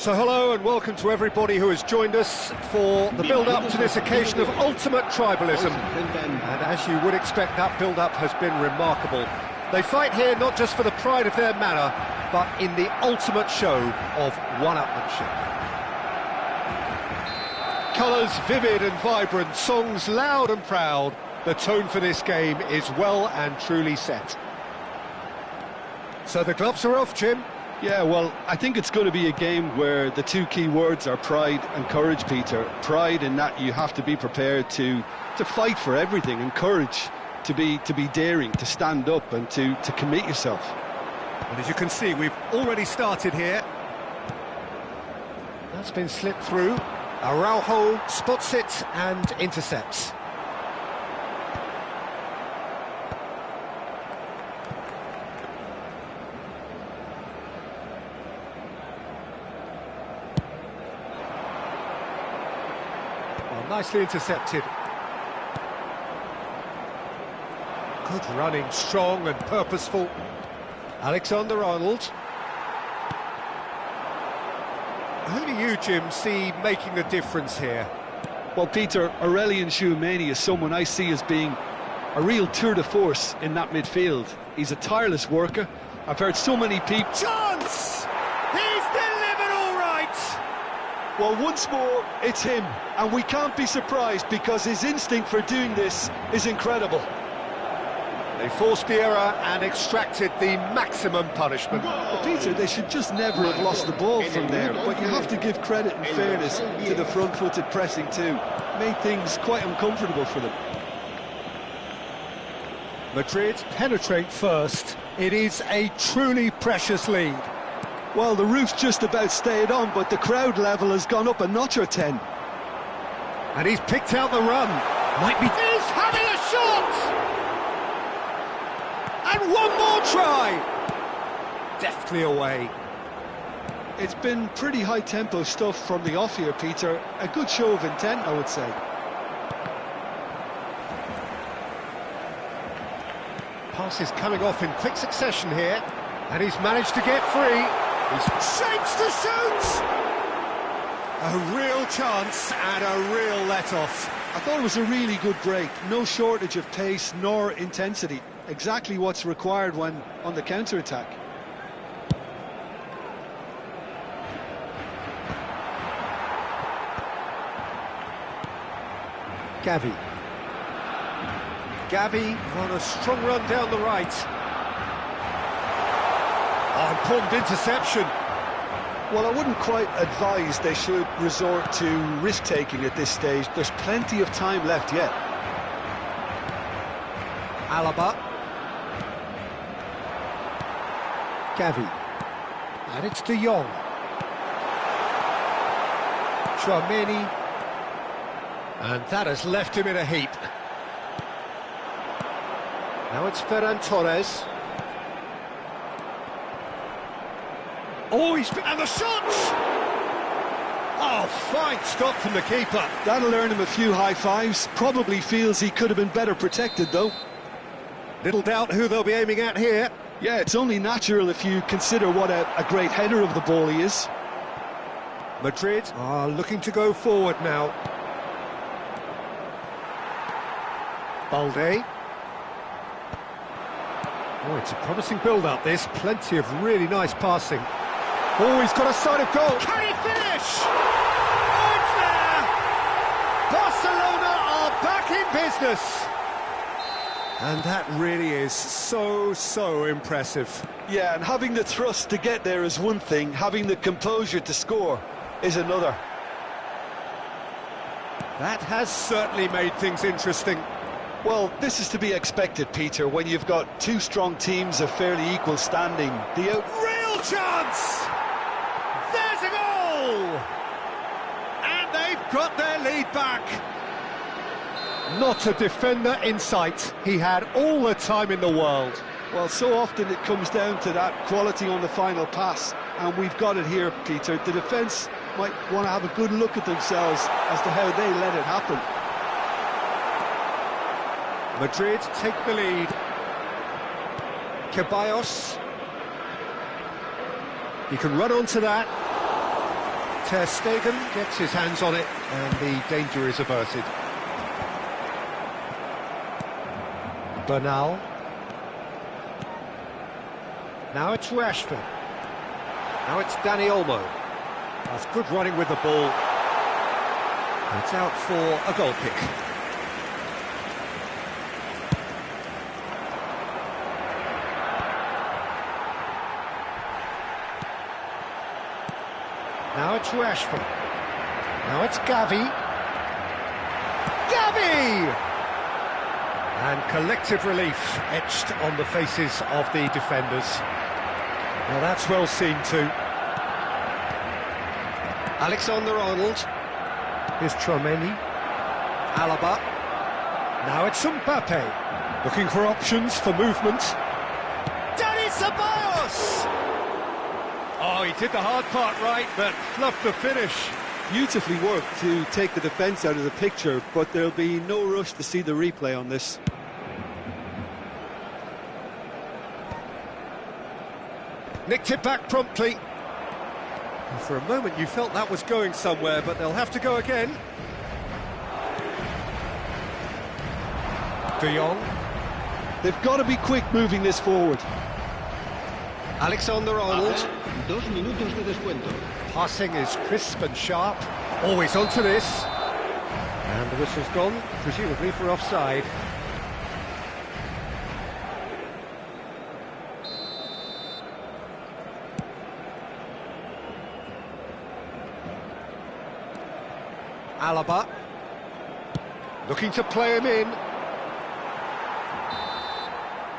So hello and welcome to everybody who has joined us for the build-up to this occasion of ultimate tribalism. And as you would expect, that build-up has been remarkable. They fight here not just for the pride of their manor, but in the ultimate show of one-upmanship. Colours vivid and vibrant, songs loud and proud. The tone for this game is well and truly set. So the gloves are off, Jim. Yeah, well, I think it's going to be a game where the two key words are pride and courage, Peter. Pride in that you have to be prepared to fight for everything, and courage to be daring, to stand up and to commit yourself. And as you can see, we've already started here. That's been slipped through. Araujo spots it and intercepts. Nicely intercepted. Good running, strong and purposeful. Alexander-Arnold. Who do you, Jim, see making the difference here? Well, Peter, Aurelien Tchouameni is someone I see as being a real tour de force in that midfield. He's a tireless worker. I've heard so many people... Chance! He's delivered all right! Well, once more, it's him, and we can't be surprised because his instinct for doing this is incredible. They forced the error and extracted the maximum punishment. Well, Peter, they should just never have lost the ball from there, but you have to give credit and fairness to the front-footed pressing too. Made things quite uncomfortable for them. Madrid penetrate first. It is a truly precious lead. Well, the roof's just about stayed on, but the crowd level has gone up a notch or 10. And he's picked out the run. Might be... He's having a shot! And one more try! Deftly away. It's been pretty high-tempo stuff from the off here, Peter. A good show of intent, I would say. Pass is coming off in quick succession here. And he's managed to get free. He's shapes to shoot! A real chance and a real let-off. I thought it was a really good break. No shortage of pace nor intensity. Exactly what's required when on the counter-attack. Gavi. Gavi on a strong run down the right. Oh, important interception. Well, I wouldn't quite advise they should resort to risk-taking at this stage. There's plenty of time left yet. Alaba. Gavi. And it's De Jong. Tchouameni. And that has left him in a heap. Now it's Ferran Torres. Oh, and the shot! Oh, fine stop from the keeper. That'll earn him a few high fives. Probably feels he could have been better protected, though. Little doubt who they'll be aiming at here. Yeah, it's only natural if you consider what a great header of the ball he is. Madrid are looking to go forward now. Balde. Oh, it's a promising build-up, this. Plenty of really nice passing. Oh, he's got a side of goal. Can he finish? Oh, it's there! Barcelona are back in business. And that really is so impressive. Yeah, and having the thrust to get there is one thing. Having the composure to score is another. That has certainly made things interesting. Well, this is to be expected, Peter, when you've got two strong teams of fairly equal standing. Real chance! There's a goal! And they've got their lead back. Not a defender in sight. He had all the time in the world. Well, so often it comes down to that quality on the final pass, and we've got it here, Peter. The defence might want to have a good look at themselves as to how they let it happen. Madrid take the lead. Ceballos. He can run onto that. Ter Stegen gets his hands on it, and the danger is averted. Bernal. Now it's Rashford. Now it's Dani Olmo. That's good running with the ball. It's out for a goal kick. Now it's Rashford. Now it's Gavi. Gavi! And collective relief etched on the faces of the defenders. Now that's well seen too. Alexander-Arnold. Here's Tchouaméni. Alaba. Now it's Mbappe. Looking for options for movement. Dani Ceballos! Oh, he did the hard part right, but fluffed the finish. Beautifully worked to take the defence out of the picture, but there'll be no rush to see the replay on this. Nicked it back promptly. And for a moment you felt that was going somewhere, but they'll have to go again. De Jong. They've got to be quick moving this forward. Alexander-Arnold. 2 minutos de descuento. Passing is crisp and sharp. Always onto this. And the whistle's gone, presumably for offside. Alaba. Looking to play him in.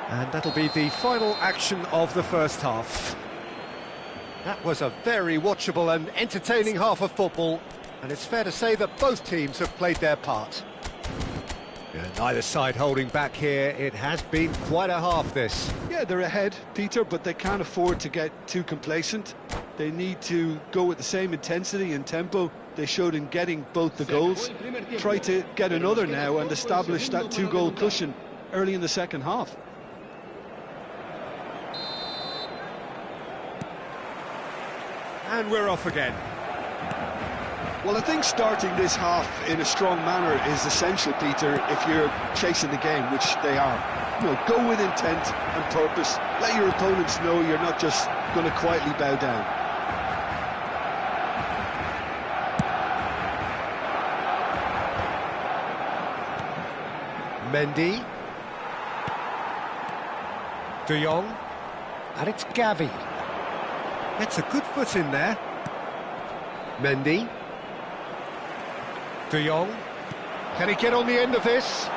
And that'll be the final action of the first half. That was a very watchable and entertaining half of football, and it's fair to say that both teams have played their part. And neither side holding back here. It has been quite a half, this. Yeah, they're ahead, Peter, but they can't afford to get too complacent. They need to go with the same intensity and tempo they showed in getting both the goals. Try to get another now and establish that two-goal cushion early in the second half. And we're off again. Well, I think starting this half in a strong manner is essential, Peter, if you're chasing the game, which they are. You know, go with intent and purpose. Let your opponents know you're not just going to quietly bow down. Mendy. De Jong. And it's Gavi. Gets a good foot in there. Mendy. De Jong. Can he get on the end of this?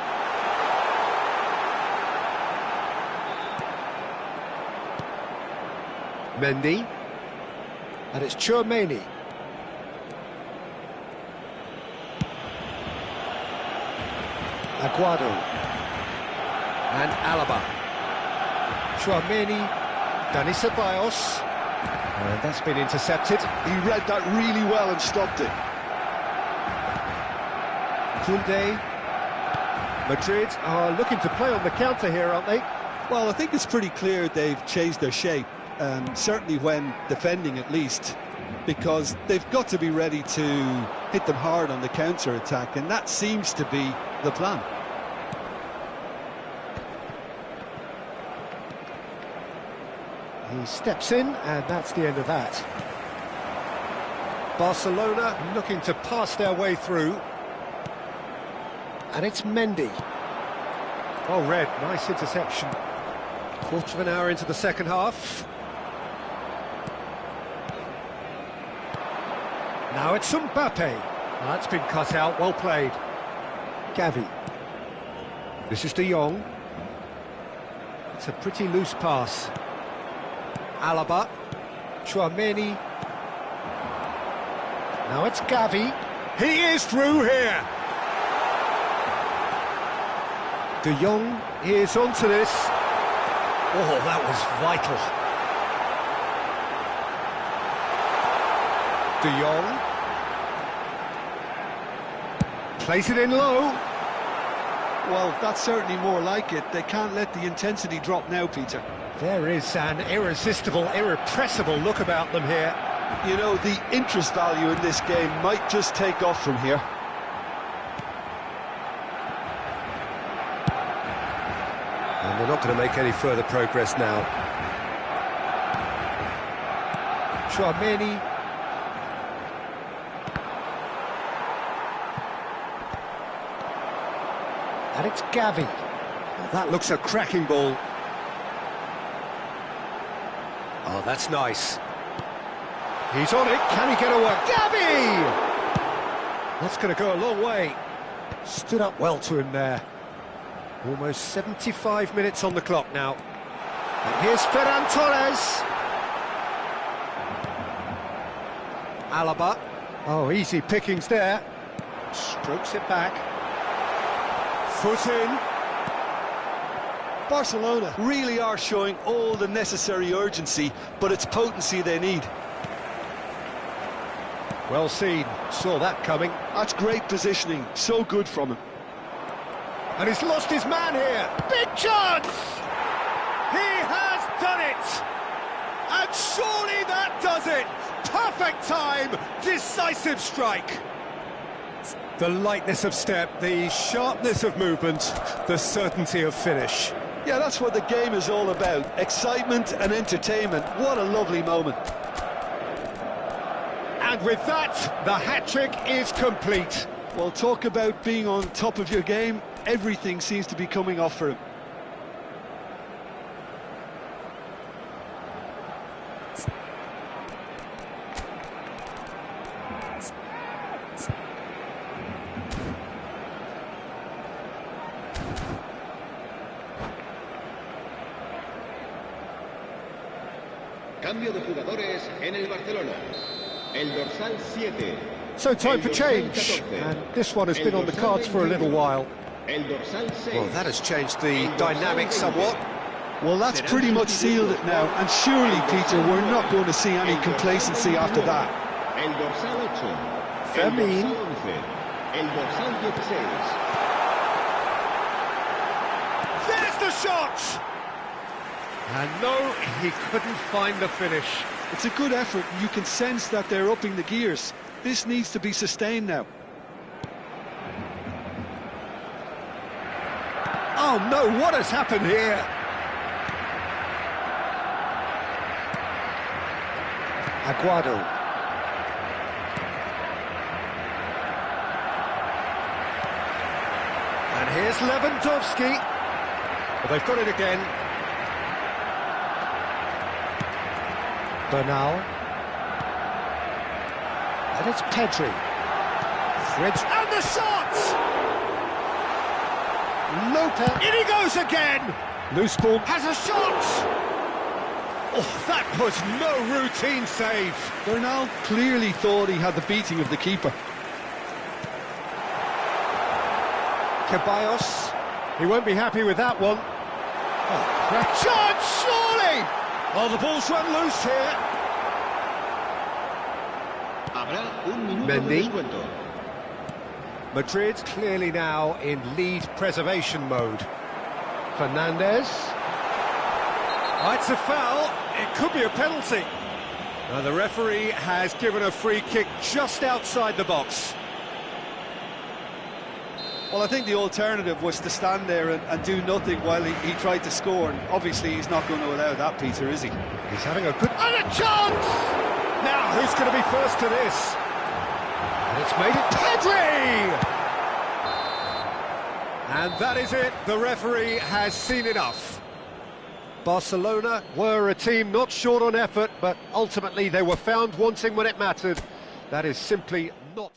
Mendy. And it's Tchouaméni. Aguado. And Alaba. Tchouaméni. Dani Ceballos. And that's been intercepted. He read that really well and stopped it. Koundé. Madrid are looking to play on the counter here, aren't they? Well, I think it's pretty clear they've changed their shape, certainly when defending at least, because they've got to be ready to hit them hard on the counter-attack, and that seems to be the plan. He steps in, and that's the end of that. Barcelona looking to pass their way through. And it's Mendy. Oh, Red, nice interception. Quarter of an hour into the second half. Now it's Mbappe. That's been cut out, well played. Gavi. This is de Jong. It's a pretty loose pass. Alaba. Tchouameni. Now it's Gavi. He is through here. De Jong is onto this. Oh, that was vital. De Jong. Plays it in low. Well, that's certainly more like it. They can't let the intensity drop now, Peter. There is an irresistible, irrepressible look about them here. You know, the interest value in this game might just take off from here. And they're not going to make any further progress now. Tchouameni. And it's Gavi. Well, that looks a cracking ball. Oh, that's nice. He's on it. Can he get away? Gavi! That's going to go a long way. Stood up well to him there. Almost 75 minutes on the clock now. And here's Ferran Torres. Alaba. Oh, easy pickings there. Strokes it back. Foot in. Barcelona really are showing all the necessary urgency, but it's potency they need. Well seen. Saw that coming. That's great positioning. So good from him. And he's lost his man here. Big chance! He has done it! And surely that does it! Perfect time! Decisive strike! The lightness of step, the sharpness of movement, the certainty of finish. Yeah, that's what the game is all about. Excitement and entertainment. What a lovely moment. And with that, the hat-trick is complete. Well, talk about being on top of your game. Everything seems to be coming off for him. Cambio de jugadores en el Barcelona. El dorsal 7. So time for change, and this one has been on the cards for a little while. El dorsal 6. Well, that has changed the dynamic somewhat. Well, that's pretty much sealed it now, and surely, Peter, we're not going to see any complacency after that. El dorsal 8. Fermin. El dorsal 11. El dorsal 16. There's the shot! And no, he couldn't find the finish. It's a good effort, and you can sense that they're upping the gears. This needs to be sustained now. Oh no, what has happened here? Aguado. And here's Lewandowski. Well, they've got it again. Bernal. And it's Pedri. Fred. And the shot! Lopez. In he goes again! Loose ball. Has a shot! Oh, that was no routine save. Bernal clearly thought he had the beating of the keeper. Ceballos. He won't be happy with that one. Oh, chance, surely! Oh, the ball's run loose here. Habrá un minuto de Mendy. descuento. Madrid clearly now in lead preservation mode. Fernandes. Oh, it's a foul. It could be a penalty. Now the referee has given a free kick just outside the box. Well, I think the alternative was to stand there and do nothing while he tried to score. And obviously, he's not going to allow that, Peter, is he? He's having a good... And a chance! Now, who's going to be first to this? And it's made it Pedri! And that is it. The referee has seen enough. Barcelona were a team not short on effort, but ultimately they were found wanting when it mattered. That is simply not...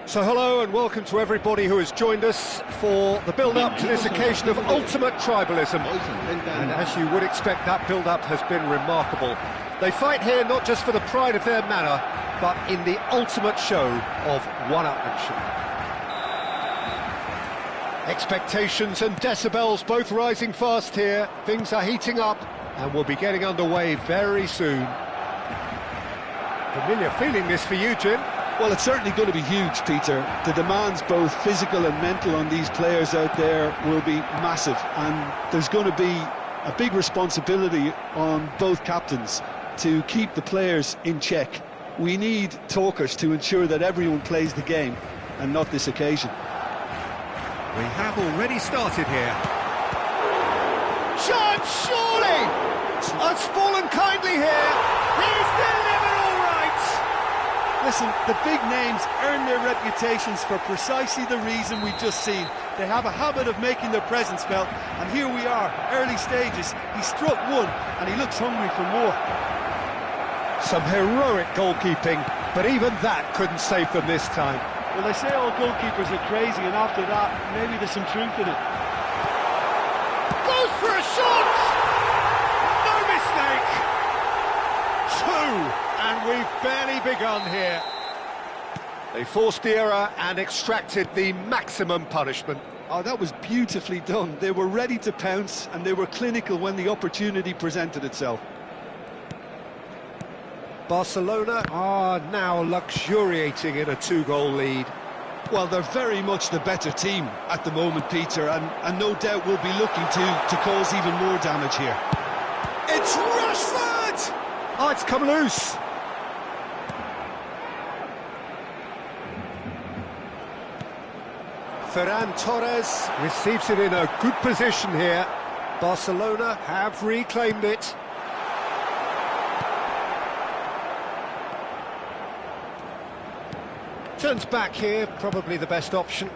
So hello and welcome to everybody who has joined us for the build-up to this occasion of ultimate tribalism. And as you would expect, that build-up has been remarkable. They fight here not just for the pride of their manor, but in the ultimate show of one-upmanship. Expectations and decibels both rising fast here. Things are heating up and we'll be getting underway very soon. Familiar feeling this for you, Jim? Well, it's certainly going to be huge, Peter. The demands, both physical and mental, on these players out there will be massive, and there's going to be a big responsibility on both captains to keep the players in check. We need talkers to ensure that everyone plays the game, and not this occasion. We have already started here. Chance, surely! Has fallen kindly here. He's delivered all right! Listen, the big names earn their reputations for precisely the reason we've just seen. They have a habit of making their presence felt, and here we are, early stages. He struck one, and he looks hungry for more. Some heroic goalkeeping, but even that couldn't save them this time. Well, they say all goalkeepers are crazy, and after that, maybe there's some truth in it. Goes for a shot! No mistake! Two! And we've barely begun here. They forced the error and extracted the maximum punishment. Oh, that was beautifully done. They were ready to pounce, and they were clinical when the opportunity presented itself. Barcelona are now luxuriating in a two-goal lead. Well, they're very much the better team at the moment, Peter, and no doubt will be looking to cause even more damage here. It's Rashford! Oh, it's come loose. Ferran Torres receives it in a good position here. Barcelona have reclaimed it. Turns back here, probably the best option.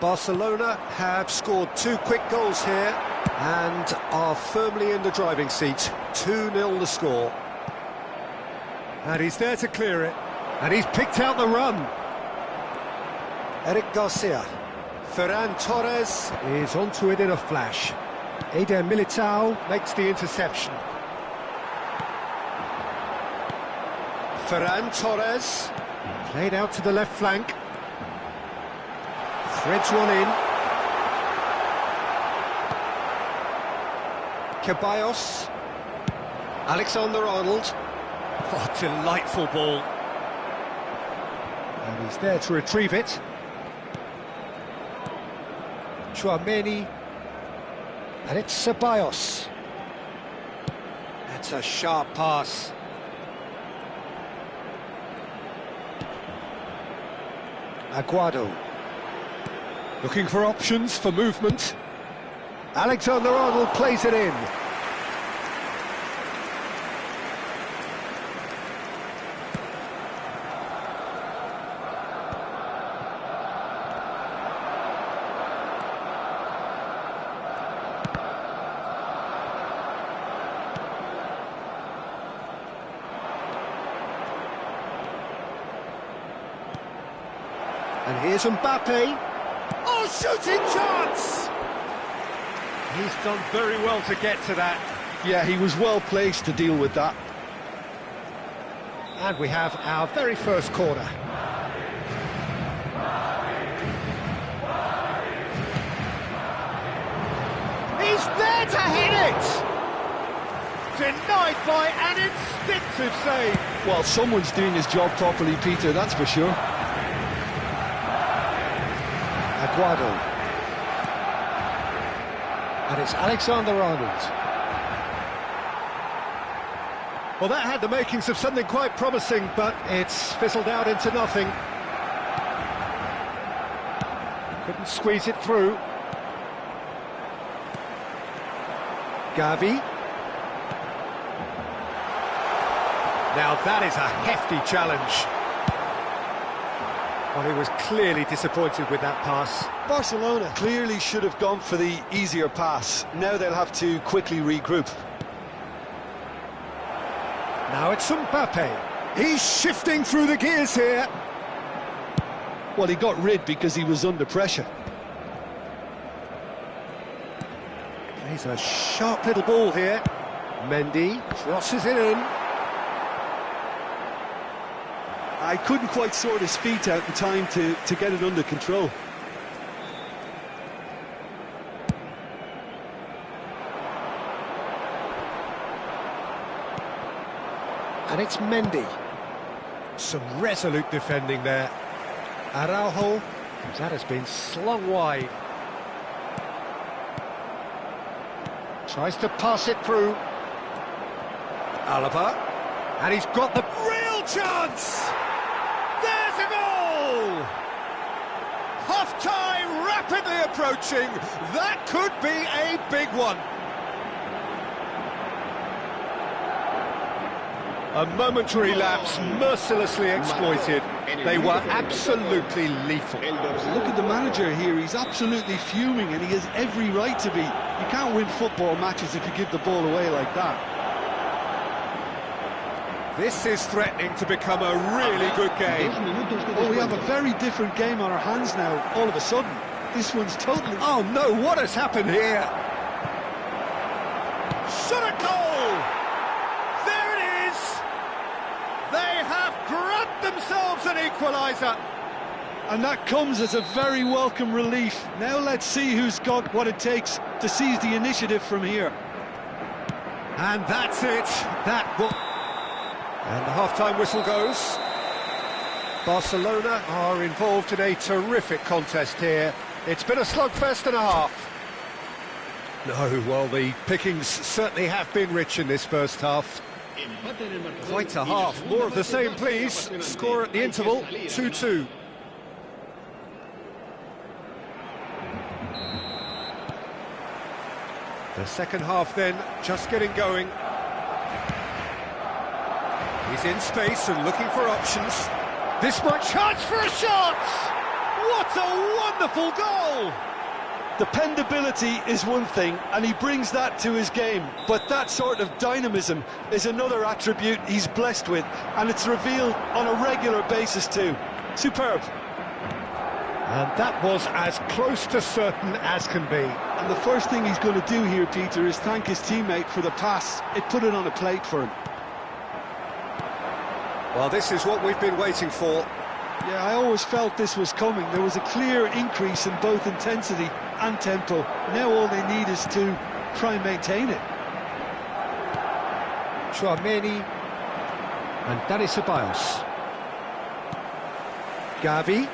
Barcelona have scored two quick goals here and are firmly in the driving seat. 2-0 the score. And he's there to clear it. And he's picked out the run. Eric Garcia. Ferran Torres is onto it in a flash. Eder Militao makes the interception. Ferran Torres, played out to the left flank. Threads one in. Ceballos. Alexander-Arnold. What a delightful ball. And he's there to retrieve it. Chouameni. And it's Ceballos. That's a sharp pass. Aguado. Looking for options for movement. Alexander-Arnold plays it in. And here's Mbappe. Oh, shooting chance! He's done very well to get to that. Yeah, he was well placed to deal with that. And we have our very first corner. He's there to hit it! Denied by an instinctive save. Well, someone's doing his job properly, Peter, that's for sure. Aguado. And it's Alexander-Arnold. Well, that had the makings of something quite promising, but it's fizzled out into nothing. Couldn't squeeze it through. Gavi. Now that is a hefty challenge. Well, he was clearly disappointed with that pass. Barcelona clearly should have gone for the easier pass. Now they'll have to quickly regroup. Now it's Mbappe. He's shifting through the gears here. Well, he got rid because he was under pressure. Plays a sharp little ball here. Mendy crosses it in. I couldn't quite sort his feet out in time to get it under control. And it's Mendy. Some resolute defending there. Araujo, that has been slung wide. Tries to pass it through. Alaba. And he's got the real chance! There's a goal! Half-time rapidly approaching. That could be a big one. A momentary lapse, mercilessly exploited. They were absolutely lethal. Look at the manager here, he's absolutely fuming and he has every right to be. You can't win football matches if you give the ball away like that. This is threatening to become a really good game. Oh, we have a very different game on our hands now, all of a sudden. This one's totally... Oh no, what has happened here? Shot a goal! There it is! They have grabbed themselves an equaliser. And that comes as a very welcome relief. Now let's see who's got what it takes to seize the initiative from here. And that's it. That will... And the half-time whistle goes. Barcelona are involved in a terrific contest here. It's been a slugfest and a half. No, well, the pickings certainly have been rich in this first half. Quite a half. More of the same, please. Score at the interval, 2-2. The second half then, just getting going. He's in space and looking for options. This might chance for a shot! What a wonderful goal! Dependability is one thing, and he brings that to his game, but that sort of dynamism is another attribute he's blessed with, and it's revealed on a regular basis too. Superb. And that was as close to certain as can be. And the first thing he's going to do here, Peter, is thank his teammate for the pass. It put it on a plate for him. Well, this is what we've been waiting for. Yeah, I always felt this was coming. There was a clear increase in both intensity and tempo. Now all they need is to try and maintain it. Chouameni and Dani Ceballos. Gavi.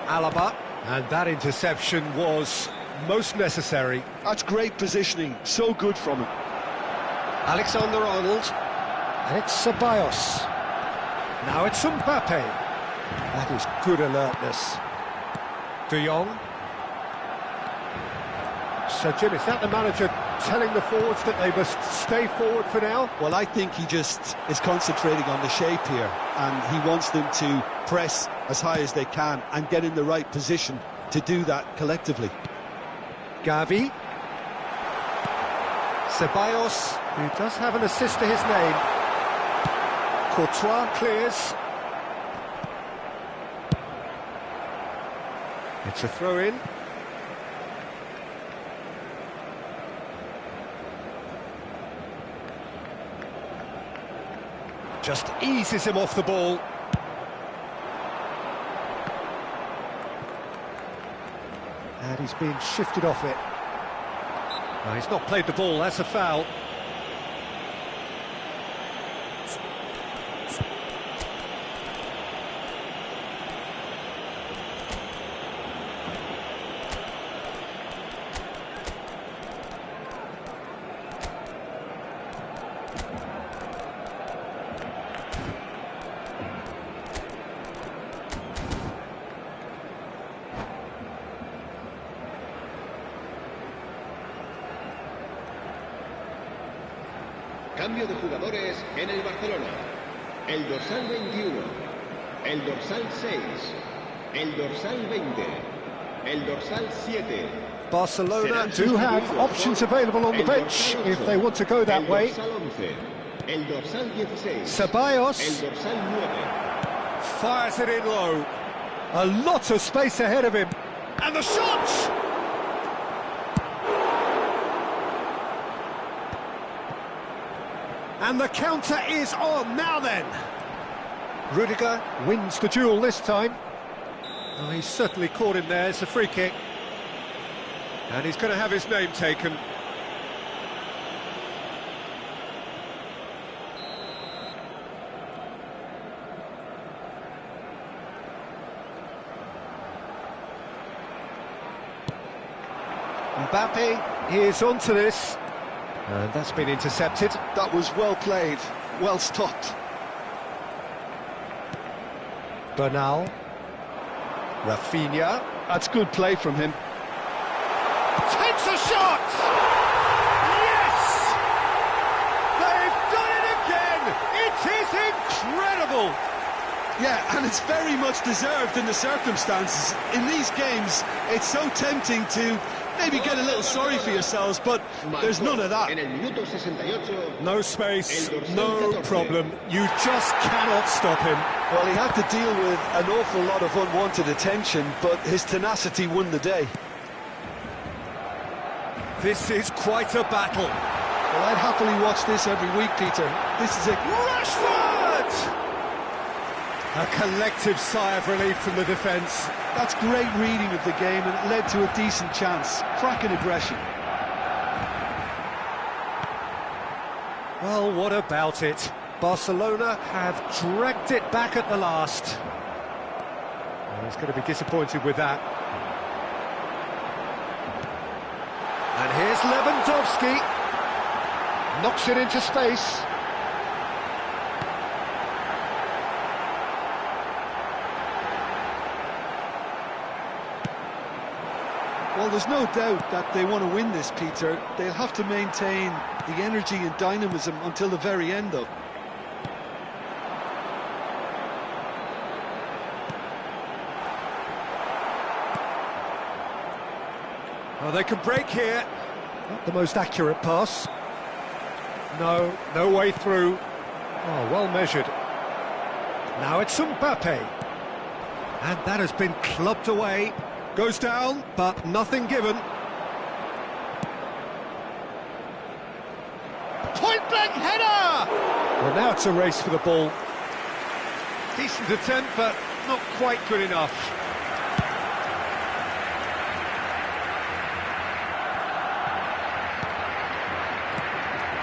Alaba. And that interception was most necessary. That's great positioning. So good from him. Alexander-Arnold. And it's Ceballos. Now it's Mbappe. That is good alertness. De Jong. So, Jim, is that the manager telling the forwards that they must stay forward for now? Well, I think he just is concentrating on the shape here, and he wants them to press as high as they can and get in the right position to do that collectively. Gavi. Ceballos, who does have an assist to his name. Courtois clears. It's a throw-in. Just eases him off the ball. And he's being shifted off it. No, he's not played the ball, that's a foul. Cambio de jugadores en el Barcelona. El dorsal 21, el dorsal 6, el dorsal 20, el dorsal 7, Barcelona do have options available on the bench if they want to go that way. Ceballos fires it in low. A lot of space ahead of him. And the shot! And the counter is on. Now then. Rudiger wins the duel this time. Oh, he's certainly caught him there. It's a free kick. And he's going to have his name taken. Mbappe is onto this. And that's been intercepted. That was well played, well stopped. Bernal. Rafinha. That's good play from him. Takes a shot! Yes! They've done it again! It is incredible! Yeah, and it's very much deserved in the circumstances. In these games, it's so tempting to maybe get a little sorry for yourselves, but there's none of that. No space, no problem. You just cannot stop him. Well, he had to deal with an awful lot of unwanted attention, but his tenacity won the day. This is quite a battle. Well, I'd happily watch this every week, Peter. This is a... Rashford! A collective sigh of relief from the defence. That's great reading of the game, and it led to a decent chance. Cracking aggression. Well, what about it? Barcelona have dragged it back at the last. Well, he's going to be disappointed with that. And here's Lewandowski. Knocks it into space. Well, there's no doubt that they want to win this, Peter. They'll have to maintain the energy and dynamism until the very end, though. Oh, they can break here. Not the most accurate pass. No, no way through. Oh, well measured. Now it's Mbappe. And that has been clubbed away. Goes down, but nothing given. Point-blank header! Well, now it's a race for the ball. Decent attempt, but not quite good enough.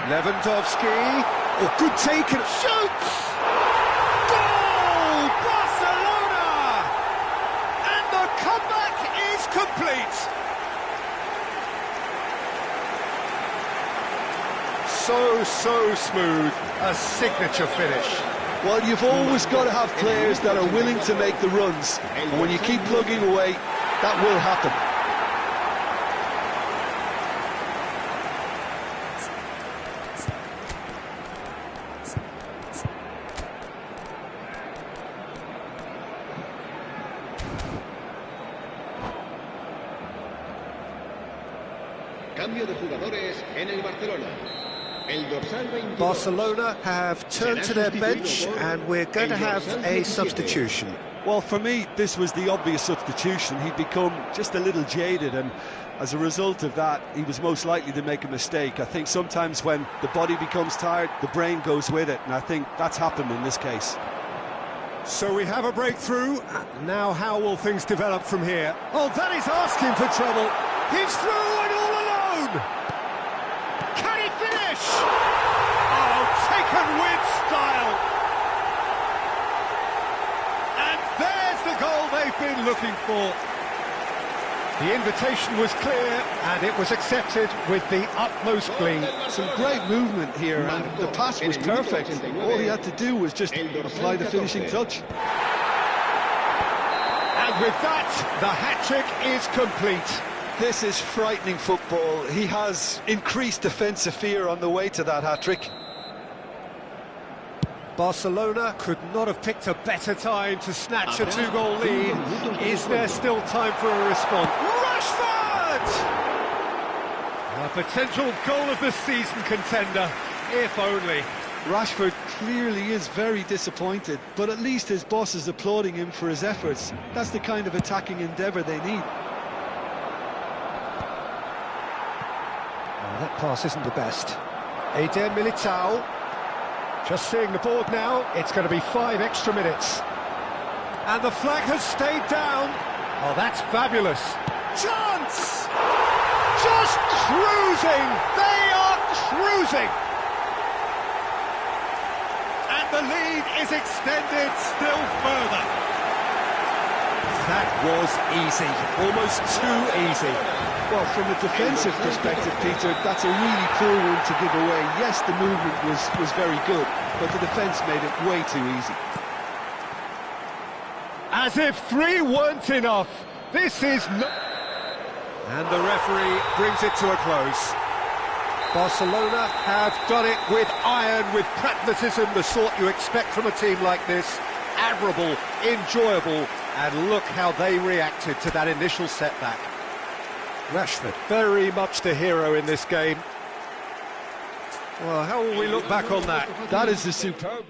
Lewandowski. Oh, good take and shoots! Goal! Barcelona! And the comeback is complete. So smooth. A signature finish. Well, you've always got to have players that are willing to make the runs. And when you keep plugging away, that will happen. Cambio de jugadores en el Barcelona. El dorsal 22. Barcelona have turned to their bench and we're going to have a substitution. Well, for me, this was the obvious substitution. He'd become just a little jaded, and as a result of that, he was most likely to make a mistake. I think sometimes when the body becomes tired, the brain goes with it, and I think that's happened in this case. So we have a breakthrough. Now how will things develop from here? Oh, that is asking for trouble. He's through and all alone. Can he finish? Oh, taken with style. And there's the goal they've been looking for. The invitation was clear and it was accepted with the utmost glee. Some great movement here, and the pass was perfect. All he had to do was just apply the finishing touch. And with that, the hat-trick is complete. This is frightening football. He has increased defensive fear on the way to that hat-trick. Barcelona could not have picked a better time to snatch a two-goal lead. Is there still time for a response? Rashford! A potential goal of the season contender, if only. Rashford clearly is very disappointed, but at least his boss is applauding him for his efforts. That's the kind of attacking endeavour they need. Oh, that pass isn't the best. Eder Militao. Just seeing the board now, it's going to be 5 extra minutes. And the flag has stayed down. Oh, that's fabulous. Chance! Just cruising! They are cruising! And the lead is extended still further. That was easy, almost too easy. Well, from a defensive perspective, Peter, that's a really poor one to give away. Yes, the movement was very good, but the defence made it way too easy. As if 3 weren't enough. This is no... And the referee brings it to a close. Barcelona have done it with iron, with pragmatism, the sort you expect from a team like this. Admirable, enjoyable, and look how they reacted to that initial setback. Rashford, very much the hero in this game. Well, how will we look back on that? That is a superb...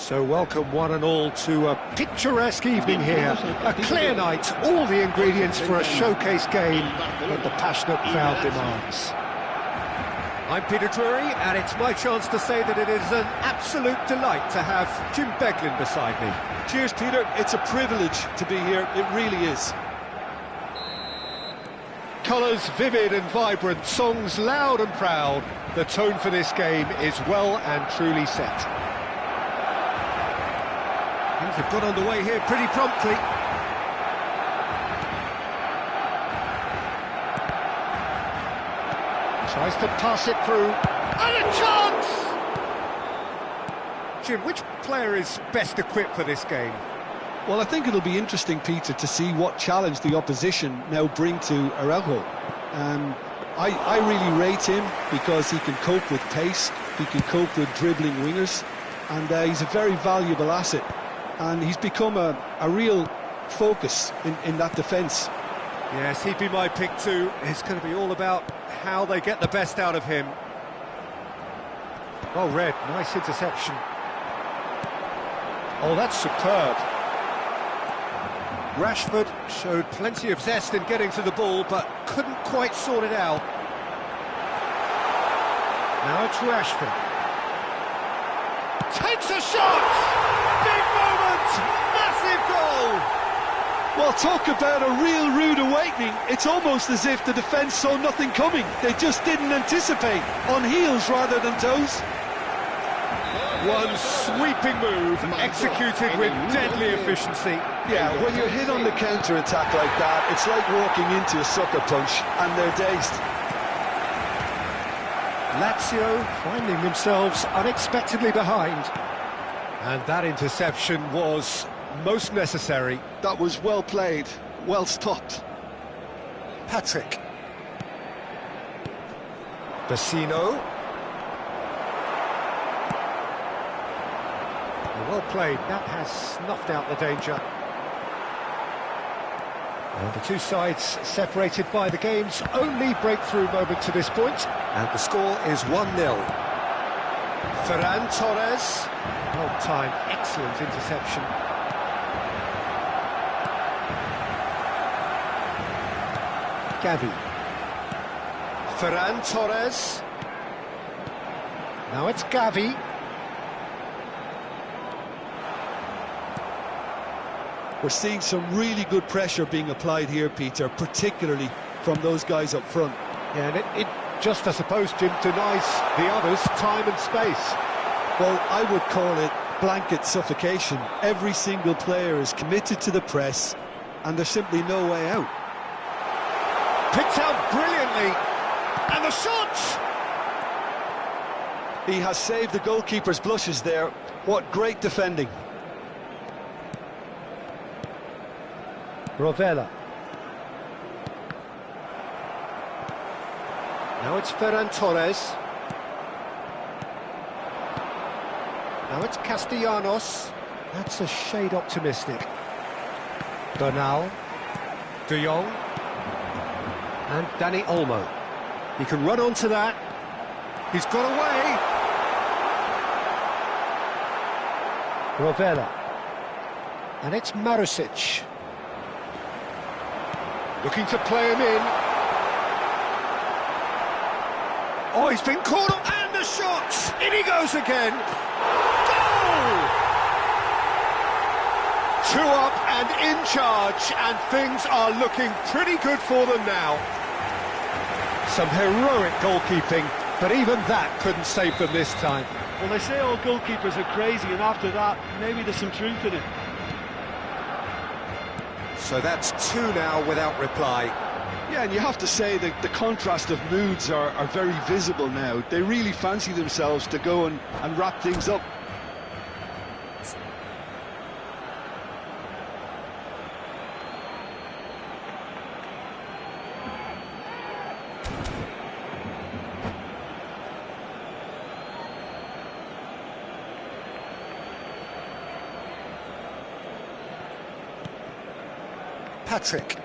So welcome one and all to a picturesque evening here. A clear night, all the ingredients for a showcase game that the passionate crowd demands. I'm Peter Drury, and it's my chance to say that it is an absolute delight to have Jim Beglin beside me. Cheers, Peter. It's a privilege to be here. It really is. Colours vivid and vibrant, songs loud and proud. The tone for this game is well and truly set. Things have got underway here pretty promptly. Tries to pass it through, and a chance! Jim, which player is best equipped for this game? Well, I think it'll be interesting, Peter, to see what challenge the opposition now bring to Araujo. I really rate him because he can cope with pace, he can cope with dribbling wingers, and he's a very valuable asset. And he's become a real focus in that defence. Yes, he'd be my pick too. It's going to be all about how they get the best out of him. Well read, nice interception. Oh, that's superb. Rashford showed plenty of zest in getting to the ball, but couldn't quite sort it out. Now it's Rashford. Takes a shot! Big moment! Massive goal! Well, talk about a real rude awakening. It's almost as if the defence saw nothing coming. They just didn't anticipate, on heels rather than toes. One sweeping move, executed with deadly efficiency. Yeah, when you're hit on the counter-attack like that, it's like walking into a sucker punch, and they're dazed. Lazio finding themselves unexpectedly behind. And that interception was most necessary. That was well played, well stopped. Patrick. Vecino. Well played, that has snuffed out the danger. And the two sides separated by the game's only breakthrough moment to this point. And the score is 1-0. Ferran Torres. Well timed, excellent interception. Gavi. Ferran Torres. Now it's Gavi. We're seeing some really good pressure being applied here, Peter, particularly from those guys up front. Yeah, and it just, I suppose, Jim, denies the others time and space. Well, I would call it blanket suffocation. Every single player is committed to the press, and there's simply no way out. Picked out brilliantly, and the shot! He has saved the goalkeeper's blushes there. What great defending. Rovella. Now it's Ferran Torres. Now it's Castellanos. That's a shade optimistic. Bernal. De Jong. And Dani Olmo. He can run onto that. He's got away. Rovella. And it's Marusic. Looking to play him in. Oh, he's been caught up, and the shot! In he goes again. Goal! 2 up and in charge, and things are looking pretty good for them now. Some heroic goalkeeping, but even that couldn't save them this time. Well, they say all goalkeepers are crazy, and after that, maybe there's some truth in it. So that's 2 now without reply. Yeah, and you have to say that the contrast of moods are very visible now. They really fancy themselves to go and wrap things up. Patrick.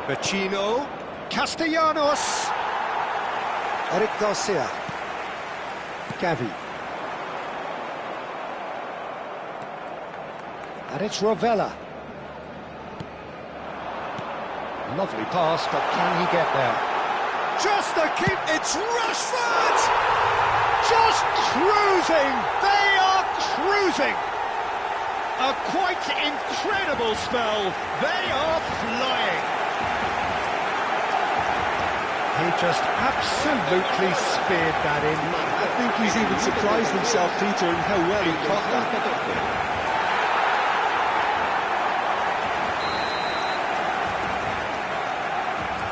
Vecino. Castellanos. Eric Garcia. Gavi. And it's Rovella. Lovely pass, but can he get there? Just a keep, it's Rashford! Just cruising! They are cruising! A quite incredible spell. They are flying. He just absolutely speared that in. I think he's even surprised himself, Peter, in how well he caught that.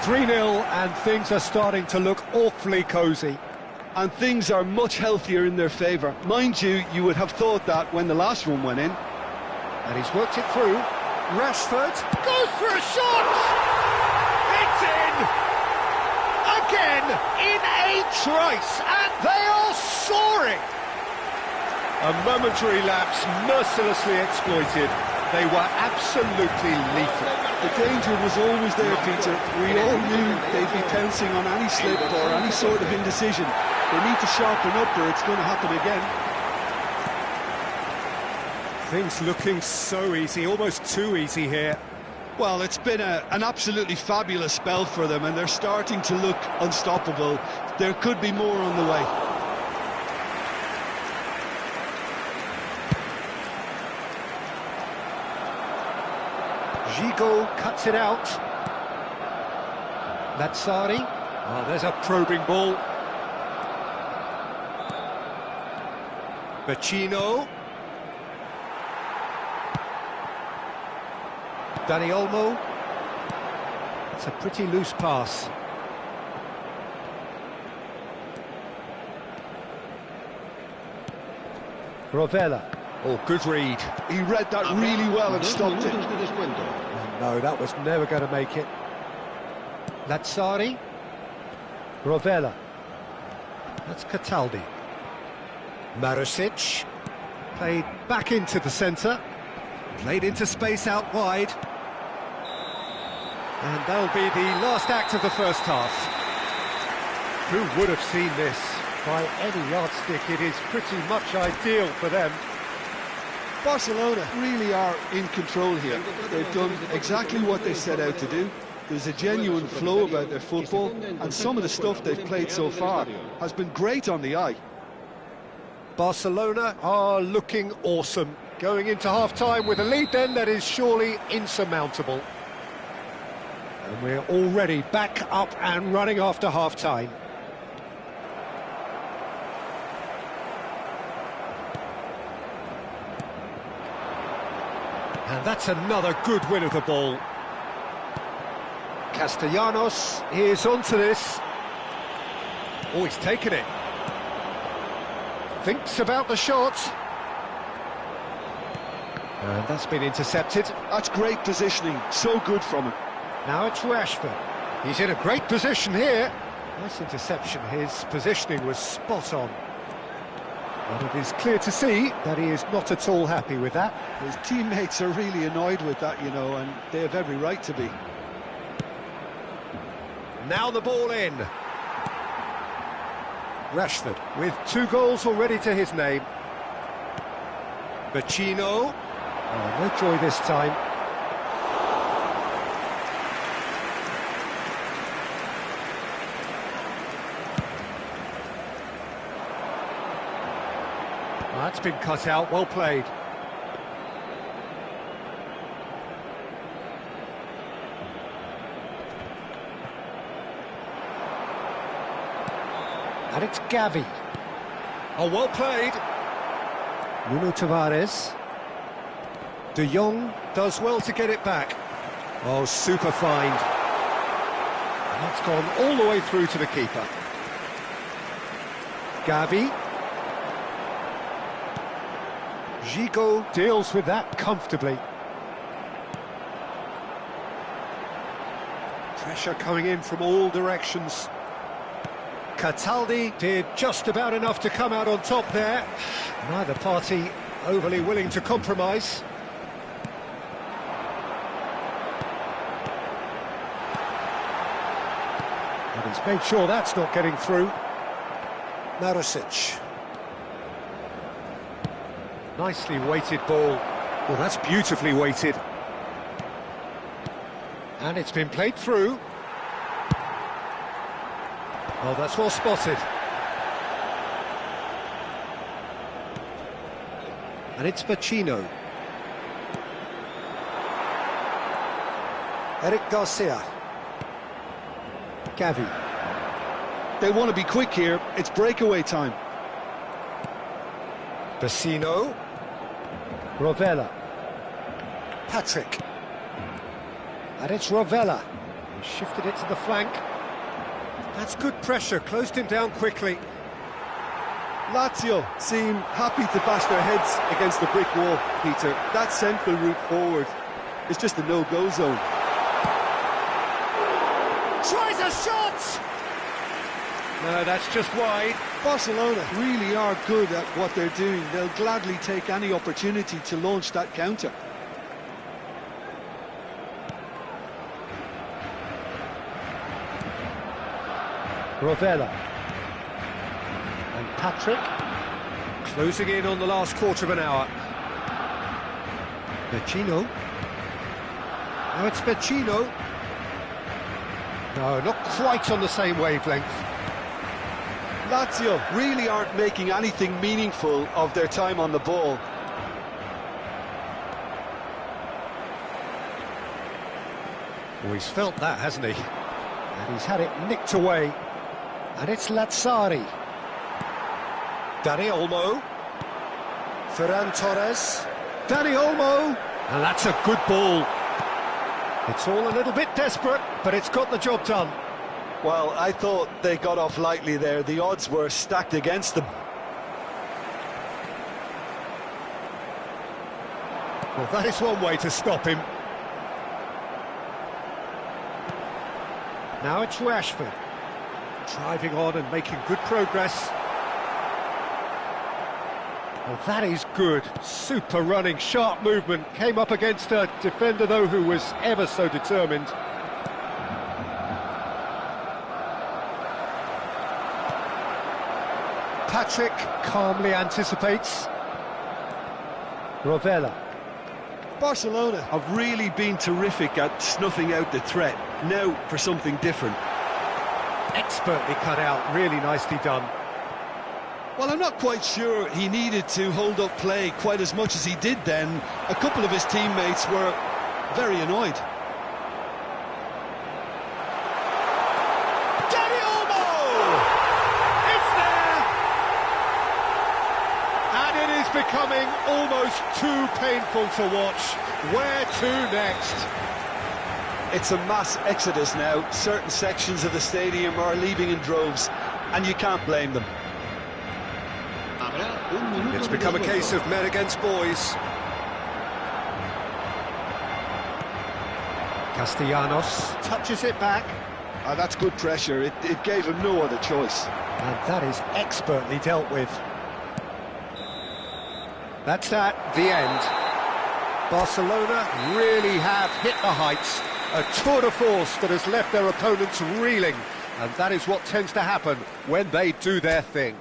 3-0 and things are starting to look awfully cosy. And things are much healthier in their favour. Mind you, you would have thought that when the last one went in. And he's worked it through. Rashford goes for a shot! It's in! Again, in a trice, and they are soaring! A momentary lapse mercilessly exploited. They were absolutely lethal. The danger was always there, Peter. We all knew they'd be pouncing on any slip or any sort of indecision. They need to sharpen up or it's going to happen again. Things looking so easy, almost too easy here. Well, it's been an absolutely fabulous spell for them and they're starting to look unstoppable. There could be more on the way. Gigo cuts it out. Lazzari. Oh, there's a probing ball. Vecino. Dani Olmo. It's a pretty loose pass. Rovella. Oh, good read. He read that really well and stopped it. No, that was never going to make it. Lazzari. Rovella. That's Cataldi. Marusic. Played back into the centre. Played into space out wide. And that'll be the last act of the first half. Who would have seen this? By any yardstick, it is pretty much ideal for them. Barcelona really are in control here. They've done exactly what they set out to do. There's a genuine flow about their football, and some of the stuff they've played so far has been great on the eye. Barcelona are looking awesome. Going into half-time with a lead then that is surely insurmountable. And we're already back up and running after half-time. And that's another good win of the ball. Castellanos is onto this. Oh, he's taken it. Thinks about the shot. And that's been intercepted. That's great positioning, so good from him. Now it's Rashford. He's in a great position here. Nice interception, his positioning was spot on. And it is clear to see that he is not at all happy with that. His teammates are really annoyed with that, you know, and they have every right to be. Now the ball in. Rashford with 2 goals already to his name. Vecino. Oh, no joy this time. That's been cut out, well played. And it's Gavi. Oh, well played. Nuno Tavares. De Jong does well to get it back. Oh, super find. And that's gone all the way through to the keeper. Gavi. Gigo deals with that comfortably. Pressure coming in from all directions. Cataldi did just about enough to come out on top there. Neither party overly willing to compromise. And he's made sure that's not getting through. Marusic. Nicely weighted ball. Well, that's beautifully weighted. And it's been played through. Oh, that's well spotted. And it's Vecino. Eric Garcia. Gavi. They want to be quick here. It's breakaway time. Vecino. Rovella. Patrick. And it's Rovella. He shifted it to the flank. That's good pressure, closed him down quickly. Lazio seem happy to bash their heads against the brick wall, Peter. That central route forward is just a no-go zone. Tries a shot! No, that's just wide. Barcelona really are good at what they're doing. They'll gladly take any opportunity to launch that counter. Rovella. And Patrick. Closing in on the last quarter of an hour. Vecino. Now it's Vecino. No, not quite on the same wavelength. Lazio really aren't making anything meaningful of their time on the ball. Well, he's felt that, hasn't he? And he's had it nicked away. And it's Lazzari. Dani Olmo. Ferran Torres. Dani Olmo. And that's a good ball. It's all a little bit desperate, but it's got the job done. Well, I thought they got off lightly there. The odds were stacked against them. Well, that is one way to stop him. Now it's Rashford. Driving on and making good progress. Well, that is good. Super running, sharp movement. Came up against a defender, though, who was ever so determined. Patrick calmly anticipates. Rovella. Barcelona have really been terrific at snuffing out the threat. Now for something different. Expertly cut out, really nicely done. Well, I'm not quite sure he needed to hold up play quite as much as he did then. A couple of his teammates were very annoyed. Dani Olmo! It's there! And it is becoming almost too painful to watch. Where to next? It's a mass exodus now. Certain sections of the stadium are leaving in droves, and you can't blame them. It's become a case of men against boys. Castellanos touches it back. That's good pressure. It gave him no other choice. And that is expertly dealt with. That's that, the end. Barcelona really have hit the heights. A tour de force that has left their opponents reeling. And that is what tends to happen when they do their thing.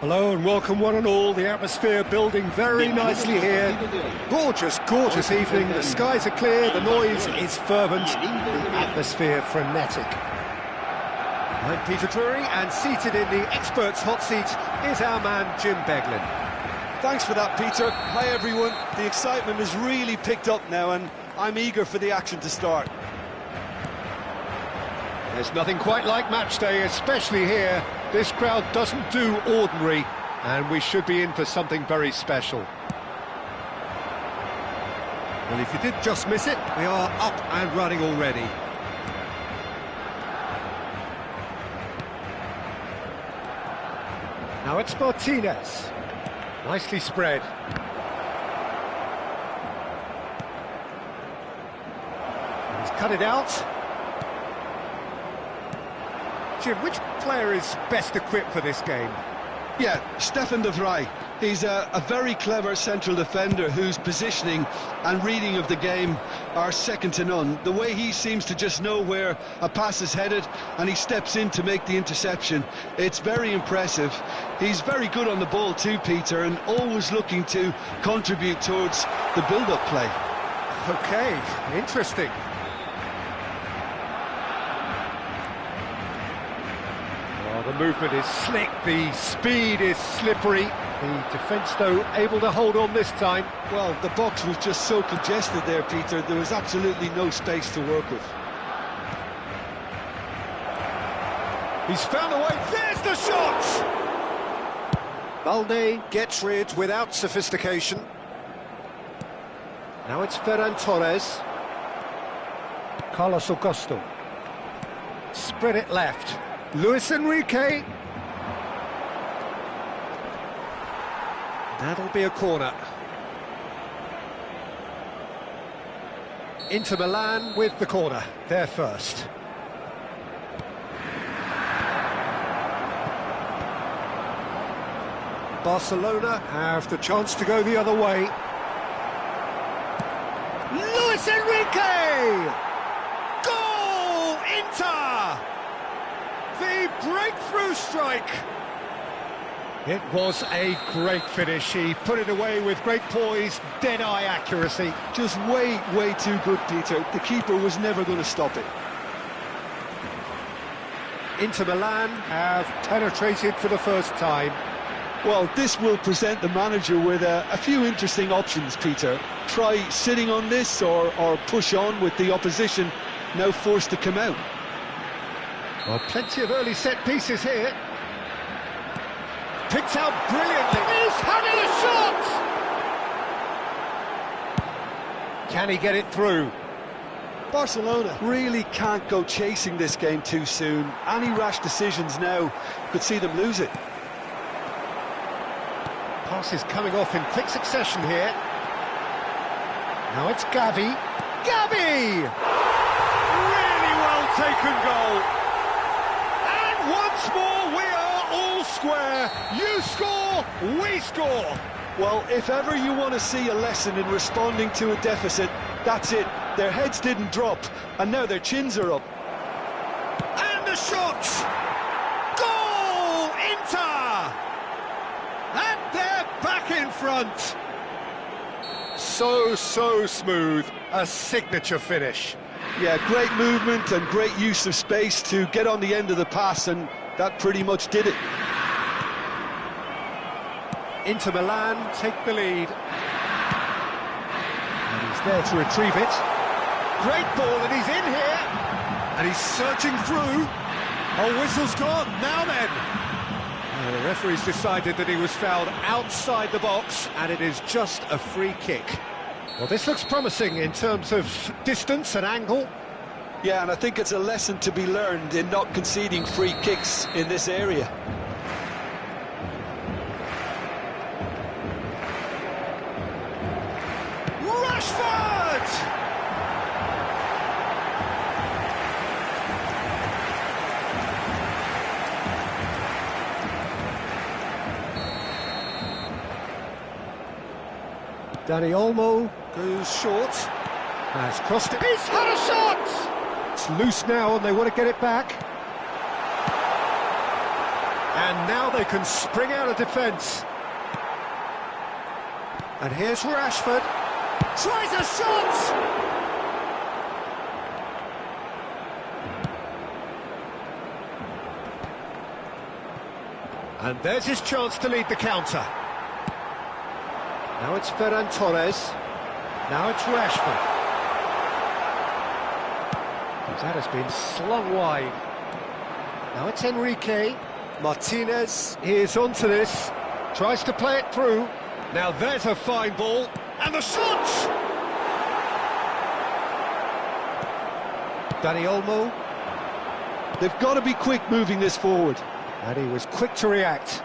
Hello and welcome one and all. The atmosphere building very nicely here. Gorgeous, gorgeous evening. The skies are clear, the noise is fervent, the atmosphere frenetic. I'm Peter Drury, and seated in the experts' hot seat is our man Jim Beglin. Thanks for that, Peter. Hi, everyone. The excitement has really picked up now, and I'm eager for the action to start. There's nothing quite like match day, especially here. This crowd doesn't do ordinary, and we should be in for something very special. Well, if you did just miss it, we are up and running already. Now it's Martinez. Nicely spread. And he's cut it out. Jim, which player is best equipped for this game? Yeah, Stefan de Vrij. He's a very clever central defender whose positioning and reading of the game are second to none. The way he seems to just know where a pass is headed and he steps in to make the interception, it's very impressive. He's very good on the ball too, Peter, and always looking to contribute towards the build-up play. Okay, interesting. The movement is slick, the speed is slippery. The defence, though, able to hold on this time. Well, the box was just so congested there, Peter. There was absolutely no space to work with. He's found a way. There's the shot! Balde gets rid without sophistication. Now it's Ferran Torres. Carlos Augusto. Spread it left. Luis Enrique. That'll be a corner. Inter Milan with the corner, there first. Barcelona have the chance to go the other way. Luis Enrique! Goal! Inter! The breakthrough strike! It was a great finish. He put it away with great poise, dead-eye accuracy. Just way too good, Peter. The keeper was never going to stop it. Inter Milan have penetrated for the first time. Well, this will present the manager with a few interesting options, Peter. Try sitting on this or push on with the opposition now forced to come out. Well, plenty of early set pieces here. Picked out brilliantly. He's having a shot! Can he get it through? Barcelona really can't go chasing this game too soon. Any rash decisions now could see them lose it. Passes coming off in quick succession here. Now it's Gavi. Gavi! Really well taken goal. And once more we are all square. You score, we score. Well, if ever you want to see a lesson in responding to a deficit, that's it. Their heads didn't drop, and now their chins are up. And the shot! Goal! Inter! And they're back in front. So smooth. A signature finish. Yeah, great movement and great use of space to get on the end of the pass, and that pretty much did it. Inter Milan take the lead. And he's there to retrieve it. Great ball, and he's in here. And he's searching through. Oh, whistle's gone. Now then. The referee's decided that he was fouled outside the box, and it is just a free kick. Well, this looks promising in terms of distance and angle. Yeah, and I think it's a lesson to be learned in not conceding free kicks in this area. Dani Olmo goes short. Has crossed it. He's had a shot! It's loose now and they want to get it back. And now they can spring out of defence. And here's Rashford. Tries a shot! And there's his chance to lead the counter. Now it's Ferran Torres. Now it's Rashford. That has been slung wide. Now it's Enrique. Martinez is onto this. Tries to play it through. Now there's a fine ball. And the shot! Dani Olmo. They've got to be quick moving this forward. And he was quick to react.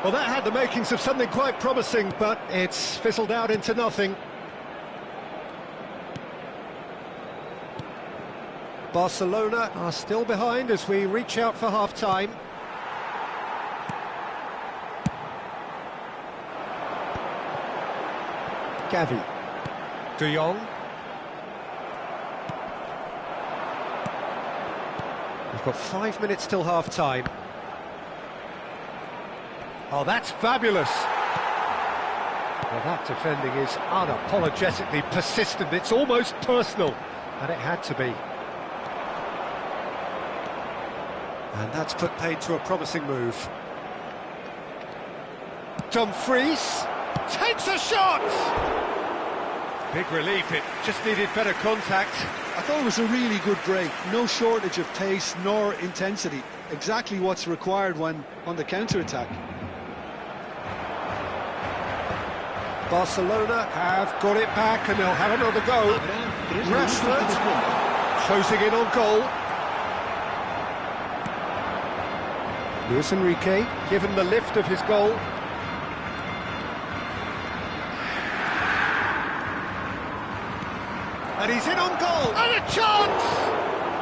Well, that had the makings of something quite promising, but it's fizzled out into nothing. Barcelona are still behind as we reach out for half-time. Gavi. De Jong. We've got 5 minutes till half-time. Oh, that's fabulous. Well, that defending is unapologetically persistent. It's almost personal, and it had to be. And that's put paid to a promising move. Dumfries takes a shot! Big relief, it just needed better contact. I thought it was a really good break. No shortage of pace nor intensity. Exactly what's required when on the counter-attack. Barcelona have got it back and they'll have another go. Rashford closing in on goal. Luis Enrique given the lift of his goal. And he's in on goal. And a chance!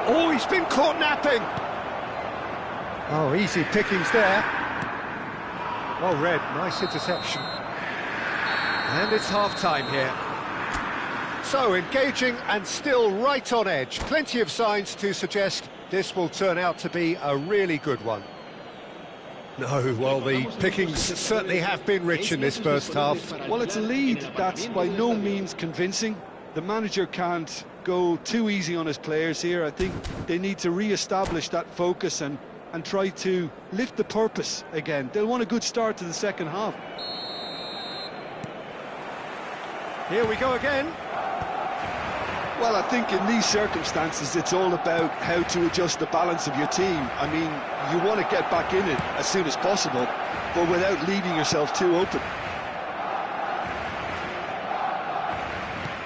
Oh, he's been caught napping. Oh, easy pickings there. Well read, nice interception. And it's half-time here. So, engaging and still right on edge. Plenty of signs to suggest this will turn out to be a really good one. No, well, the pickings certainly have been rich in this first half. Well, it's a lead that's by no means convincing. The manager can't go too easy on his players here. I think they need to re-establish that focus and try to lift the purpose again. They'll want a good start to the second half. Here we go again. Well, I think in these circumstances, it's all about how to adjust the balance of your team. I mean, you want to get back in it as soon as possible, but without leaving yourself too open.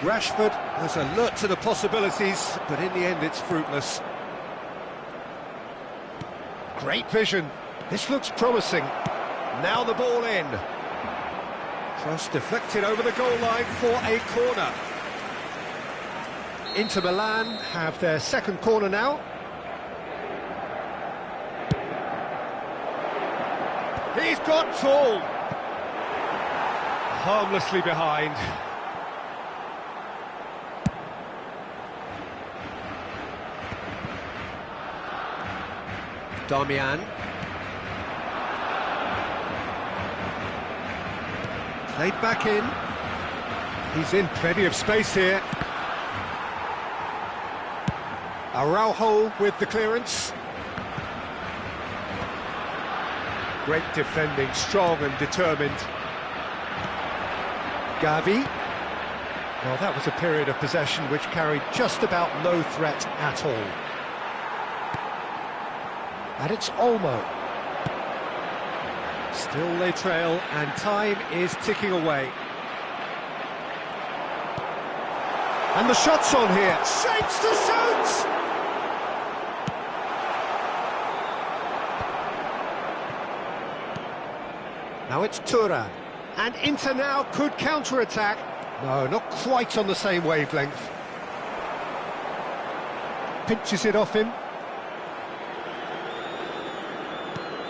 Rashford was alert to the possibilities, but in the end it's fruitless. Great vision. This looks promising. Now the ball in. Cross deflected over the goal line for a corner. Inter Milan have their second corner now. He's got tall. Harmlessly behind. Damian. Played back in. He's in plenty of space here. Araujo with the clearance. Great defending, strong and determined. Gavi. Well, that was a period of possession which carried just about no threat at all. And it's Olmo. Still they trail, and time is ticking away. And the shot's on here. Shapes to shoot! Now it's Tura, and Inter now could counter-attack. No, not quite on the same wavelength. Pinches it off him.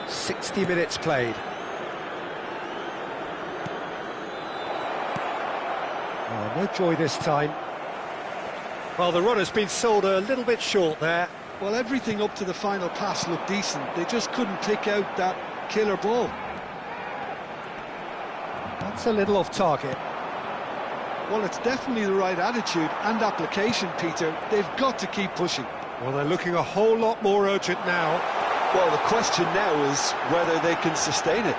60 minutes played. Oh, no joy this time. Well, the run has been sold a little bit short there. Well, everything up to the final pass looked decent. They just couldn't pick out that killer ball. That's a little off target. Well, it's definitely the right attitude and application, Peter. They've got to keep pushing. Well, they're looking a whole lot more urgent now. Well, the question now is whether they can sustain it.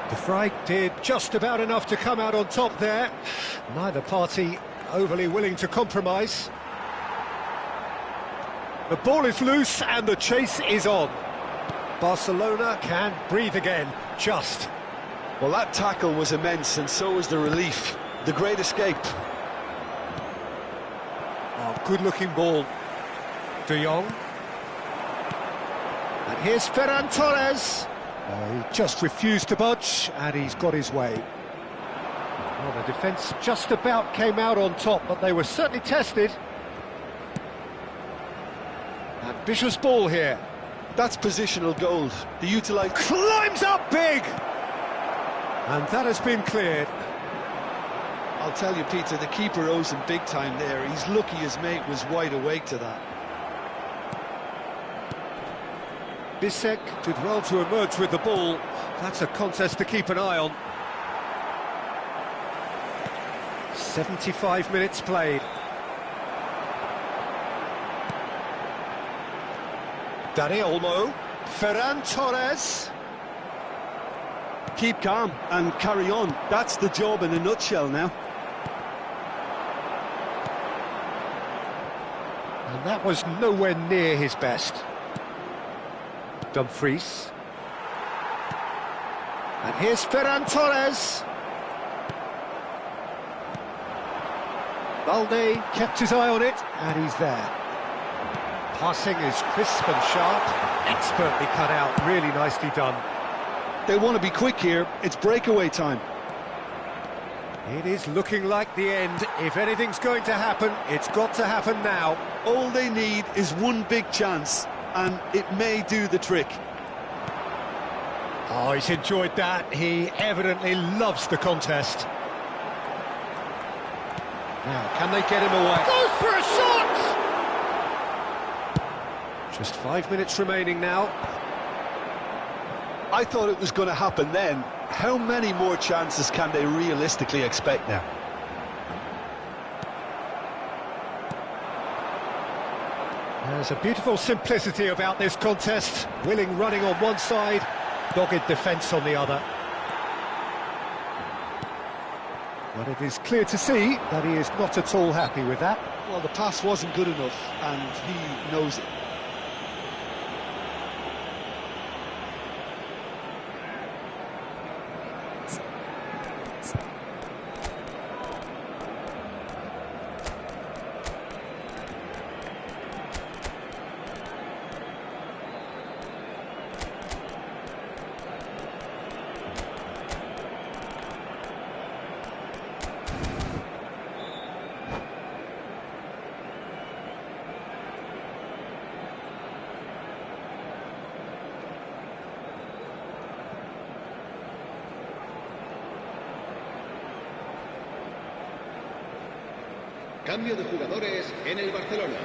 De Vrij did just about enough to come out on top there. Neither party overly willing to compromise. The ball is loose and the chase is on. Barcelona can breathe again, just. Well, that tackle was immense, and so was the relief. The great escape. Oh, good-looking ball. De Jong. And here's Ferran Torres. He just refused to budge, and he's got his way. Well, the defence just about came out on top, but they were certainly tested. Ambitious ball here. That's positional gold. The utilise... Climbs up big! And that has been cleared. I'll tell you, Peter, the keeper owes him big time there. He's lucky his mate was wide awake to that. Bisek did well to emerge with the ball. That's a contest to keep an eye on. 75 minutes played. Dani Olmo, Ferran Torres. Keep calm and carry on. That's the job in a nutshell now. And that was nowhere near his best. Dumfries. And here's Ferran Torres. Balde kept his eye on it, and he's there. Passing is crisp and sharp, expertly cut out, really nicely done. They want to be quick here, it's breakaway time. It is looking like the end. If anything's going to happen, it's got to happen now. All they need is one big chance. and it may do the trick. Oh, he's enjoyed that. He evidently loves the contest. Now, can they get him away? Goes for a shot! Just 5 minutes remaining now. I thought it was going to happen then. How many more chances can they realistically expect now? There's a beautiful simplicity about this contest. Willing running on one side, dogged defence on the other. But it is clear to see that he is not at all happy with that. Well, the pass wasn't good enough, and he knows it. Cambio de jugadores en el Barcelona.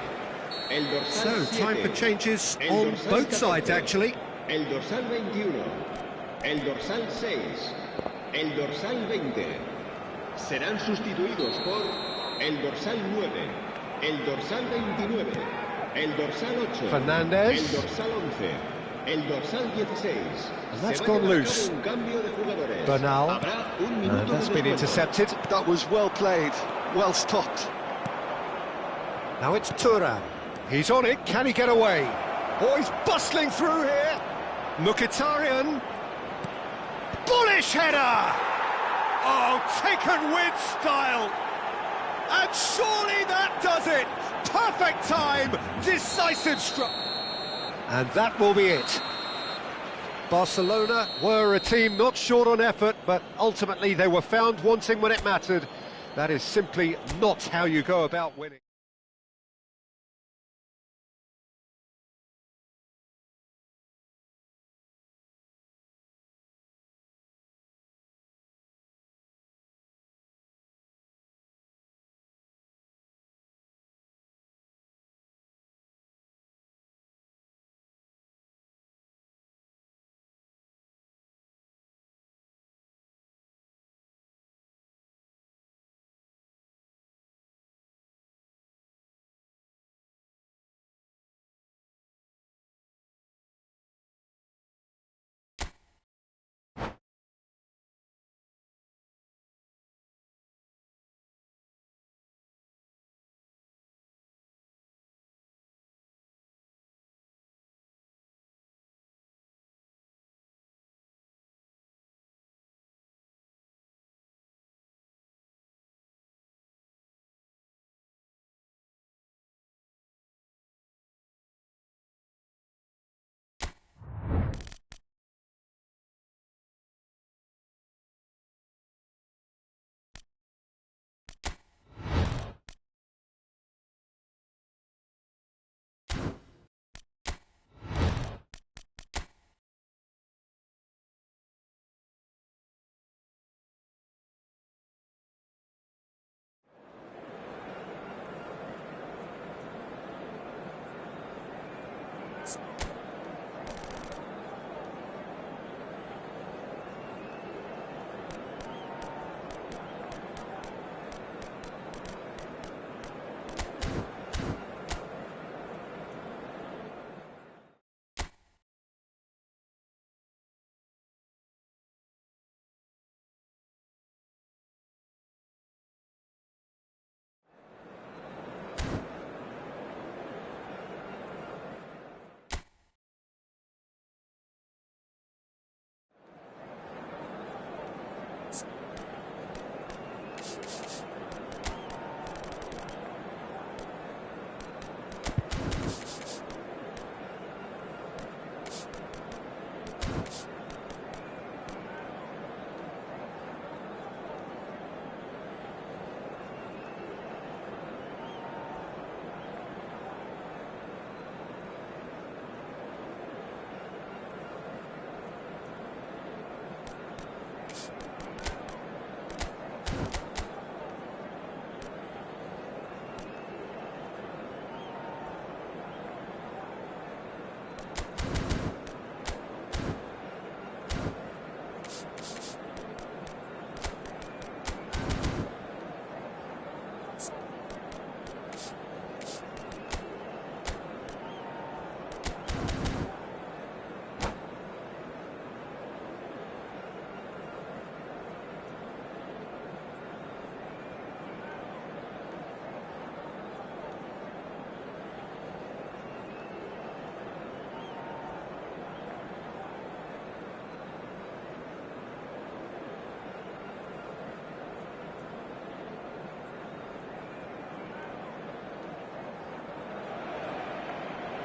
El dorsal So, time 7, for changes el on dorsal both sides, 14, actually. El dorsal 21, el dorsal 6, el dorsal 20. Serán sustituidos por el dorsal 9, el dorsal 29, el dorsal 8, Fernandes. el dorsal 11, el dorsal 16. And that's Se va a gone llevar a loose. cabo un cambio de jugadores. Bernal. Habrá un minuto That's de been descuento. intercepted. That was well played, well stopped. Now it's Thuram. He's on it. Can he get away? Oh, he's bustling through here. Mkhitaryan. Bullish header! Oh, taken with style. And surely that does it. Perfect time. Decisive stroke. And that will be it. Barcelona were a team not short on effort, but ultimately they were found wanting when it mattered. That is simply not how you go about winning.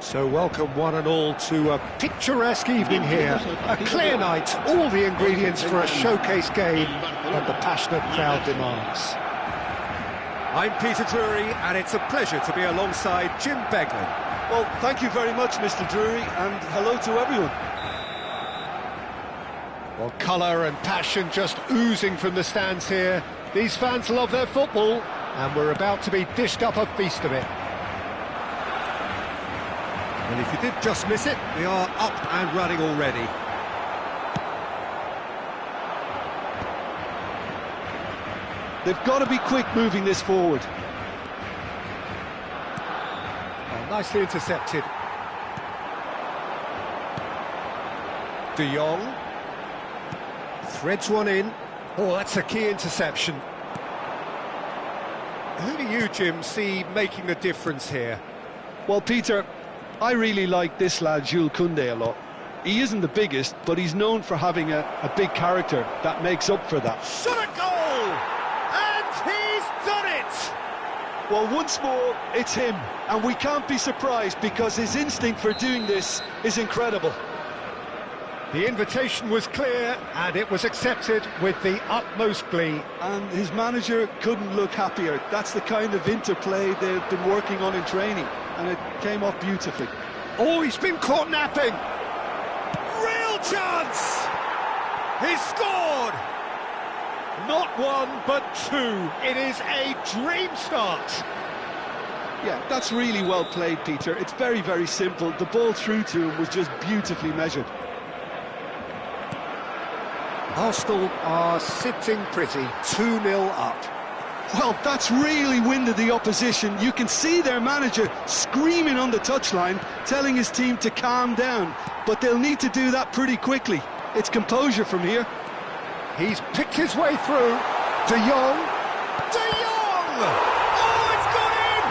So welcome one and all to a picturesque evening here, a clear night, all the ingredients for a showcase game that the passionate crowd demands. I'm Peter Drury, and it's a pleasure to be alongside Jim Beglin. Well, thank you very much, Mr. Drury, and hello to everyone. Well, colour and passion just oozing from the stands here. These fans love their football, and we're about to be dished up a feast of it. And if you did just miss it, we are up and running already. They've got to be quick moving this forward. Oh, nicely intercepted. De Jong. Threads one in. Oh, that's a key interception. Who do you, Jim, see making the difference here? Well, Peter, I really like this lad, Jules Koundé, a lot. He isn't the biggest, but he's known for having a big character that makes up for that. Shot a goal! And he's done it! Well, once more, it's him. And we can't be surprised because his instinct for doing this is incredible. The invitation was clear, and it was accepted with the utmost glee. And his manager couldn't look happier. That's the kind of interplay they've been working on in training, and it came off beautifully. Oh, he's been caught napping! Real chance! He's scored! Not one, but two. It is a dream start. Yeah, that's really well played, Peter. It's very, very simple. The ball through to him was just beautifully measured. Arsenal are sitting pretty, 2-0 up. Well, that's really winded the opposition. You can see their manager screaming on the touchline, telling his team to calm down. But they'll need to do that pretty quickly. It's composure from here. He's picked his way through. De Jong. De Jong! Oh, it's gone in!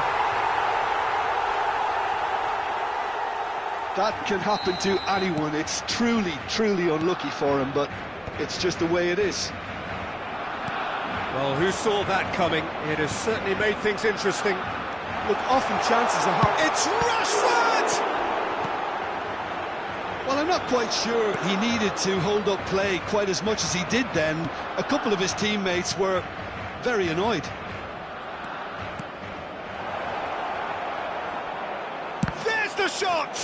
That can happen to anyone. It's truly, truly unlucky for him, but it's just the way it is. Well, who saw that coming? It has certainly made things interesting. Look, often chances are hard. It's Rashford! Well, I'm not quite sure he needed to hold up play quite as much as he did then. A couple of his teammates were very annoyed. There's the shot!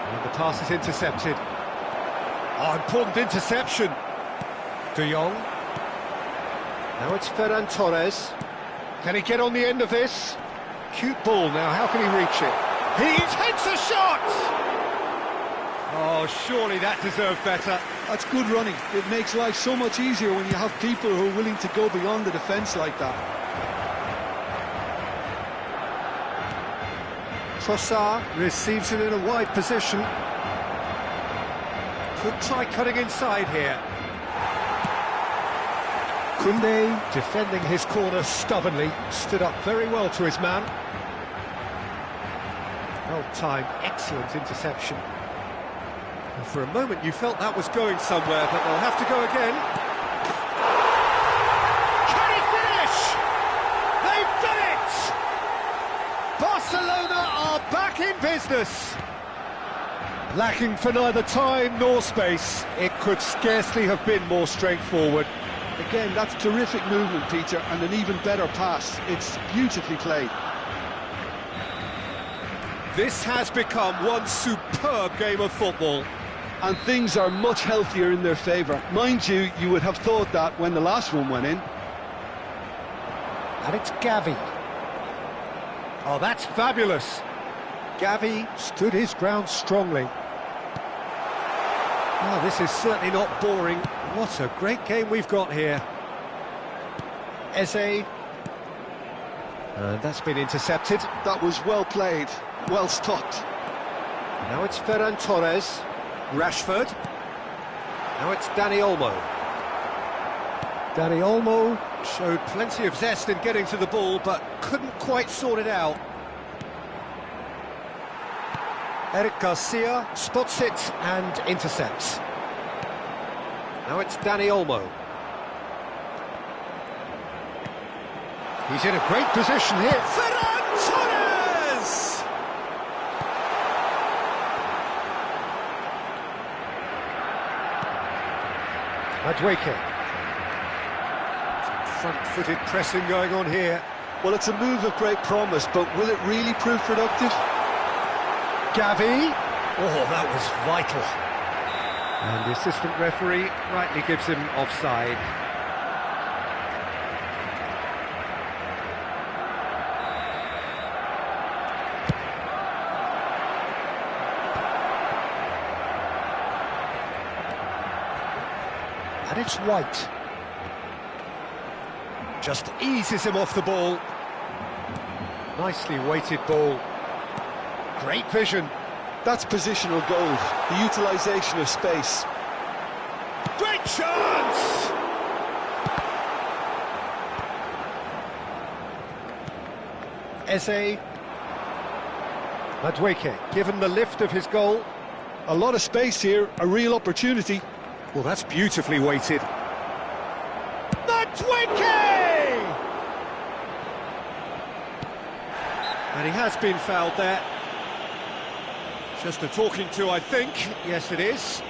And the pass is intercepted. Oh, important interception. De Jong. Now it's Ferran Torres. Can he get on the end of this? Cute ball now, how can he reach it? He takes a shot! Oh, surely that deserved better. That's good running. It makes life so much easier when you have people who are willing to go beyond the defence like that. Trossard receives it in a wide position. Could try cutting inside here. Koundé defending his corner stubbornly, stood up very well to his man. Well-timed, excellent interception. And for a moment you felt that was going somewhere, but they'll have to go again. Can he finish? They've done it! Barcelona are back in business. Lacking for neither time nor space, it could scarcely have been more straightforward. Again, that's terrific movement, Peter, and an even better pass. It's beautifully played. This has become one superb game of football. And things are much healthier in their favour. Mind you, you would have thought that when the last one went in. And it's Gavi. Oh, that's fabulous. Gavi stood his ground strongly. Oh, this is certainly not boring. What a great game we've got here. Eze. And that's been intercepted. That was well played, well stopped. Now it's Ferran Torres. Rashford. Now it's Dani Olmo. Dani Olmo showed plenty of zest in getting to the ball, but couldn't quite sort it out. Eric Garcia spots it and intercepts. Now it's Dani Olmo. He's in a great position here. Ferran Torres! Madueke. Front-footed pressing going on here. Well, it's a move of great promise, but will it really prove productive? Gavi. Oh, that was vital. And the assistant referee rightly gives him offside. And it's White. Just eases him off the ball. Nicely weighted ball. Great vision. That's positional goal, the utilisation of space. Great chance! Eze. Madueke, given the lift of his goal. A lot of space here, a real opportunity. Well, that's beautifully weighted. Madueke! And he has been fouled there. Just a talking to, I think. Yes, it is.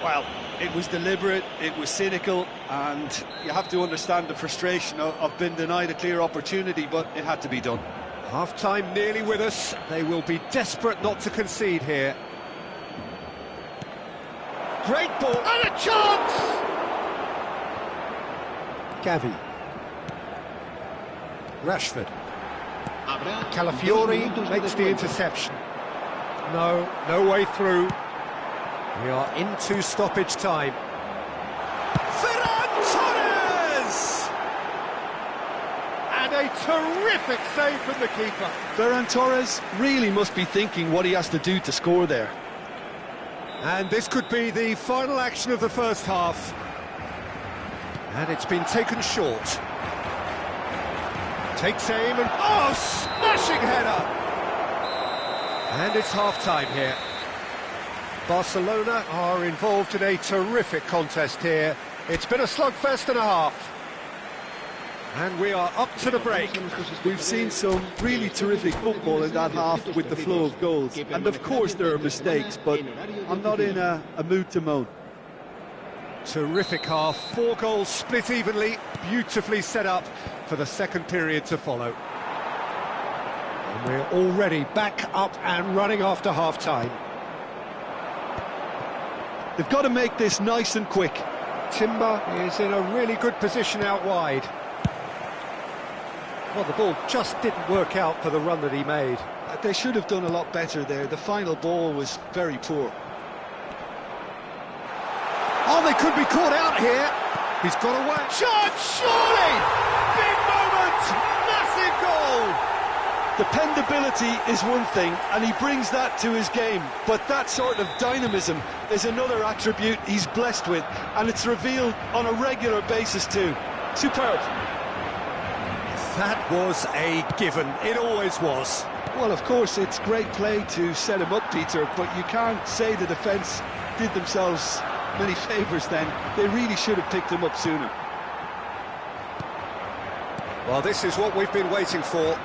Well, it was deliberate, it was cynical, and you have to understand the frustration of being denied a clear opportunity, but it had to be done. Half-time nearly with us. They will be desperate not to concede here. Great ball, and a chance! Gavi. Rashford. Calafiori makes the interception. No way through. We are into stoppage time. Ferran Torres! And a terrific save from the keeper. Ferran Torres really must be thinking what he has to do to score there. And this could be the final action of the first half. And it's been taken short. Takes aim and... oh, smashing header! And it's half-time here. Barcelona are involved in a terrific contest here. It's been a slugfest and a half. And we are up to the break. We've seen some really terrific football in that half with the flow of goals. And of course there are mistakes, but I'm not in a mood to moan. Terrific half, 4 goals split evenly, beautifully set up for the second period to follow. And we're already back up and running after half-time. They've got to make this nice and quick. Timber is in a really good position out wide. Well, the ball just didn't work out for the run that he made. They should have done a lot better there. The final ball was very poor. Oh, they could be caught out here. He's got away. Shot, surely! Big moment! Massive goal! Dependability is one thing, and he brings that to his game, but that sort of dynamism is another attribute he's blessed with, and it's revealed on a regular basis too. Superb. That was a given. It always was. Well, of course, it's great play to set him up, Peter, but you can't say the defence did themselves many favours then. They really should have picked him up sooner. Well, this is what we've been waiting for.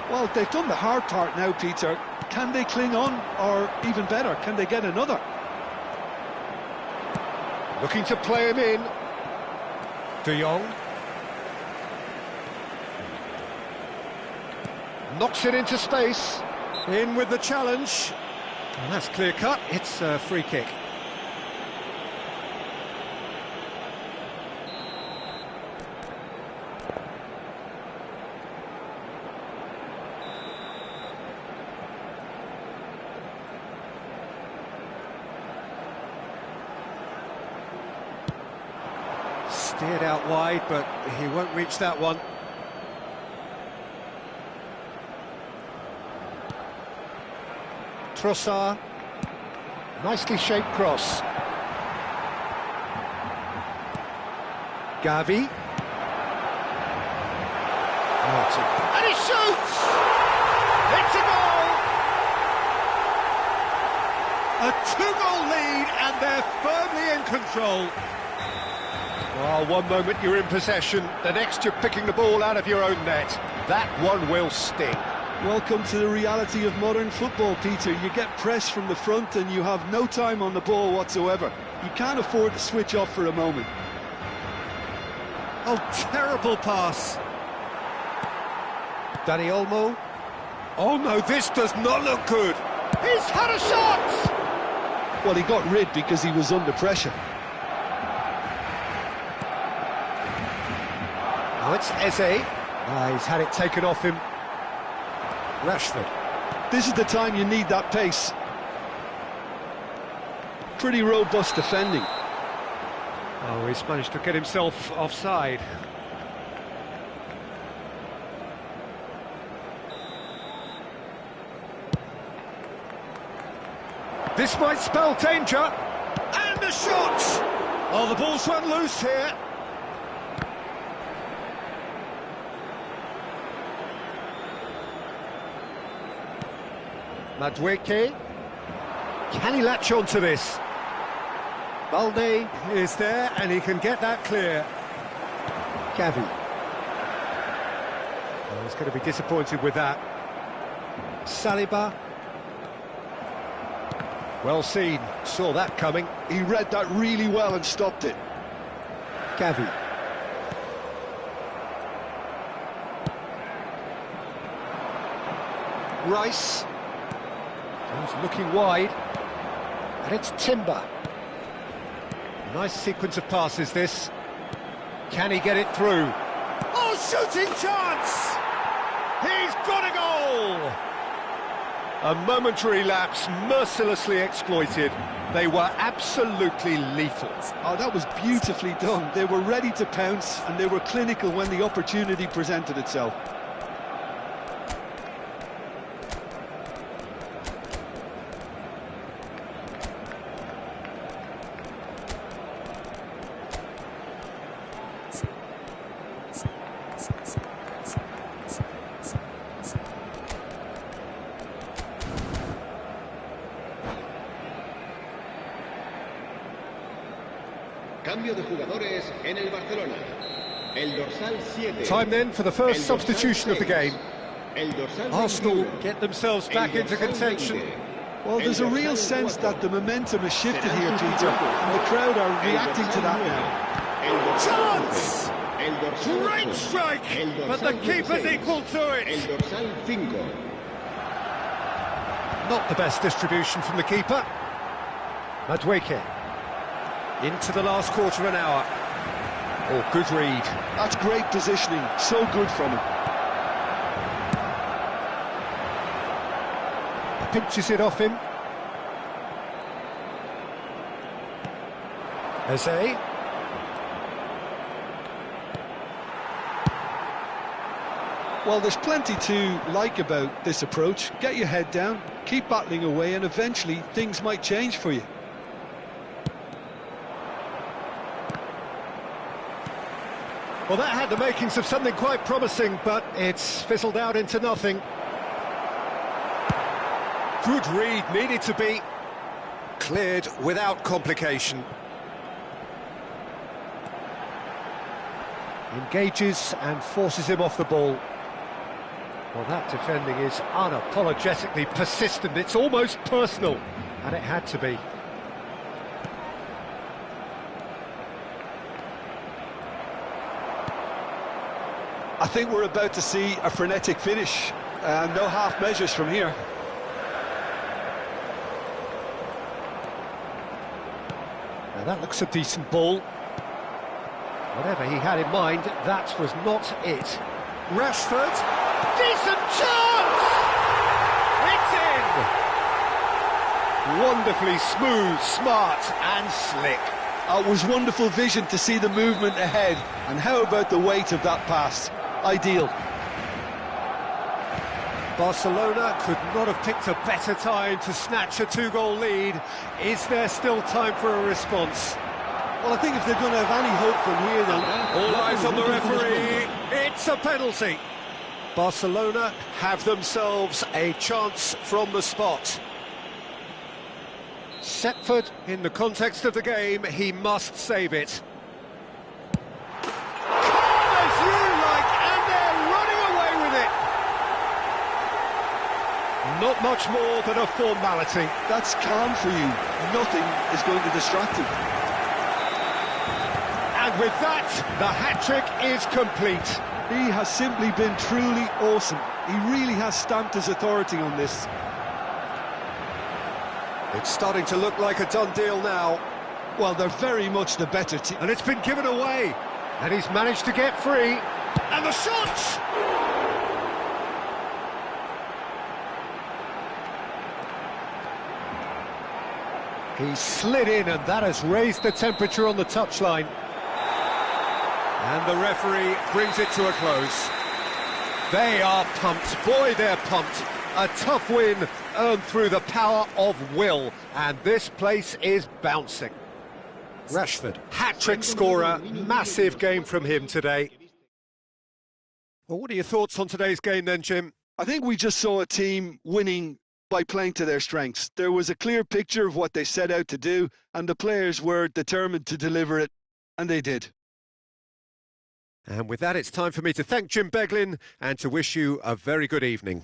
Well, they've done the hard part now, Peter. Can they cling on, or even better, can they get another? Looking to play him in. De Jong. Knocks it into space. In with the challenge. And that's clear cut. It's a free kick. Steered out wide, but he won't reach that one. Trossard. Nicely shaped cross. Gavi. And he shoots! It's a goal! A 2-goal lead, and they're firmly in control. Well, one moment you're in possession, the next you're picking the ball out of your own net. That one will sting. Welcome to the reality of modern football, Peter. You get pressed from the front and you have no time on the ball whatsoever. You can't afford to switch off for a moment. Oh, terrible pass. Dani Olmo. Oh no, this does not look good. He's had a shot! Well, he got rid because he was under pressure. Now it's Eze. He's had it taken off him. Rashford. This is the time you need that pace. Pretty robust defending. Oh, he's managed to get himself offside. This might spell danger. And a shot! Oh, the ball's run loose here. Madueke. Can he latch on to this? Balde is there, and he can get that clear. Gavi. Oh, he's going to be disappointed with that. Saliba. Well seen, saw that coming. He read that really well and stopped it. Gavi. Rice. He's looking wide. And it's Timber. Nice sequence of passes, this. Can he get it through? Oh, shooting chance! He's got a goal! A momentary lapse, mercilessly exploited. They were absolutely lethal. Oh, that was beautifully done. They were ready to pounce, and they were clinical when the opportunity presented itself. Cambio de jugadores en el Barcelona. El dorsal 7. Time then for the first substitution of the game. El dorsal Arsenal 21. get themselves back into contention. Well, there's a real sense that the momentum has shifted here, Peter, and the crowd are reacting to that now. Chance! Great strike, but the keeper's equal to El it. dorsal 5. Not the best distribution from the keeper. Madueke. Into the last quarter of an hour. Oh, good read. That's great positioning, so good from him. Pinches it off him. Eze. Well, there's plenty to like about this approach. Get your head down, keep battling away, and eventually things might change for you. Well, that had the makings of something quite promising, but it's fizzled out into nothing. Good read, needed to be cleared without complication. Engages and forces him off the ball. Well, that defending is unapologetically persistent. It's almost personal, and it had to be. I think we're about to see a frenetic finish. No half measures from here. Now that looks a decent ball. Whatever he had in mind, that was not it. Rashford, decent chance! It's in! Wonderfully smooth, smart and slick. It was wonderful vision to see the movement ahead. And how about the weight of that pass? Ideal. Barcelona could not have picked a better time to snatch a two-goal lead. Is there still time for a response? Well, I think if they're going to have any hope from here, then... All eyes on the referee. It's a penalty. Barcelona have themselves a chance from the spot. Setford, in the context of the game, he must save it. Calm as you like, and they're running away with it. Not much more than a formality. That's calm for you. Nothing is going to distract him. And And with that, the hat-trick is complete. He has simply been truly awesome. He really has stamped his authority on this. It's starting to look like a done deal now. Well, they're very much the better team. And it's been given away. And he's managed to get free. And the shot! He slid in, and that has raised the temperature on the touchline. And the referee brings it to a close. They are pumped. Boy, they're pumped. A tough win earned through the power of will. And this place is bouncing. Rashford, hat-trick scorer. Massive game from him today. Well, what are your thoughts on today's game then, Jim? I think we just saw a team winning by playing to their strengths. There was a clear picture of what they set out to do, and the players were determined to deliver it, and they did. And with that, it's time for me to thank Jim Beglin and to wish you a very good evening.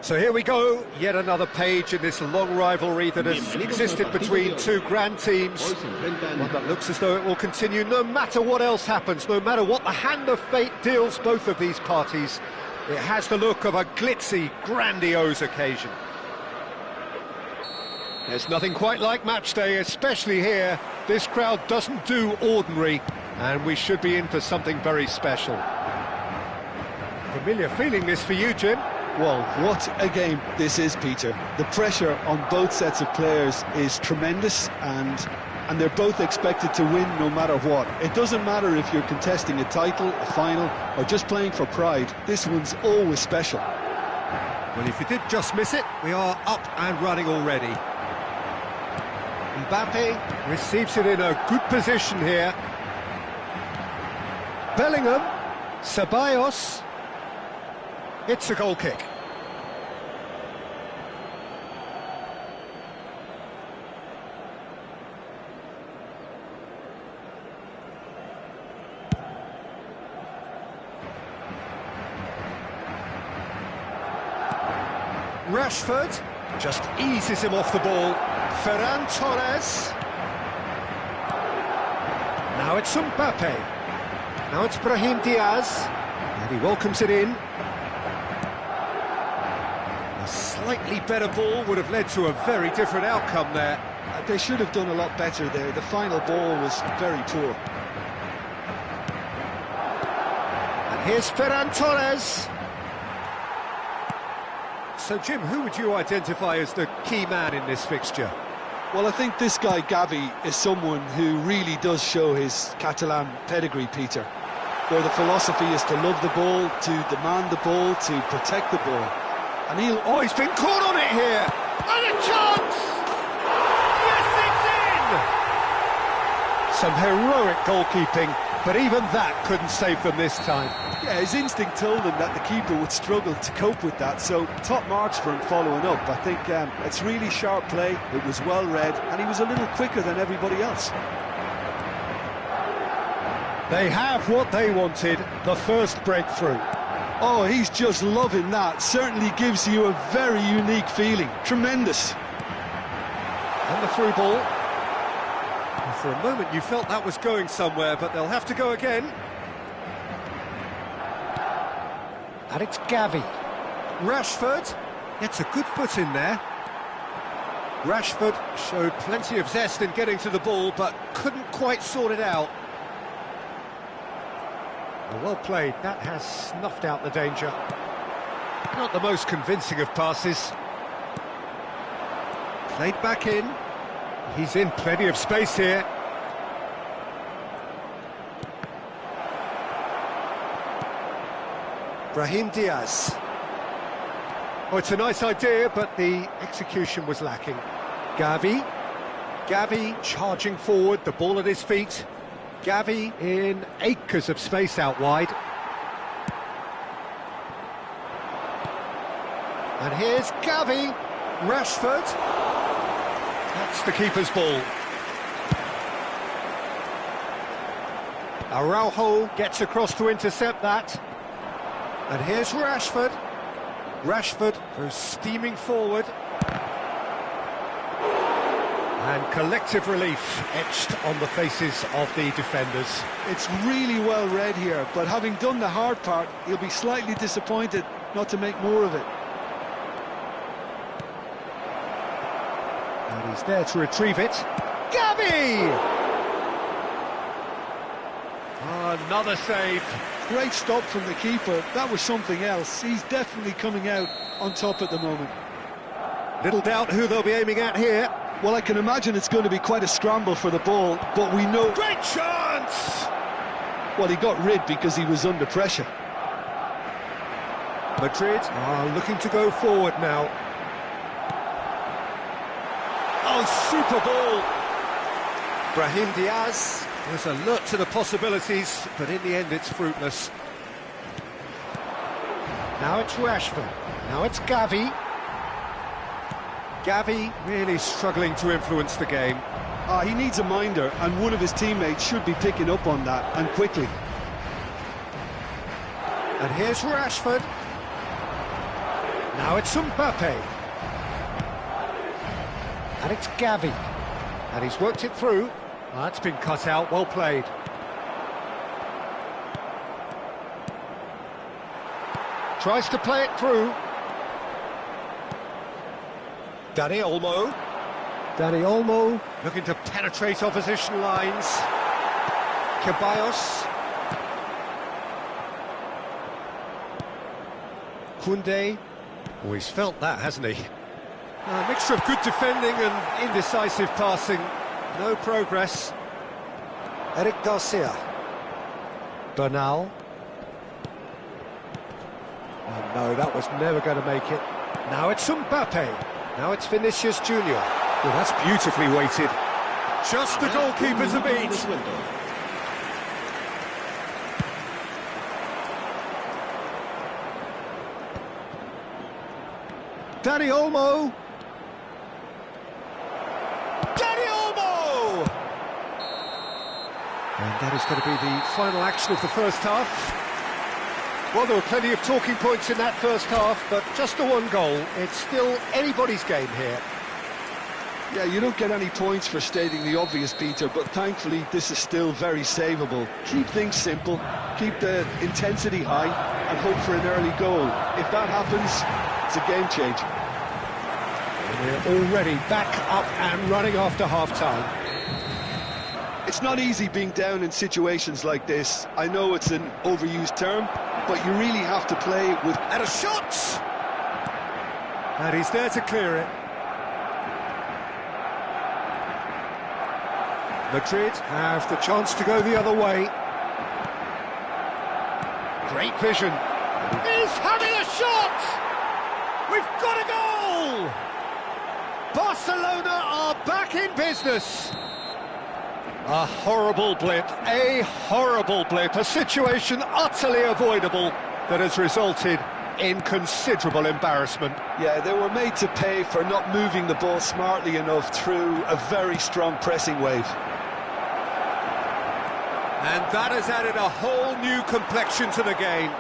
So here we go, yet another page in this long rivalry that has existed between two grand teams. One that looks as though it will continue no matter what else happens, no matter what the hand of fate deals both of these parties. It has the look of a glitzy, grandiose occasion. There's nothing quite like match day, especially here. This crowd doesn't do ordinary, and we should be in for something very special. Familiar feeling this for you, Jim. Well, what a game this is, Peter. The pressure on both sets of players is tremendous, and they're both expected to win no matter what. It doesn't matter if you're contesting a title, a final, or just playing for pride. This one's always special. Well, if you did just miss it, we are up and running already. Mbappe receives it in a good position here. Bellingham, Ceballos. It's a goal kick. Rashford just eases him off the ball. Ferran Torres. Now it's Mbappe. Now it's Brahim Diaz. And he welcomes it in. A slightly better ball would have led to a very different outcome there. They should have done a lot better there. The final ball was very poor. And here's Ferran Torres. So, Jim, who would you identify as the key man in this fixture? Well, I think this guy, Gavi, is someone who really does show his Catalan pedigree, Peter, where the philosophy is to love the ball, to demand the ball, to protect the ball. And he's been caught on it here! And a chance! Yes, it's in! Some heroic goalkeeping, but even that couldn't save them this time. Yeah, his instinct told him that the keeper would struggle to cope with that, so top marks for him following up. I think it's really sharp play, it was well read, and he was a little quicker than everybody else. They have what they wanted, the first breakthrough. Oh, he's just loving that. Certainly gives you a very unique feeling. Tremendous. And the through ball. And for a moment you felt that was going somewhere, but they'll have to go again. And it's Gavi. Rashford gets a good foot in there. Rashford showed plenty of zest in getting to the ball, but couldn't quite sort it out. Well played, that has snuffed out the danger. Not the most convincing of passes. Played back in. He's in plenty of space here. Brahim Diaz. Oh, it's a nice idea, but the execution was lacking. Gavi. Gavi charging forward, the ball at his feet. Gavi in acres of space out wide. And here's Gavi. Rashford. That's the keeper's ball. Araujo gets across to intercept that. And here's Rashford. Rashford goes steaming forward. And collective relief etched on the faces of the defenders. It's really well read here, but having done the hard part, he'll be slightly disappointed not to make more of it. And he's there to retrieve it. Gavi! Oh, another save. Great stop from the keeper. That was something else. He's definitely coming out on top at the moment. Little doubt who they'll be aiming at here. Well, I can imagine it's going to be quite a scramble for the ball, but we know... Great chance! Well, he got rid because he was under pressure. Madrid are looking to go forward now. Oh, super ball! Brahim Diaz was alert to the possibilities, but in the end it's fruitless. Now it's Rashford. Now it's Gavi. Gavi really struggling to influence the game. He needs a minder, and one of his teammates should be picking up on that, and quickly. And here's Rashford. Now it's Mbappe. And it's Gavi. And he's worked it through. That's been cut out, well played. Tries to play it through. Dani Olmo. Dani Olmo looking to penetrate opposition lines. Ceballos. Koundé. Oh, he's felt that, hasn't he? A mixture of good defending and indecisive passing. No progress. Eric Garcia. Bernal. Oh, no, that was never going to make it. Now it's Mbappe. Now it's Vinicius Junior. Oh, that's beautifully weighted. Just the goalkeeper to beat. Dani Olmo. Dani Olmo! And that is going to be the final action of the first half. Well, there were plenty of talking points in that first half, but just the one goal. It's still anybody's game here. Yeah, you don't get any points for stating the obvious, Peter, but thankfully this is still very savable. Keep things simple, keep the intensity high, and hope for an early goal. If that happens, it's a game changer. And we're already back up and running after half-time. It's not easy being down in situations like this. I know it's an overused term, but you really have to play with... And a shot! And he's there to clear it. Madrid have the chance to go the other way. Great vision. He's having a shot! We've got a goal! Barcelona are back in business. A horrible blip, a situation utterly avoidable that has resulted in considerable embarrassment. Yeah, they were made to pay for not moving the ball smartly enough through a very strong pressing wave. And that has added a whole new complexion to the game.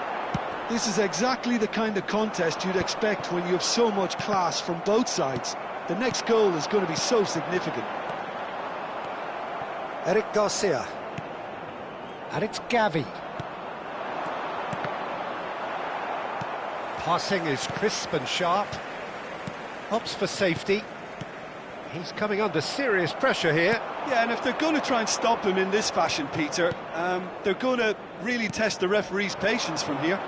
This is exactly the kind of contest you'd expect when you have so much class from both sides. The next goal is going to be so significant. Eric Garcia. And it's Gavi. Passing is crisp and sharp. Opts for safety. He's coming under serious pressure here. Yeah, and if they're going to try and stop him in this fashion, Peter, they're going to really test the referee's patience from here.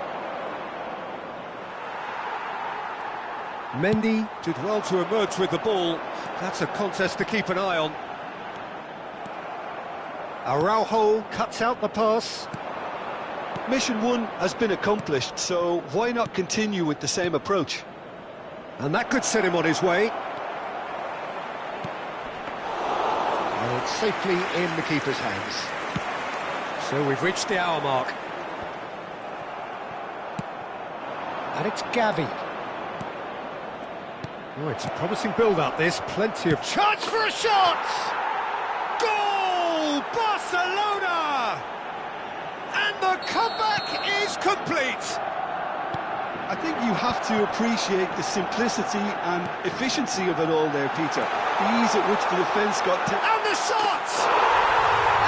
Mendy did well to emerge with the ball. That's a contest to keep an eye on. Araujo cuts out the pass. Mission 1 has been accomplished, so why not continue with the same approach? And that could set him on his way. And it's safely in the keeper's hands. So we've reached the hour mark. And it's Gavi. Oh, it's a promising build-up, this. Plenty of chance for a shot! Goal! Barcelona! And the comeback is complete! I think you have to appreciate the simplicity and efficiency of it all there, Peter. The ease at which the defence got to... And the shot!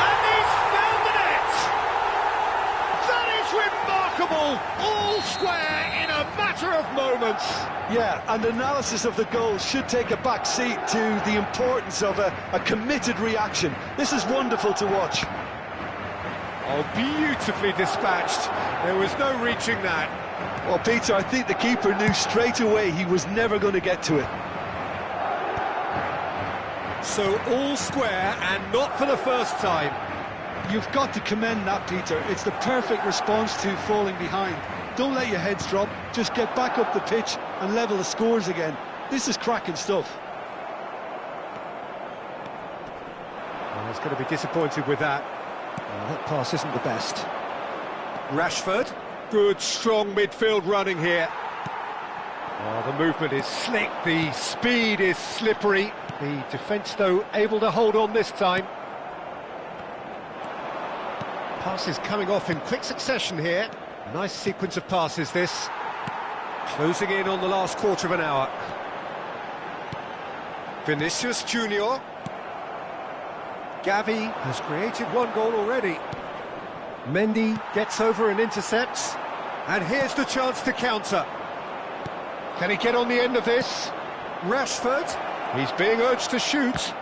And he's found the net! That is remarkable! All square in a matter of moments. Yeah, and analysis of the goal should take a back seat to the importance of a committed reaction. This is wonderful to watch. Oh, beautifully dispatched. There was no reaching that. Well, Peter, I think the keeper knew straight away he was never going to get to it. So all square, and not for the first time. You've got to commend that, Peter. It's the perfect response to falling behind. Don't let your heads drop, just get back up the pitch and level the scores again. This is cracking stuff. Well, he's going to be disappointed with that. Well, that pass isn't the best. Rashford, good strong midfield running here. Oh, the movement is slick, the speed is slippery. The defence, though, able to hold on this time. Passes coming off in quick succession here. Nice sequence of passes, this. Closing in on the last quarter of an hour. Vinicius Junior. Gavi has created one goal already. Mendy gets over and intercepts. And here's the chance to counter. Can he get on the end of this? Rashford, he's being urged to shoot.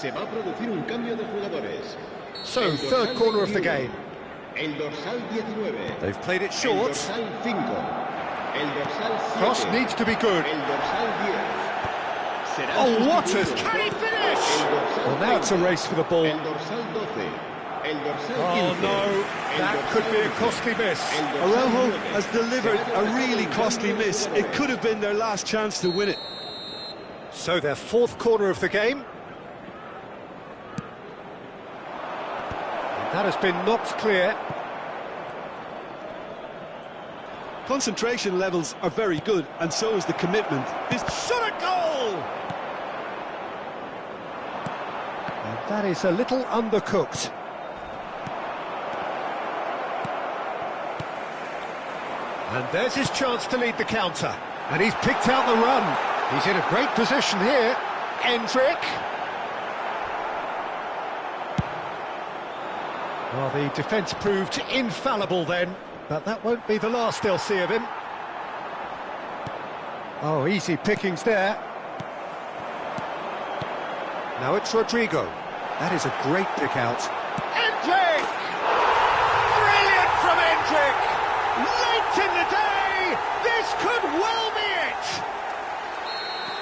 Se va a producir un cambio de jugadores. So, third corner of the game. El dorsal 19. They've played it El short. dorsal 5. El dorsal 7. Cross needs to be good. El dorsal 10. Será Oh, what a... sustituido Can he por finish? el dorsal Well, now it's a 20. race for the ball. El dorsal 12. El dorsal 15. Oh, no. That could be a costly miss. Araujo has delivered a really costly miss. It could have been their last chance to win it. So, their fourth corner of the game. That has been knocked clear. Concentration levels are very good, and so is the commitment. He's shot a goal! And that is a little undercooked. And there's his chance to lead the counter. And he's picked out the run. He's in a great position here. Endrick. Well, the defence proved infallible then, but that won't be the last they'll see of him. Oh, easy pickings there. Now it's Rodrigo. That is a great pick out. Endrick! Brilliant from Endrick! Late in the day, this could well be it!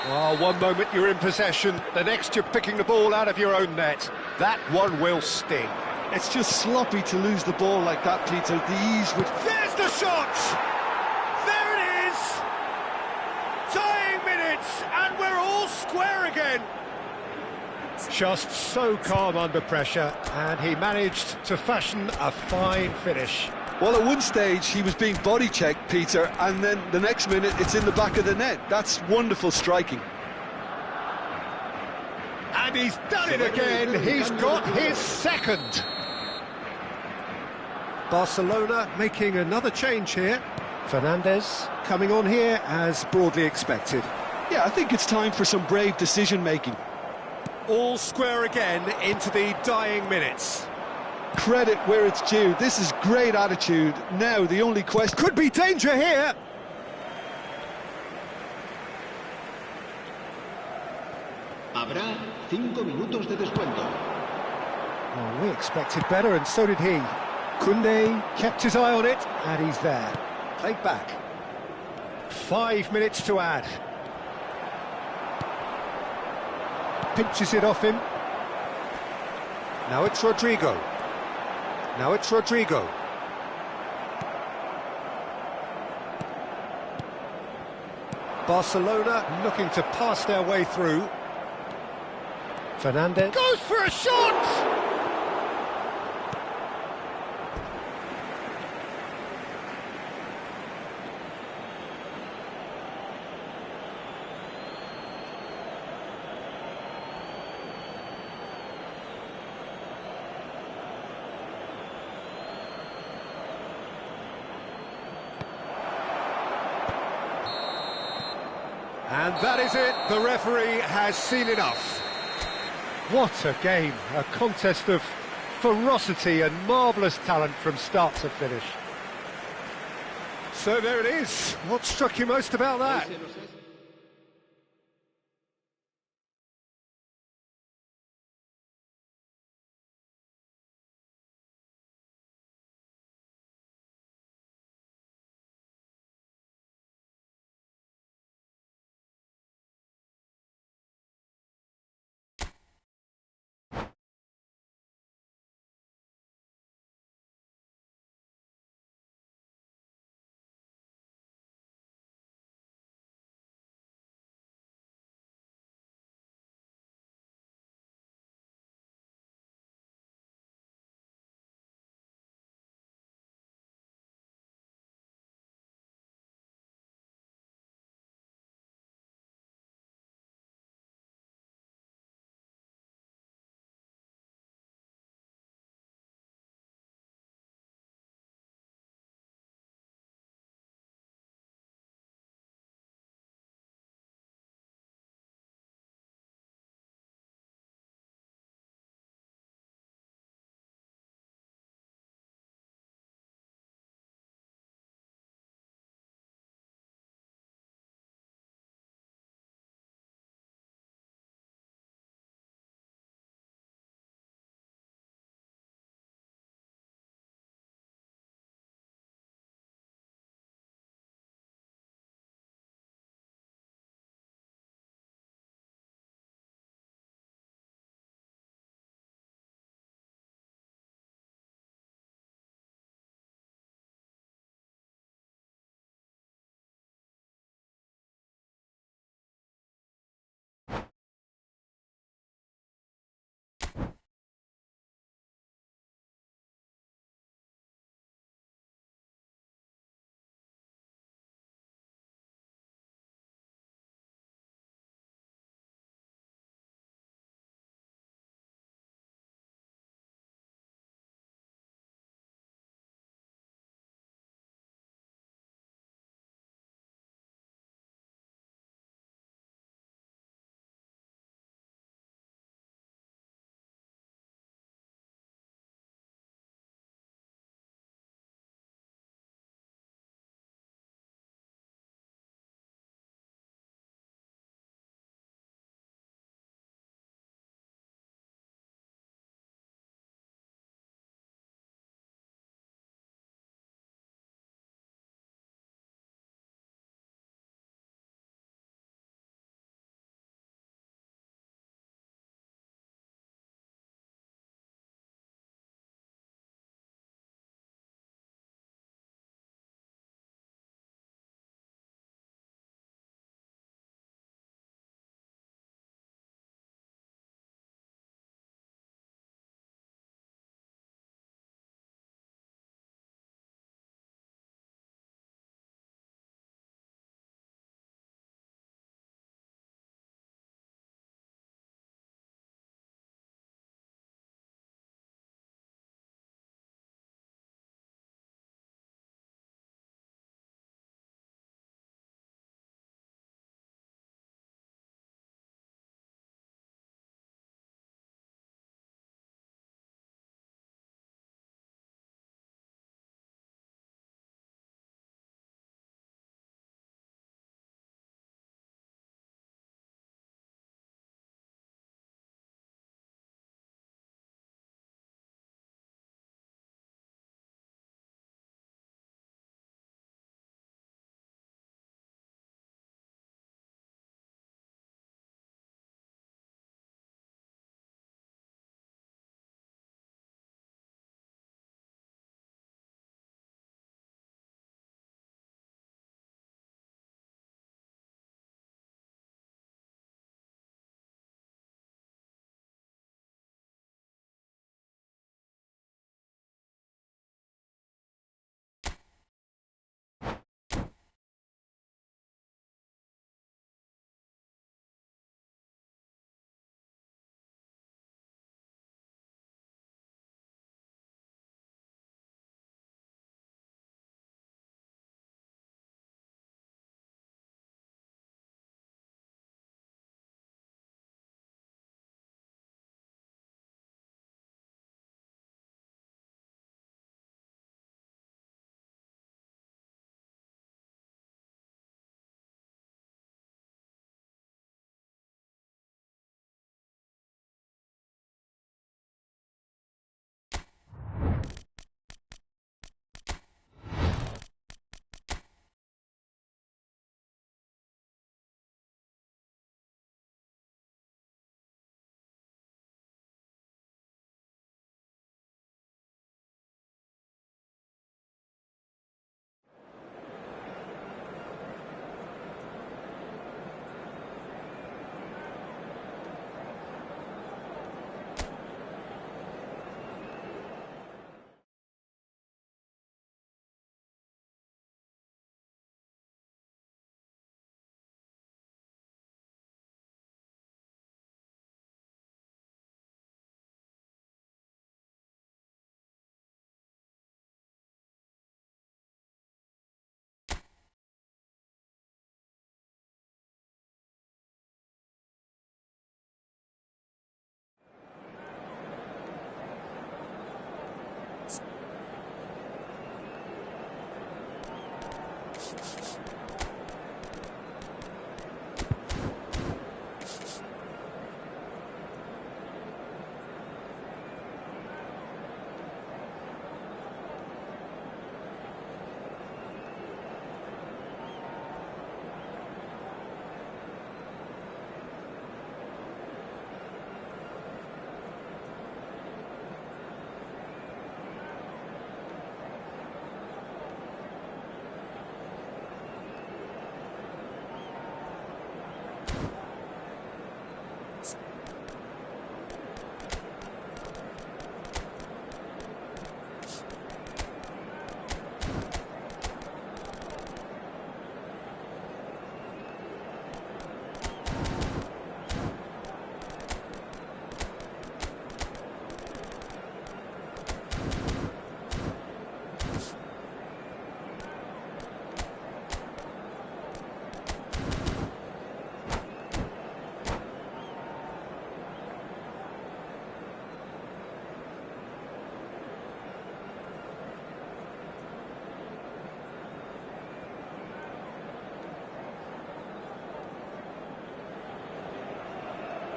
Oh, one moment you're in possession, the next you're picking the ball out of your own net. That one will sting. It's just sloppy to lose the ball like that, Peter. The ease with... There's the shot! There it is! Tying minutes, and we're all square again! Just so calm under pressure, and he managed to fashion a fine finish. Well, at one stage, he was being body-checked, Peter, and then the next minute, it's in the back of the net. That's wonderful striking. And he's done it again, he's got his second. Barcelona making another change here. Fernandes coming on here as broadly expected. Yeah, I think it's time for some brave decision-making. All square again into the dying minutes. Credit where it's due. This is great attitude. Now, the only question... Could be danger here. Habrá 5 minutos de descuento. Oh, we expected better, and so did he. Koundé kept his eye on it, and he's there. Played back. 5 minutes to add. Pinches it off him. Now it's Rodrigo. Now it's Rodrigo. Barcelona looking to pass their way through. Fernandes goes for a shot! And that is it, the referee has seen enough. What a game, a contest of ferocity and marvellous talent from start to finish. So there it is, what struck you most about that?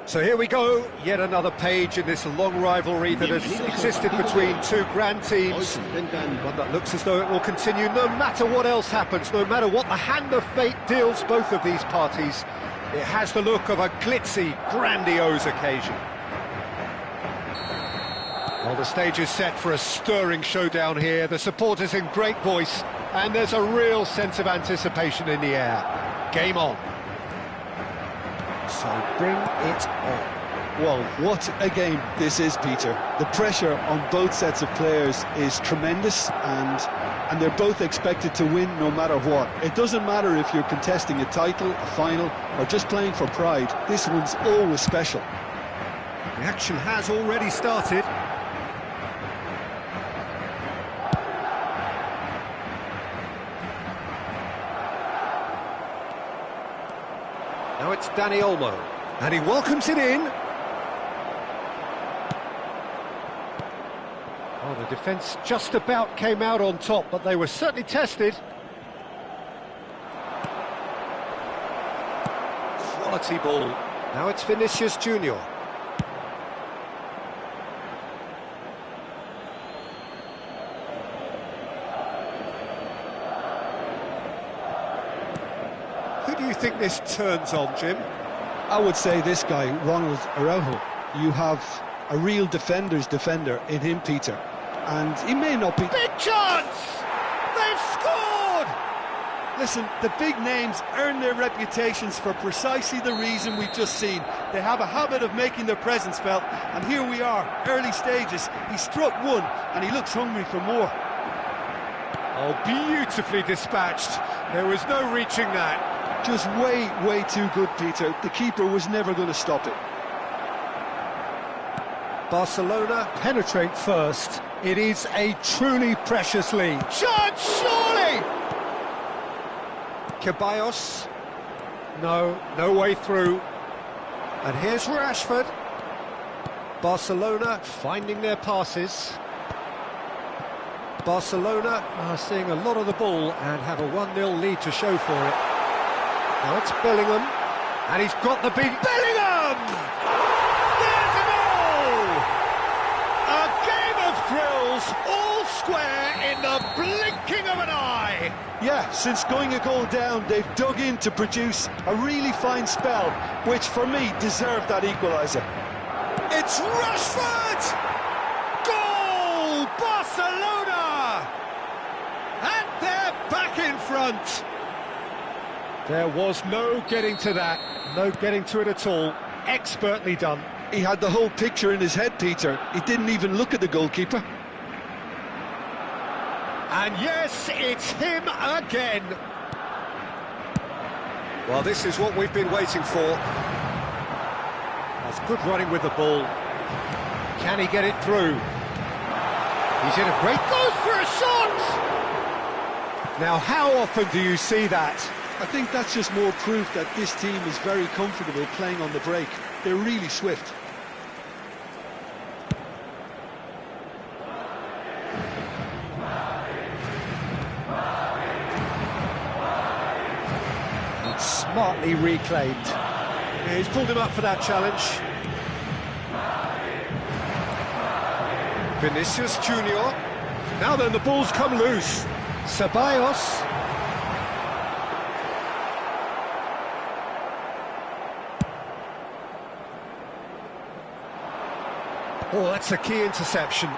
So here we go, yet another page in this long rivalry that has existed between two grand teams. One that looks as though it will continue no matter what else happens, no matter what the hand of fate deals both of these parties. It has the look of a glitzy, grandiose occasion. Well, the stage is set for a stirring showdown here. The supporters in great voice, and there's a real sense of anticipation in the air. Game on. So bring it on. Well, what a game this is, Peter. The pressure on both sets of players is tremendous, and they're both expected to win no matter what. It doesn't matter if you're contesting a title, a final, or just playing for pride. This one's always special. The action has already started. Now it's Dani Olmo, and he welcomes it in. Oh, the defence just about came out on top, but they were certainly tested. Quality ball. Now it's Vinicius Junior. Who do you think this turns on, Jim? I would say this guy, Ronald Araujo. You have a real defender's defender in him, Peter. And he may not be... Big chance! They've scored! Listen, the big names earn their reputations for precisely the reason we've just seen. They have a habit of making their presence felt, and here we are, early stages. He struck one, and he looks hungry for more. Oh, beautifully dispatched. There was no reaching that. Just way too good, Peter. The keeper was never going to stop it. Barcelona penetrate first. It is a truly precious lead. Chance, surely! Ceballos. No way through. And here's Rashford. Barcelona finding their passes. Barcelona are seeing a lot of the ball and have a 1-0 lead to show for it. Now it's Bellingham, and he's got the big... Bellingham! There's a goal! A game of thrills, all square in the blinking of an eye. Yeah, since going a goal down, they've dug in to produce a really fine spell, which for me deserved that equaliser. It's Rashford! Goal! Barcelona! And they're back in front. There was no getting to that, no getting to it at all. Expertly done. He had the whole picture in his head, Peter. He didn't even look at the goalkeeper. And yes, it's him again. Well, this is what we've been waiting for. That's good running with the ball. Can he get it through? He's in a great... Goes for a shot! Now, how often do you see that? I think that's just more proof that this team is very comfortable playing on the break. They're really swift. smartly reclaimed. Yeah, he's pulled him up for that challenge. Vinicius Junior. Now then, the ball's come loose. Ceballos. Oh, that's a key interception.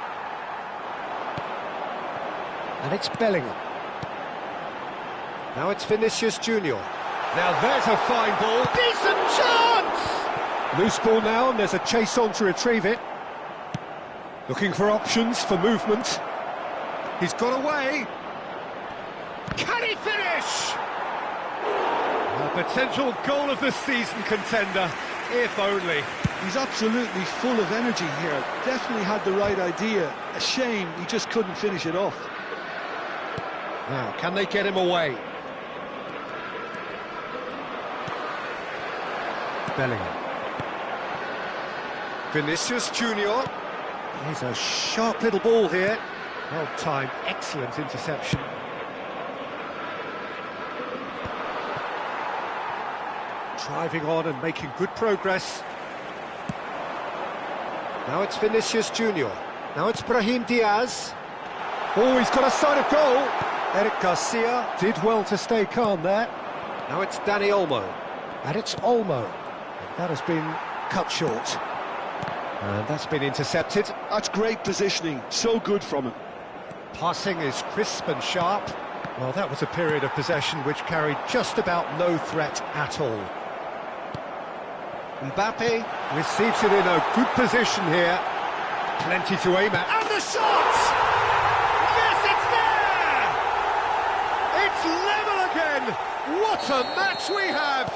And it's Bellingham. Now it's Vinicius Junior. Now there's a fine ball. Decent chance! Loose ball now, and there's a chase on to retrieve it. Looking for options for movement. He's got away. Can he finish? A potential goal of the season contender, if only. He's absolutely full of energy here. Definitely had the right idea. A shame he just couldn't finish it off. Now, can they get him away? Bellingham. Vinicius Junior. He's a sharp little ball here. Well timed, excellent interception. Driving on and making good progress. Now it's Vinicius Junior. Now it's Brahim Diaz. Oh, he's got a sight of goal. Eric Garcia did well to stay calm there. Now it's Dani Olmo. And it's Olmo. And that has been cut short. And that's been intercepted. That's great positioning. So good from him. Passing is crisp and sharp. Well, that was a period of possession which carried just about no threat at all. Mbappe receives it in a good position here. Plenty to aim at. And the shot! Yes, it's there! It's level again! What a match we have!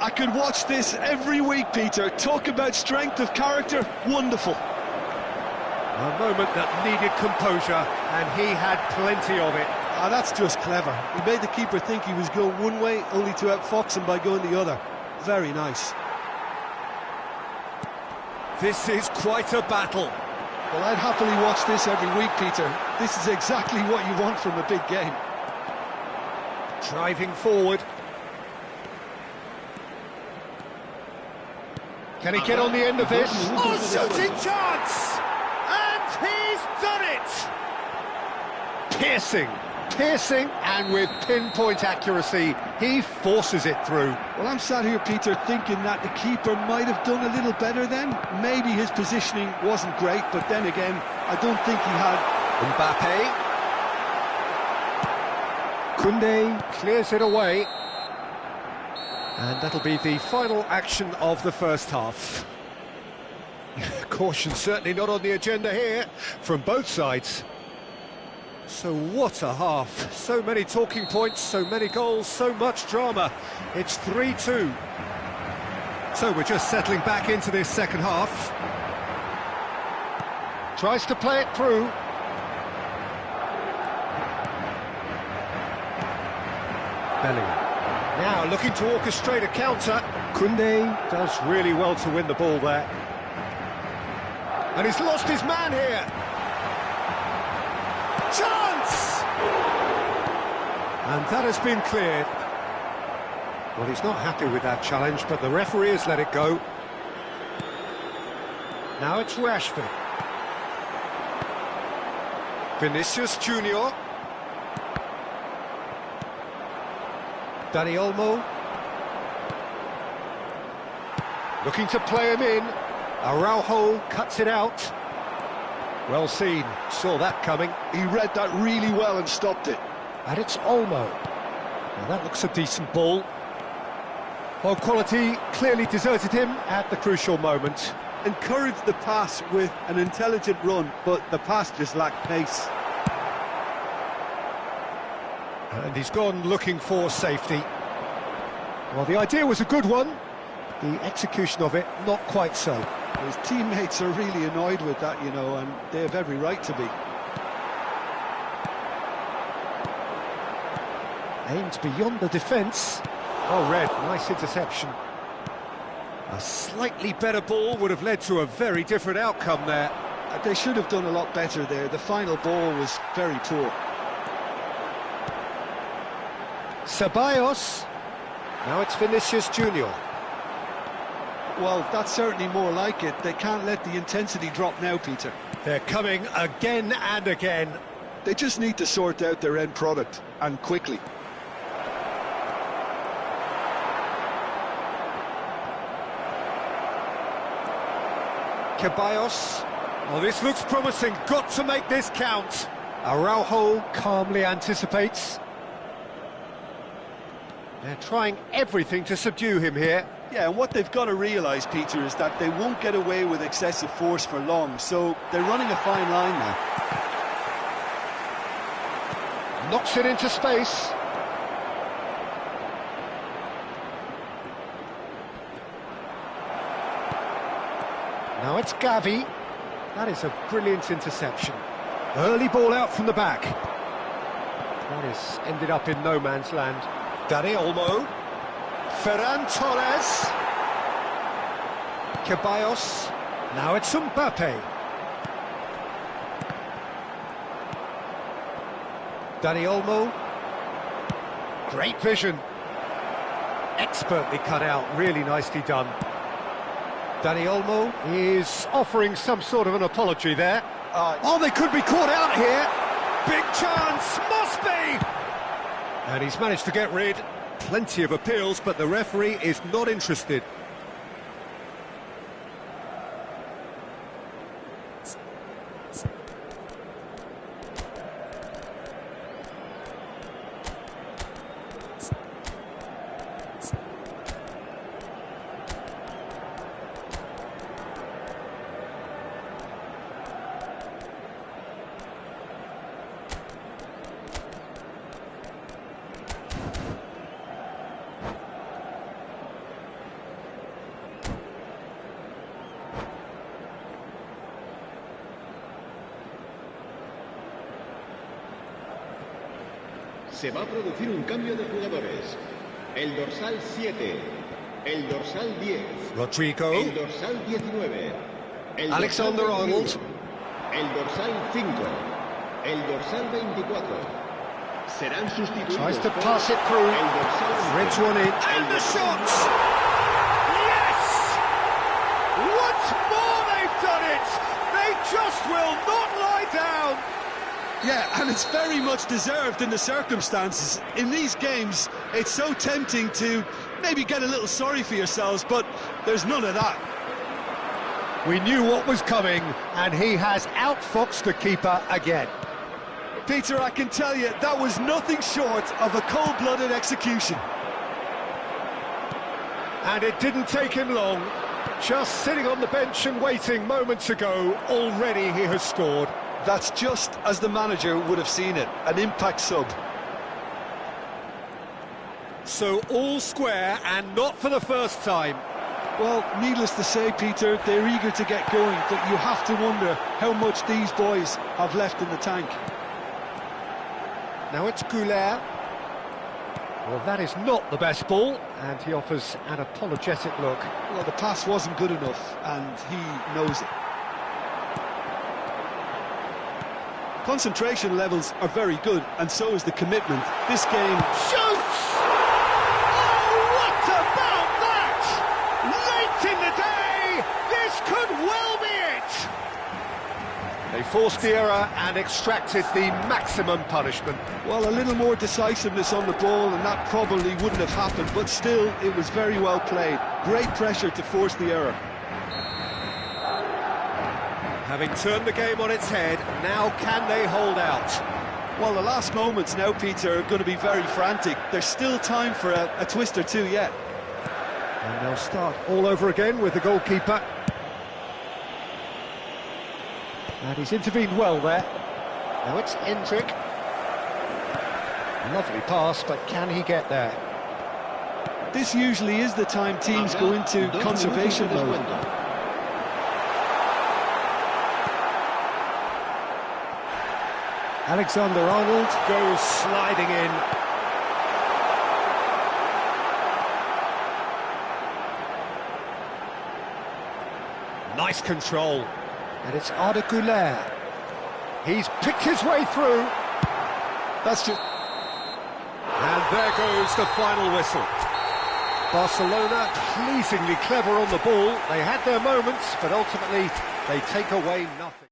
I could watch this every week, Peter. Talk about strength of character. Wonderful. A moment that needed composure, and he had plenty of it. Ah, that's just clever. He made the keeper think he was going one way, only to outfox him by going the other. Very nice. This is quite a battle. Well, I'd happily watch this every week, Peter. This is exactly what you want from a big game. Driving forward. Can he get on the end of this? Oh, shooting chance! And he's done it! Piercing, and with pinpoint accuracy, he forces it through. Well, I'm sat here, Peter, thinking that the keeper might have done a little better then. Maybe his positioning wasn't great, but then again, I don't think he had. Mbappe. Koundé clears it away. And that'll be the final action of the first half. Caution certainly not on the agenda here, from both sides. So what a half. So many talking points, so many goals, so much drama. It's 3-2. So we're just settling back into this second half. Tries to play it through. Bellingham. Now looking to orchestrate a counter. Koundé does really well to win the ball there. And he's lost his man here. Chance! And that has been cleared. Well, he's not happy with that challenge, but the referee has let it go. Now it's Rashford. Vinicius Junior. Dani Olmo. Looking to play him in. Araujo cuts it out. Well seen, saw that coming. He read that really well and stopped it. And it's Olmo. Now that looks a decent ball. Well, quality clearly deserted him at the crucial moment. Encouraged the pass with an intelligent run, but the pass just lacked pace. And he's gone looking for safety. Well, the idea was a good one. The execution of it, not quite so. His teammates are really annoyed with that, you know, and they have every right to be. Aimed beyond the defence. Oh, Red, nice interception. A slightly better ball would have led to a very different outcome there. They should have done a lot better there. The final ball was very poor. Ceballos. Now it's Vinicius Junior. Well, that's certainly more like it. They can't let the intensity drop now, Peter. They're coming again and again. They just need to sort out their end product, and quickly. Ceballos. Oh, this looks promising. Got to make this count. Araujo calmly anticipates. They're trying everything to subdue him here. Yeah, and what they've got to realise, Peter, is that they won't get away with excessive force for long, so they're running a fine line now. Knocks it into space. Now it's Gavi. That is a brilliant interception. Early ball out from the back. That has ended up in no man's land. Dani Olmo. Ferran Torres. Ceballos. Now it's Mbappe. Dani Olmo. Great vision. Expertly cut out, really nicely done. Dani Olmo is offering some sort of an apology there. Oh, they could be caught out here. Big chance, must be! And he's managed to get rid. Plenty of appeals, but the referee is not interested. Se va a producir un cambio de jugadores. El dorsal 7, el dorsal 10, Rodrigo, el dorsal 19, el Alexander dorsal 21, Arnold, el dorsal 5, el dorsal 24. Serán sustituidos. tries to por pass it through, el dorsal 11, threads one in, el and the dorsal shot! Yes! Once more they've done it! They just will not lie down! Yeah, and it's very much deserved in the circumstances. In these games, it's so tempting to maybe get a little sorry for yourselves, but there's none of that. We knew what was coming, and he has outfoxed the keeper again. Peter, I can tell you, that was nothing short of a cold-blooded execution. And it didn't take him long. Just sitting on the bench and waiting moments ago, already he has scored. That's just as the manager would have seen it, an impact sub. So all square, and not for the first time. Well, needless to say, Peter, they're eager to get going, but you have to wonder how much these boys have left in the tank. Now it's Goulet. Well, that is not the best ball, and he offers an apologetic look. Well, the pass wasn't good enough, and he knows it. Concentration levels are very good, and so is the commitment. This game... Shoots! Oh, what about that? Late in the day, this could well be it! They forced the error and extracted the maximum punishment. Well, a little more decisiveness on the ball, and that probably wouldn't have happened, but still, it was very well played. Great pressure to force the error. Having turned the game on its head, now can they hold out? Well, the last moments now, Peter, are going to be very frantic. There's still time for a twist or two yet. And they'll start all over again with the goalkeeper. And he's intervened well there. Now it's Endrick. Lovely pass, but can he get there? This usually is the time teams go into conservation mode. Alexander Arnold goes sliding in. Nice control. And it's Arda Güler. He's picked his way through. That's just... And there goes the final whistle. Barcelona pleasingly clever on the ball. They had their moments, but ultimately they take away nothing.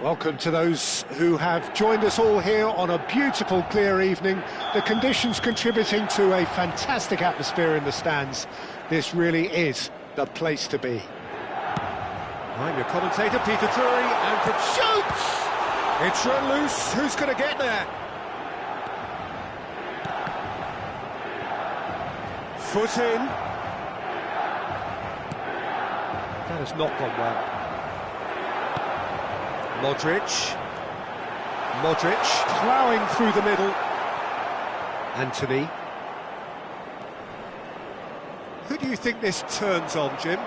Welcome to those who have joined us all here on a beautiful, clear evening. The conditions contributing to a fantastic atmosphere in the stands. This really is the place to be. I'm your commentator, Peter Drury, and it shoots! It's run loose. Who's going to get there? Foot in. That has not gone well. Modric, ploughing through the middle. Anthony. Who do you think this turns on, Jim?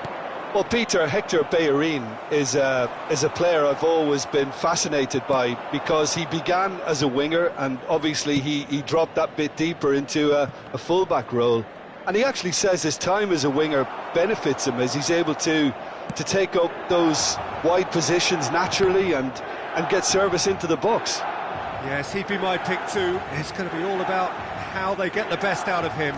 Well, Peter, Hector Bellerin is a player I've always been fascinated by, because he began as a winger and obviously he dropped that bit deeper into a full-back role. And he actually says his time as a winger benefits him, as he's able to take up those wide positions naturally and get service into the box. Yes, he'd be my pick too. It's going to be all about how they get the best out of him.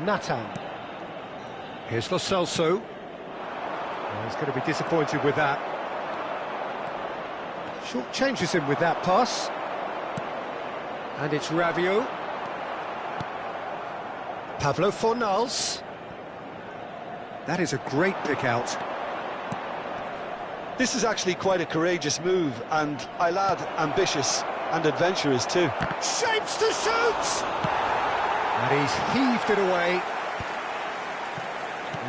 Nathan. Here's Lo Celso. Oh, he's going to be disappointed with that. Short changes him with that pass. And it's Rabiot. Pablo Fornals. That is a great pick out. This is actually quite a courageous move, and I'll add ambitious and adventurous too. Shapes to shoot! And he's heaved it away.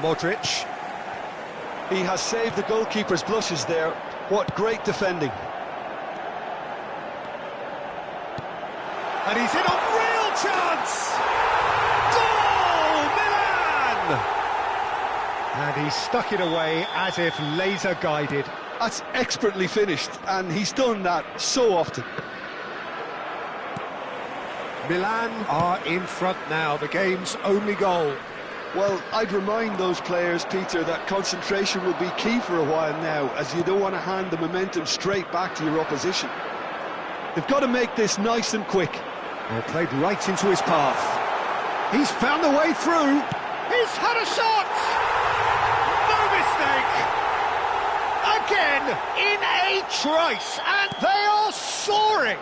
Modric. He has saved the goalkeeper's blushes there. What great defending. And he's in a real chance! Goal! Milan! And he stuck it away as if laser guided. That's expertly finished, and he's done that so often. Milan are in front now, the game's only goal. Well, I'd remind those players, Peter, that concentration will be key for a while now, as you don't want to hand the momentum straight back to your opposition. They've got to make this nice and quick. Well, played right into his path. He's found the way through. He's had a shot! No mistake! Again, in a trice, and they are soaring!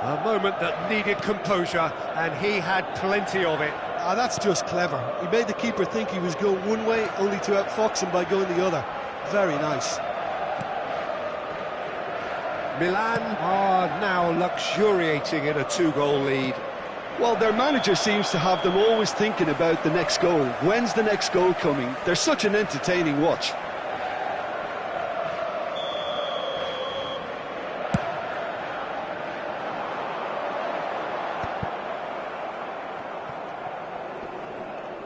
A moment that needed composure, and he had plenty of it. That's just clever. He made the keeper think he was going one way, only to outfox him by going the other. Very nice. Milan are now luxuriating in a 2-goal lead. Well, their manager seems to have them always thinking about the next goal. When's the next goal coming? They're such an entertaining watch.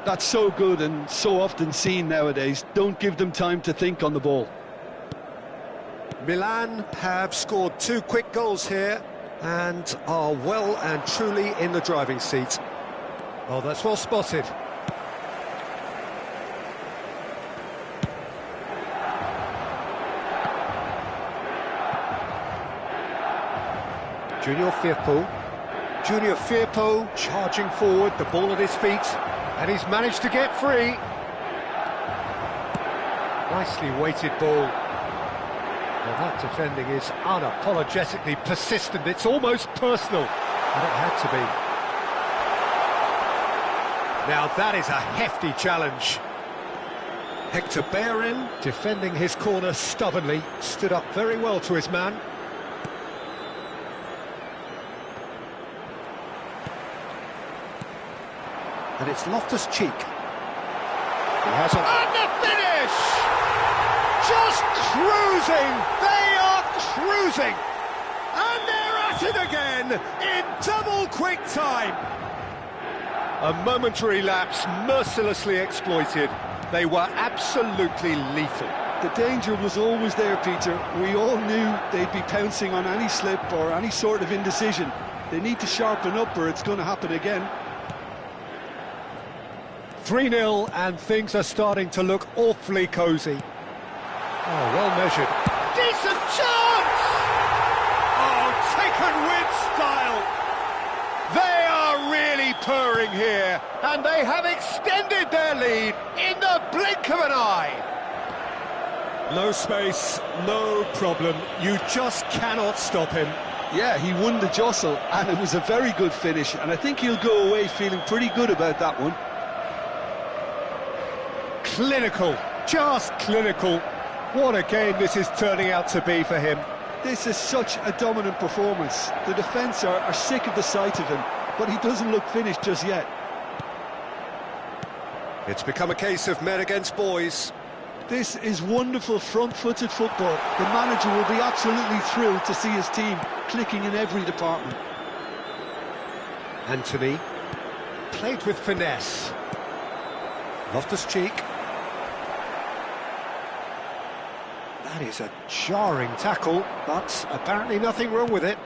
That's so good and so often seen nowadays. Don't give them time to think on the ball. Milan have scored 2 quick goals here and are well and truly in the driving seat. Oh, that's well spotted. Junior Firpo charging forward, the ball at his feet. And he's managed to get free. Nicely weighted ball. Well, that defending is unapologetically persistent. It's almost personal. And it had to be. Now that is a hefty challenge. Hector Bellerin, defending his corner stubbornly, stood up very well to his man. And it's Loftus-Cheek. He has a... And the finish! Just cruising! They are cruising! And they're at it again in double quick time! A momentary lapse mercilessly exploited. They were absolutely lethal. The danger was always there, Peter. We all knew they'd be pouncing on any slip or any sort of indecision. They need to sharpen up or it's going to happen again. 3-0 and things are starting to look awfully cosy. Oh, well measured. decent chance! Oh, taken with style! They are really purring here, and they have extended their lead in the blink of an eye. No space, no problem. You just cannot stop him. Yeah, he won the jostle, and it was a very good finish, and I think he'll go away feeling pretty good about that one. Clinical, just clinical. What a game this is turning out to be for him. This is such a dominant performance. The defence are sick of the sight of him, but he doesn't look finished just yet. It's become a case of men against boys. This is wonderful front-footed football. The manager will be absolutely thrilled to see his team clicking in every department. Anthony, played with finesse. Loftus-Cheek. That is a jarring tackle, but apparently nothing wrong with it.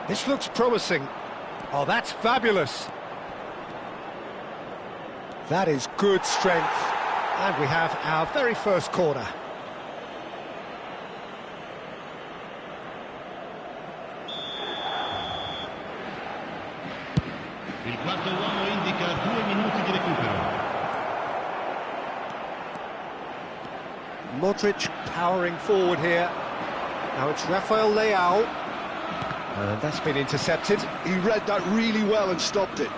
This looks promising. Oh, that's fabulous. That is good strength. And we have our very first corner. Il quarto uomo indica 2 minuti di recupero. Modric powering forward here. Now it's Rafael Leao. And that's been intercepted. He read that really well and stopped it.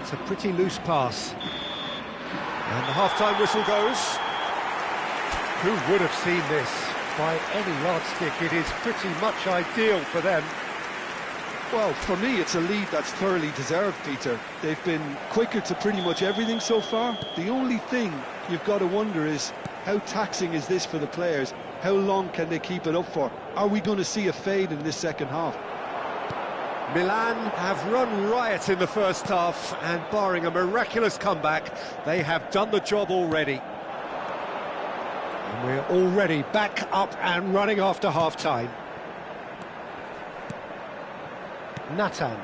It's a pretty loose pass. And the half-time whistle goes. Who would have seen this? By any yardstick, it is pretty much ideal for them. Well, for me, it's a lead that's thoroughly deserved, Peter. They've been quicker to pretty much everything so far. The only thing you've got to wonder is, how taxing is this for the players? How long can they keep it up for? Are we going to see a fade in this second half? Milan have run riot in the first half, and barring a miraculous comeback, they have done the job already. And we're already back up and running after half-time. Nathan.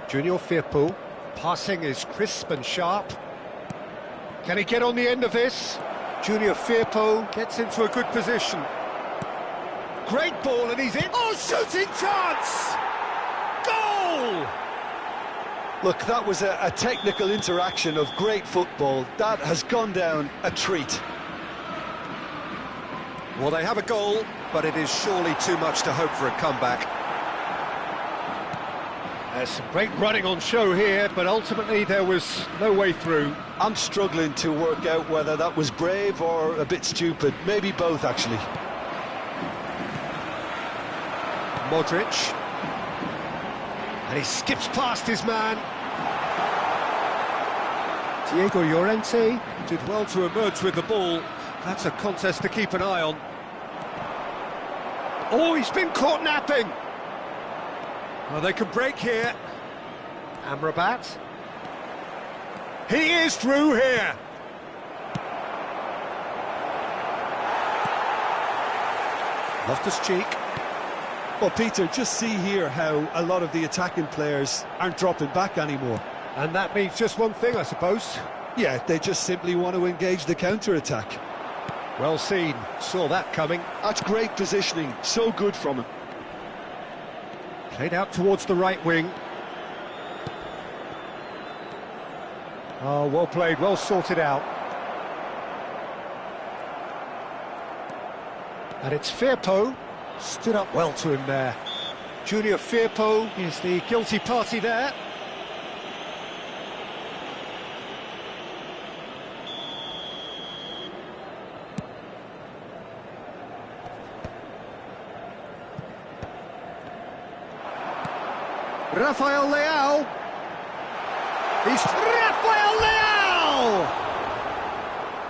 Junior Firpo. Passing is crisp and sharp. Can he get on the end of this? Junior Firpo gets into a good position. Great ball, and he's in. Oh, shooting chance! Goal! Look, that was a technical interaction of great football. That has gone down a treat. Well, they have a goal, but it is surely too much to hope for a comeback. There's some great running on show here, but ultimately there was no way through. I'm struggling to work out whether that was brave or a bit stupid. Maybe both, actually. Modric. And he skips past his man. Diego Llorente did well to emerge with the ball. That's a contest to keep an eye on. Oh, he's been caught napping. Well, they can break here. Amrabat. He is through here. Loftus-Cheek. Well, Peter, just see here how a lot of the attacking players aren't dropping back anymore. And that means just one thing, I suppose. Yeah, they just simply want to engage the counter-attack. Well seen. Saw that coming. That's great positioning. So good from him. Played out towards the right wing. Oh, well played, well sorted out. And it's Firpo. Stood up well to him there. Junior Firpo is the guilty party there. Rafael Leao. He's Rafael Leao!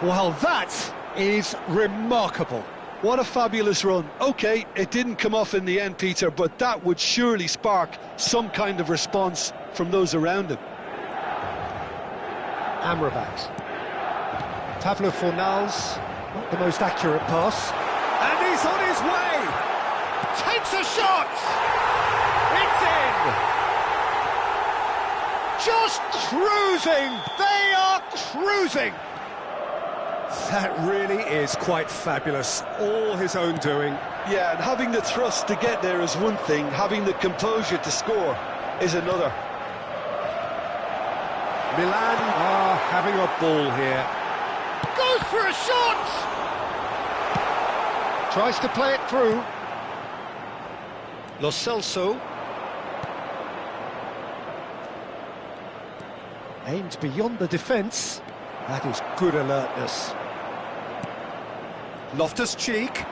Well, that is remarkable. What a fabulous run. OK, it didn't come off in the end, Peter, but that would surely spark some kind of response from those around him. Amrabat. Pablo Fornals, not the most accurate pass. And he's on his way! Takes a shot! It's in! Just cruising! They are cruising! That really is quite fabulous. All his own doing. Yeah, and having the thrust to get there is one thing, having the composure to score is another. Milan are having a ball here. Goes for a shot! Tries to play it through. Lo Celso. Aimed beyond the defence. That is good alertness. Loftus-Cheek.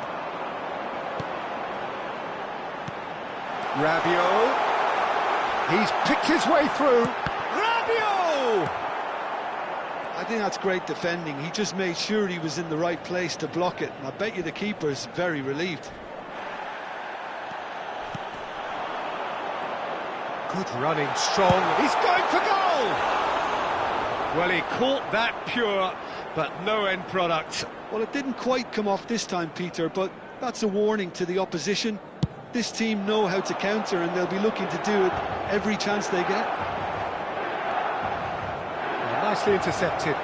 Rabiot. He's picked his way through. Rabiot! I think that's great defending. He just made sure he was in the right place to block it. And I bet you the keeper's very relieved. Good running, strong. He's going for goal! Well, he caught that pure, but no end product. Well, it didn't quite come off this time, Peter, but that's a warning to the opposition. This team know how to counter, and they'll be looking to do it every chance they get. Nicely intercepted.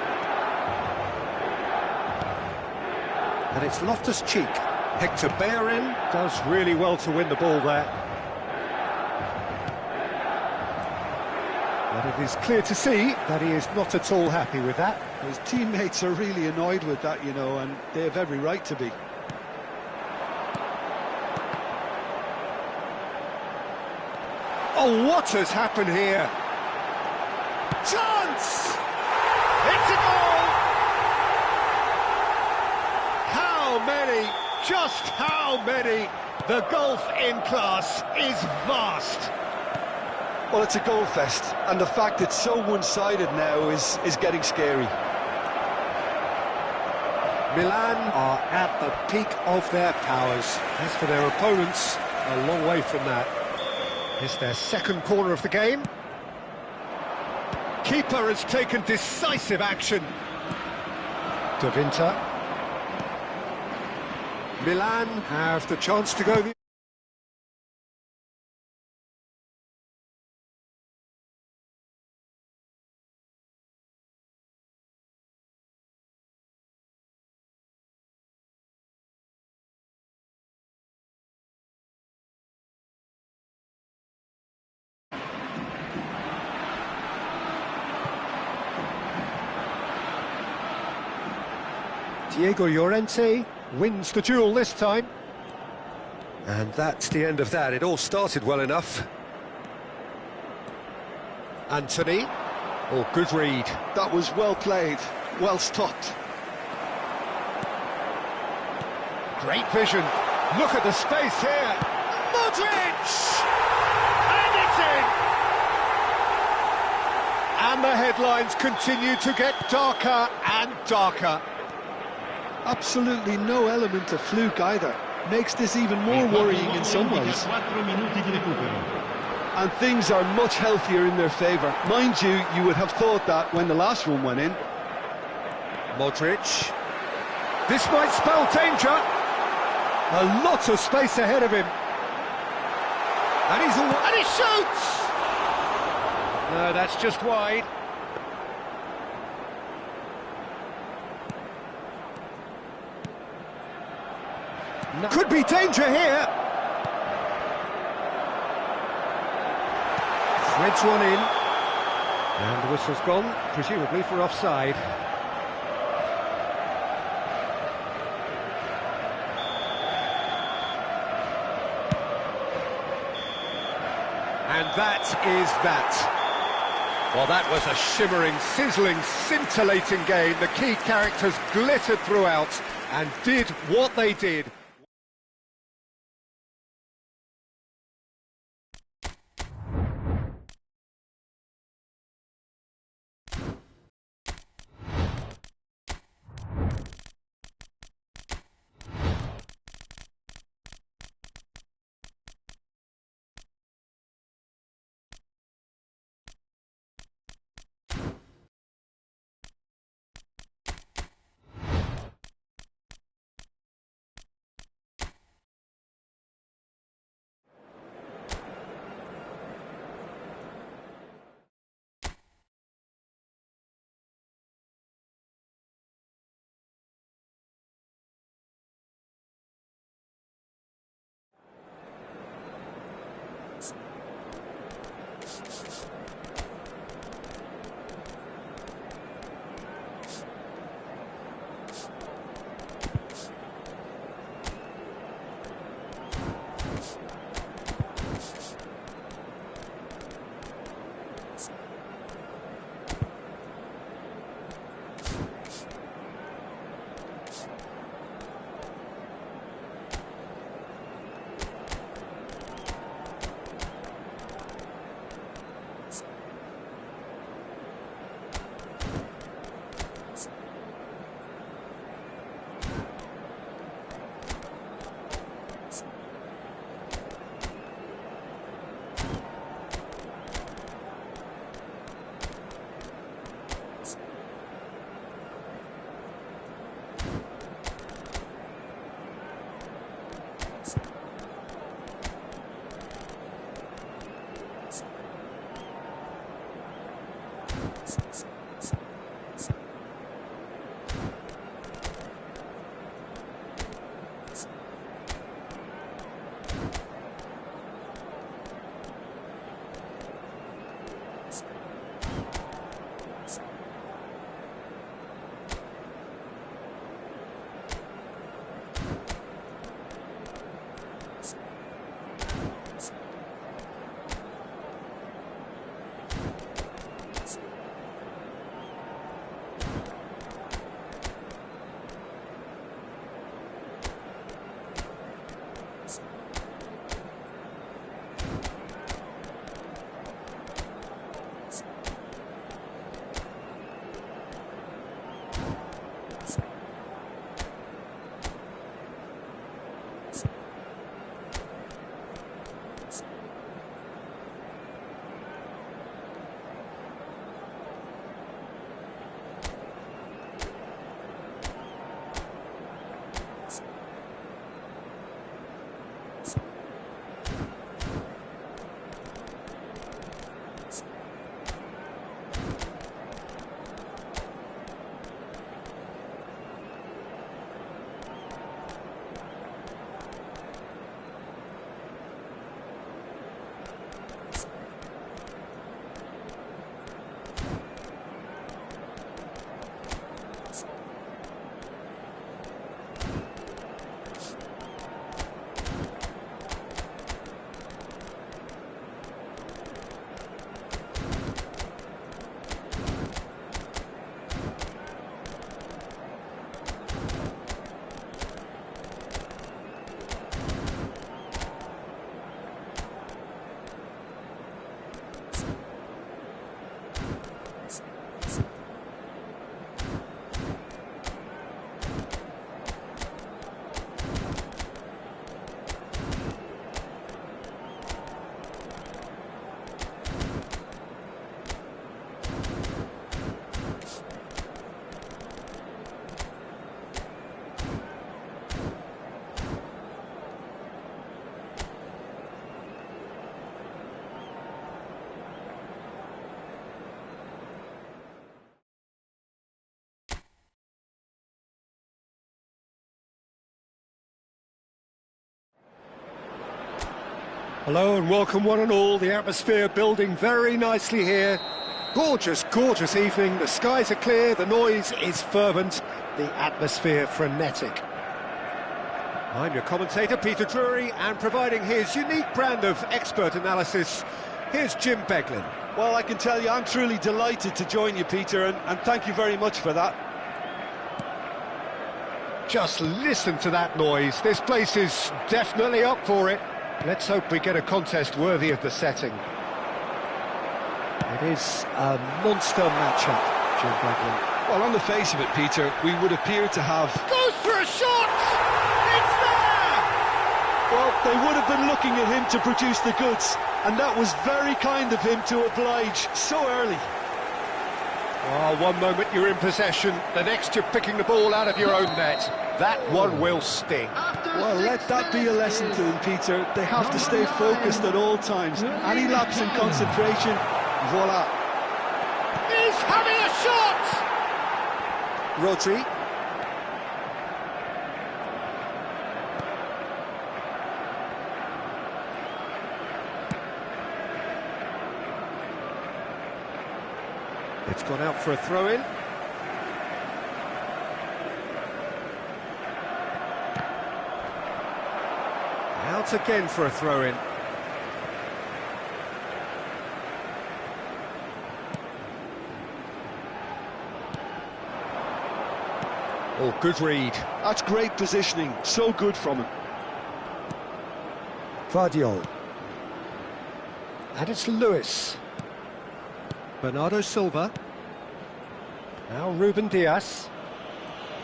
And it's Loftus-Cheek. Hector Bellerin does really well to win the ball there. But it is clear to see that he is not at all happy with that. His teammates are really annoyed with that, you know, and they have every right to be. Oh, what has happened here? Chance! It's a goal! How many? Just how many? The gulf in class is vast. Well, it's a goal fest, and the fact it's so one-sided now is getting scary. Milan are at the peak of their powers. As for their opponents, a long way from that. It's their second corner of the game. Keeper has taken decisive action. De Winter. Milan have the chance to go the... Diego Llorente wins the duel this time. And that's the end of that. It all started well enough. Anthony. Oh, good read. That was well played, well stopped. Great vision. Look at the space here. Modric! And it's in! And the headlines continue to get darker and darker. Absolutely no element of fluke either. Makes this even more worrying in some ways. And things are much healthier in their favour. Mind you, you would have thought that when the last one went in. Modric. This might spell danger. A lot of space ahead of him. And he shoots! No, that's just wide. No. Could be danger here. Threads one in. And the whistle's gone, presumably for offside. And that is that. Well, that was a shimmering, sizzling, scintillating game. The key characters glittered throughout and did what they did. Hello and welcome one and all. The atmosphere building very nicely here. Gorgeous, gorgeous evening. The skies are clear, the noise is fervent, the atmosphere frenetic. I'm your commentator, Peter Drury, and providing his unique brand of expert analysis, here's Jim Beglin. Well, I can tell you I'm truly delighted to join you, Peter, and thank you very much for that. Just listen to that noise. This place is definitely up for it. Let's hope we get a contest worthy of the setting. It is a monster matchup, Jim Beglin. Well, on the face of it, Peter, we would appear to have... Goes for a shot! It's there! Well, they would have been looking at him to produce the goods, and that was very kind of him to oblige so early. Oh, one moment you're in possession, the next you're picking the ball out of your own net. That one will sting. Well, let that be a lesson to them, Peter. They have to stay focused at all times. Any lapse in concentration, voila. He's having a shot! Rodri. It's gone out for a throw-in. Out again for a throw-in. Oh, good read. That's great positioning. So good from him. Vardiol. And it's Lewis. Bernardo Silva. Now Ruben Dias.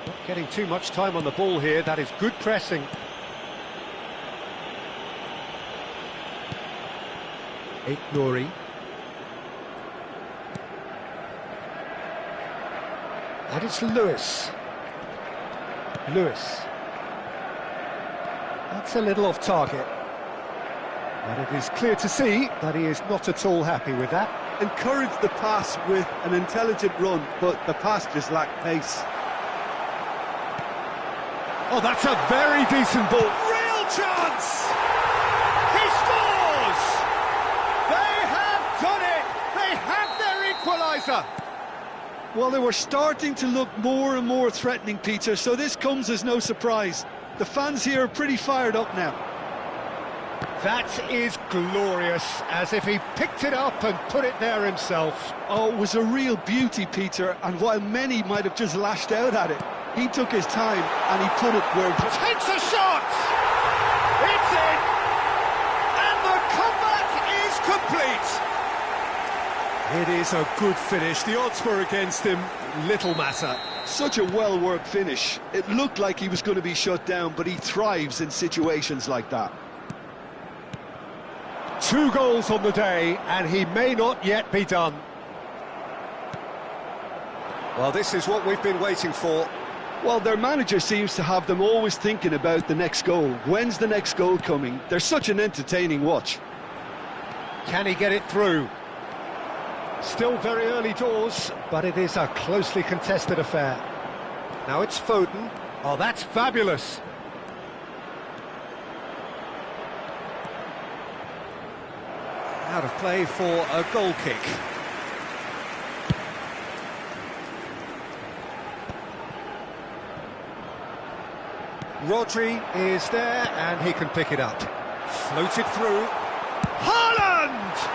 Not getting too much time on the ball here. That is good pressing. Nouri. And it's Lewis. That's a little off target. But it is clear to see that he is not at all happy with that. encouraged the pass with an intelligent run, but the pass just lacked pace. Oh, that's a very decent ball. Real chance! He scores! They have done it! They have their equaliser! Well, they were starting to look more and more threatening, Peter, so this comes as no surprise. The fans here are pretty fired up now. That is glorious, as if he picked it up and put it there himself. Oh, it was a real beauty, Peter, and while many might have just lashed out at it, he took his time and he put it where... Takes a shot! It's in! And the comeback is complete! It is a good finish. The odds were against him. Little matter. Such a well-worked finish. It looked like he was going to be shut down, but he thrives in situations like that. 2 goals on the day, and he may not yet be done. Well, this is what we've been waiting for. Well, their manager seems to have them always thinking about the next goal. When's the next goal coming? They're such an entertaining watch. Can he get it through? Still very early doors, but it is a closely contested affair. Now it's Foden. Oh, that's fabulous. Out of play for a goal kick. Rodri is there, and he can pick it up. Floated through. Haaland!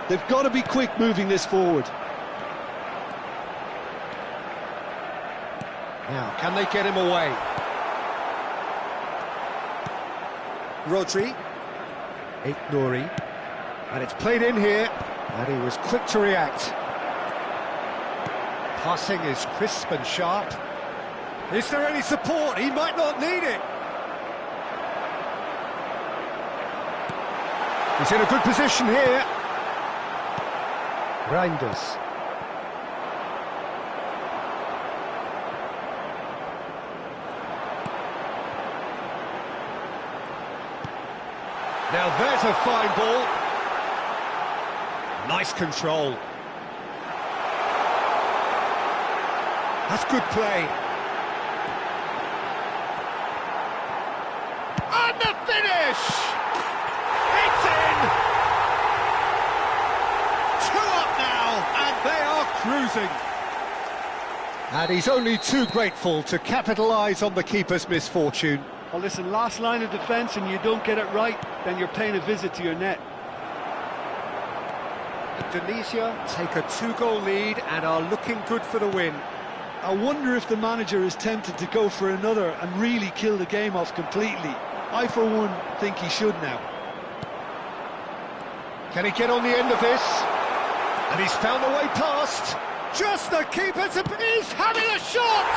They've got to be quick moving this forward. Now, can they get him away? Rodri, Nouri, and it's played in here, and he was quick to react. Passing is crisp and sharp. Is there any support? He might not need it. He's in a good position here. Reinders. Now there's a fine ball. Nice control. That's good play. And the finish! It's in! 2 up now, and they are cruising. And he's only too grateful to capitalise on the keeper's misfortune. Well, listen, last line of defence and you don't get it right, then you're paying a visit to your net. Indonesia take a 2-goal lead and are looking good for the win. I wonder if the manager is tempted to go for another and really kill the game off completely. I, for one, think he should now. Can he get on the end of this? And he's found a way past. Just the keeper to... He's having a shot!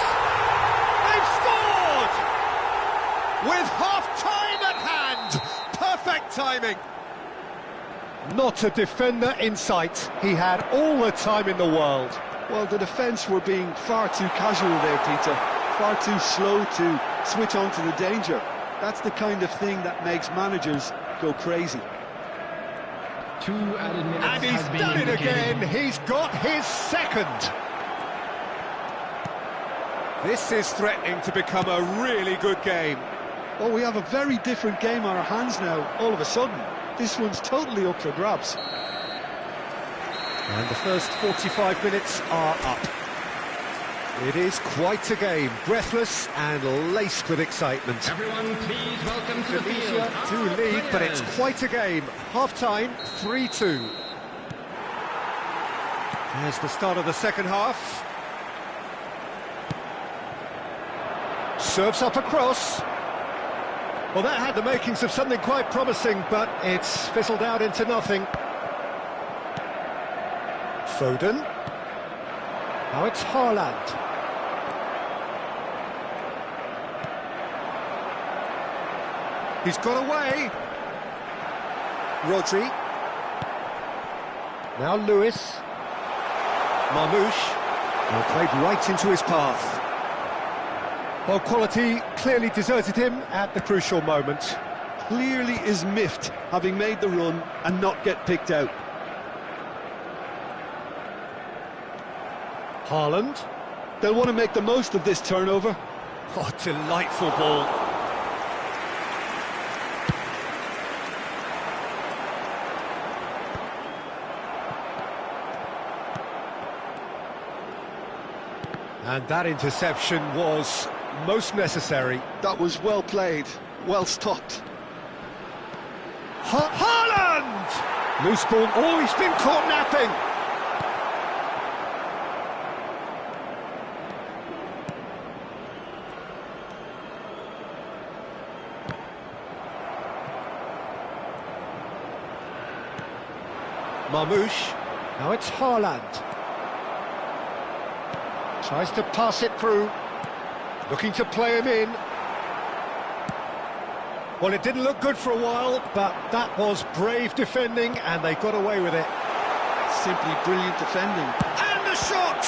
They've scored! With half-time at hand. Perfect timing. Not a defender in sight. He had all the time in the world. Well, the defence were being far too casual there, Peter. Far too slow to switch on to the danger. That's the kind of thing that makes managers go crazy. 2 added minutes. And he's done it again. He's got his second. This is threatening to become a really good game. Well, we have a very different game on our hands now, all of a sudden. This one's totally up for grabs. And the first 45 minutes are up. It is quite a game, breathless and laced with excitement. Everyone, please welcome to the field. Indonesia do lead, but it's quite a game. Half-time, 3-2. There's the start of the second half. Serves up across. Well, that had the makings of something quite promising, but it's fizzled out into nothing. Foden. Now it's Haaland. He's got away. Rodri. Now Lewis. Marmoush. Well, played right into his path. Well, quality clearly deserted him at the crucial moment. clearly is miffed, having made the run and not get picked out. Haaland. They'll want to make the most of this turnover. Oh, delightful ball. And that interception was most necessary. That was well played, well stopped. Haaland! Loose ball. Oh, he's been caught napping. Marmoush. Now it's Haaland. Tries to pass it through. Looking to play him in. Well, it didn't look good for a while, but that was brave defending, and they got away with it. Simply brilliant defending. And the shot!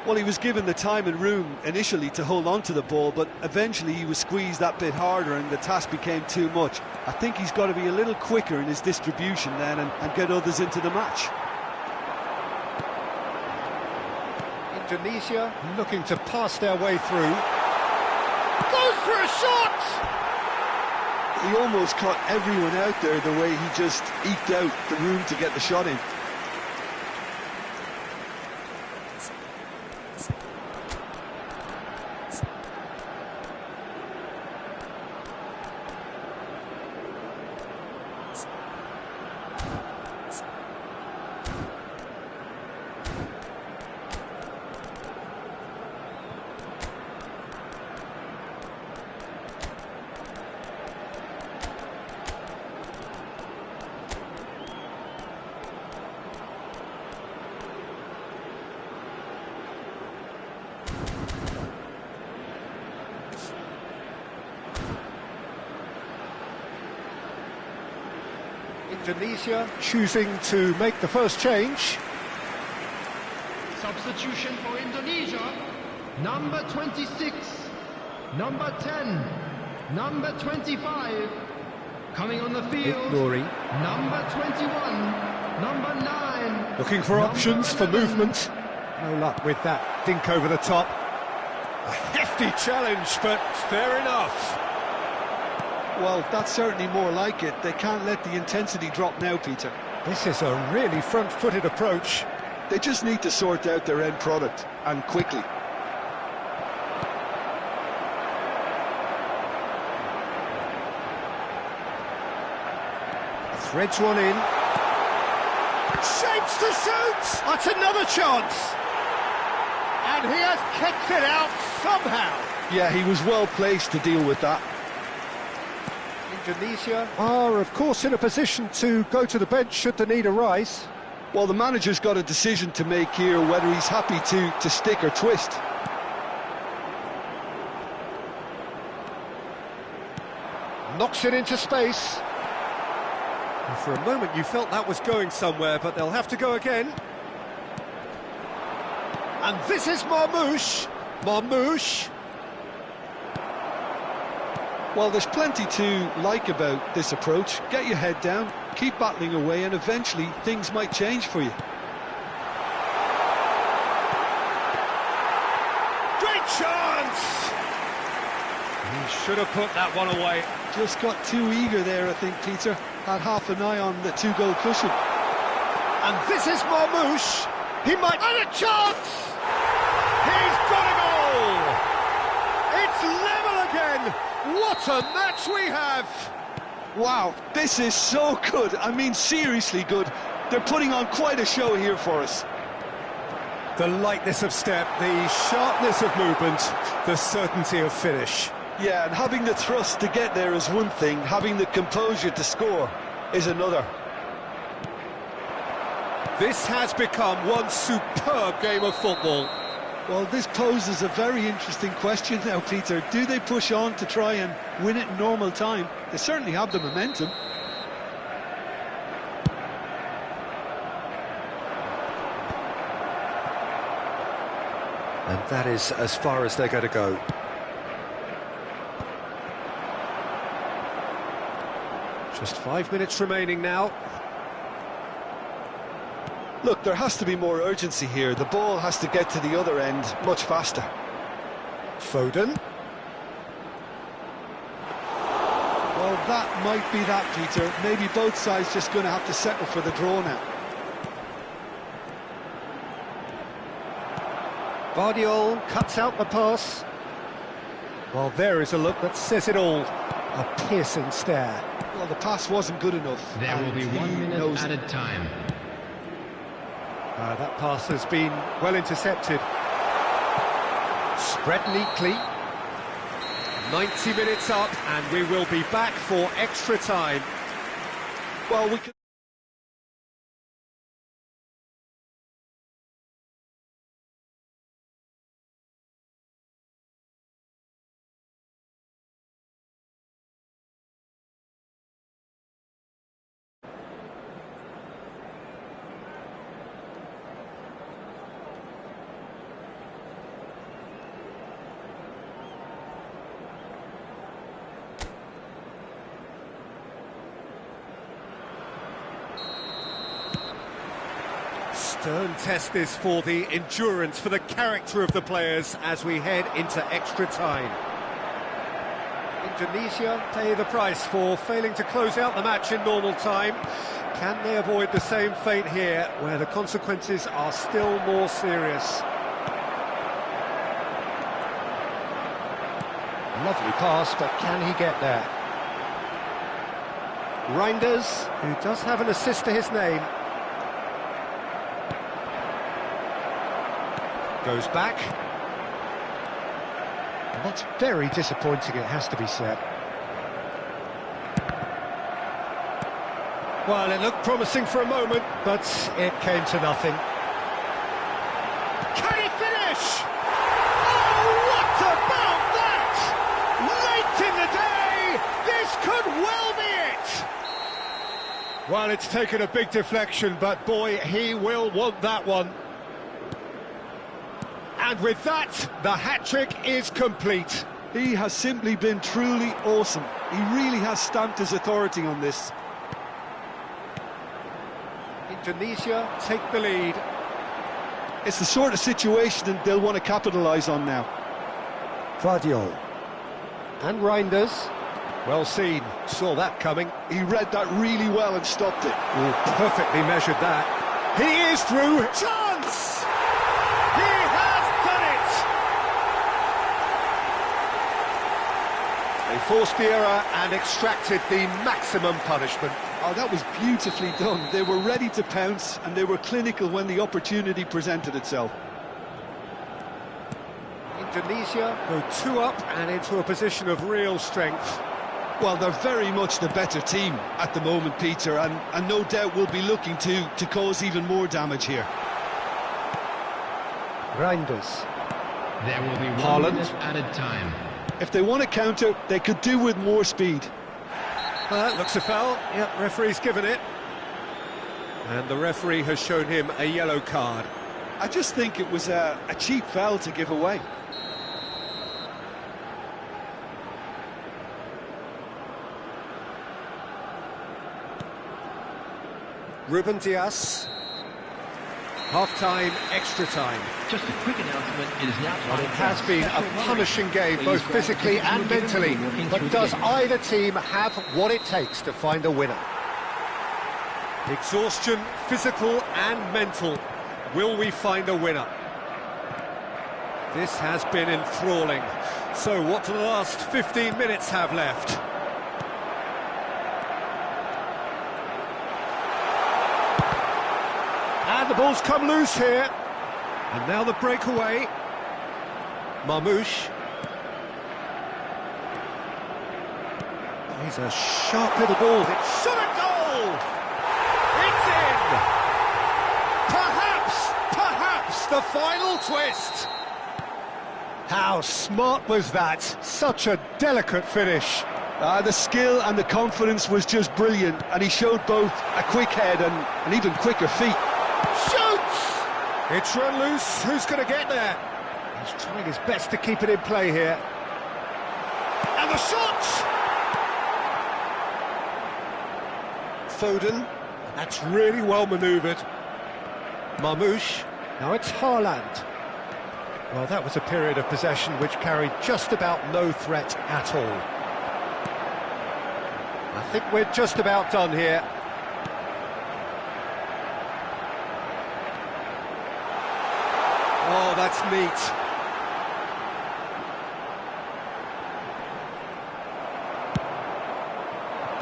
Well, he was given the time and room initially to hold on to the ball, but eventually he was squeezed that bit harder and the task became too much. I think he's got to be a little quicker in his distribution then and get others into the match. Indonesia looking to pass their way through. Goes for a shot! He almost caught everyone out there the way he just eked out the room to get the shot in. Indonesia choosing to make the first change. Substitution for Indonesia. Number 26, number 10, number 25. Coming on the field, Nuri. number 21, number 9. Looking for options for movement. No luck with that dink over the top. A hefty challenge, but fair enough. Well, that's certainly more like it. They can't let the intensity drop now, Peter. This is a really front-footed approach. They just need to sort out their end product, and quickly. Threads one in. Shapes to shoot! That's another chance! And he has kicked it out somehow. Yeah, he was well placed to deal with that. Indonesia are, of course, in a position to go to the bench should the need arise. Well, the manager's got a decision to make here, whether he's happy to stick or twist. Knocks it into space. And for a moment you felt that was going somewhere, but they'll have to go again. And this is Marmoush. Marmoush. Well, there's plenty to like about this approach. Get your head down, keep battling away, and eventually things might change for you. Great chance! He should have put that one away. Just got too eager there, I think, Peter. Had half an eye on the two-goal cushion. And this is Marmoush. He might... And a chance! He's got a goal! It's level again! What a match we have! Wow, this is so good. I mean, seriously good. They're putting on quite a show here for us. The lightness of step, the sharpness of movement, the certainty of finish. Yeah, and having the thrust to get there is one thing, having the composure to score is another. This has become one superb game of football. Well, this poses a very interesting question now, Peter. Do they push on to try and win it in normal time? They certainly have the momentum. And that is as far as they're going to go. Just 5 minutes remaining now. Look, there has to be more urgency here. The ball has to get to the other end much faster. Foden. Well, that might be that, Peter. Maybe both sides just going to have to settle for the draw now. Guardiola cuts out the pass. Well, there is a look that says it all. A piercing stare. Well, the pass wasn't good enough. There will be 1 minute added time. That pass has been well intercepted. Spread neatly. 90 minutes up, and we will be back for extra time. Well, we can... Stern test this for the endurance, for the character of the players as we head into extra time. Indonesia pay the price for failing to close out the match in normal time. Can they avoid the same fate here, where the consequences are still more serious? Lovely pass, but can he get there? Reinders, who does have an assist to his name. Goes back. And that's very disappointing, it has to be said. Well, it looked promising for a moment, but it came to nothing. Can he finish? Oh, what about that? Late in the day, this could well be it. Well, it's taken a big deflection, but boy, he will want that one. And with that, the hat-trick is complete. He has simply been truly awesome. He really has stamped his authority on this. Indonesia take the lead. It's the sort of situation that they'll want to capitalise on now. Guardiola. And Reinders. Well seen, saw that coming. He read that really well and stopped it. Oh, perfectly measured that. He is through. Chance! They forced the error and extracted the maximum punishment. Oh, that was beautifully done. They were ready to pounce and they were clinical when the opportunity presented itself. Indonesia go 2 up and into a position of real strength. Well, they're very much the better team at the moment, Peter, and no doubt will be looking to cause even more damage here. Reinders. There will be 1 minute added time. If they want to counter, they could do with more speed. That looks a foul. Yep, referee's given it. And the referee has shown him a yellow card. I just think it was a cheap foul to give away. Ruben Dias. Half-time, extra time. Just a quick announcement, it is now time. Well, it has been a punishing game, both physically and mentally. But does either team have what it takes to find a winner? Exhaustion, physical and mental. Will we find a winner? This has been enthralling. So what do the last 15 minutes have left? And the ball's come loose here. And now the breakaway. Marmouche. He's a sharp little ball. It's shot at goal! It's in! Perhaps the final twist. How smart was that? Such a delicate finish. The skill and the confidence was just brilliant, and he showed both a quick head and an even quicker feet. Shoots! It's run loose. Who's going to get there? He's trying his best to keep it in play here. And the shot! Foden. That's really well manoeuvred. Marmoush. Now it's Haaland. Well, that was a period of possession which carried just about no threat at all. I think we're just about done here. Oh, that's neat.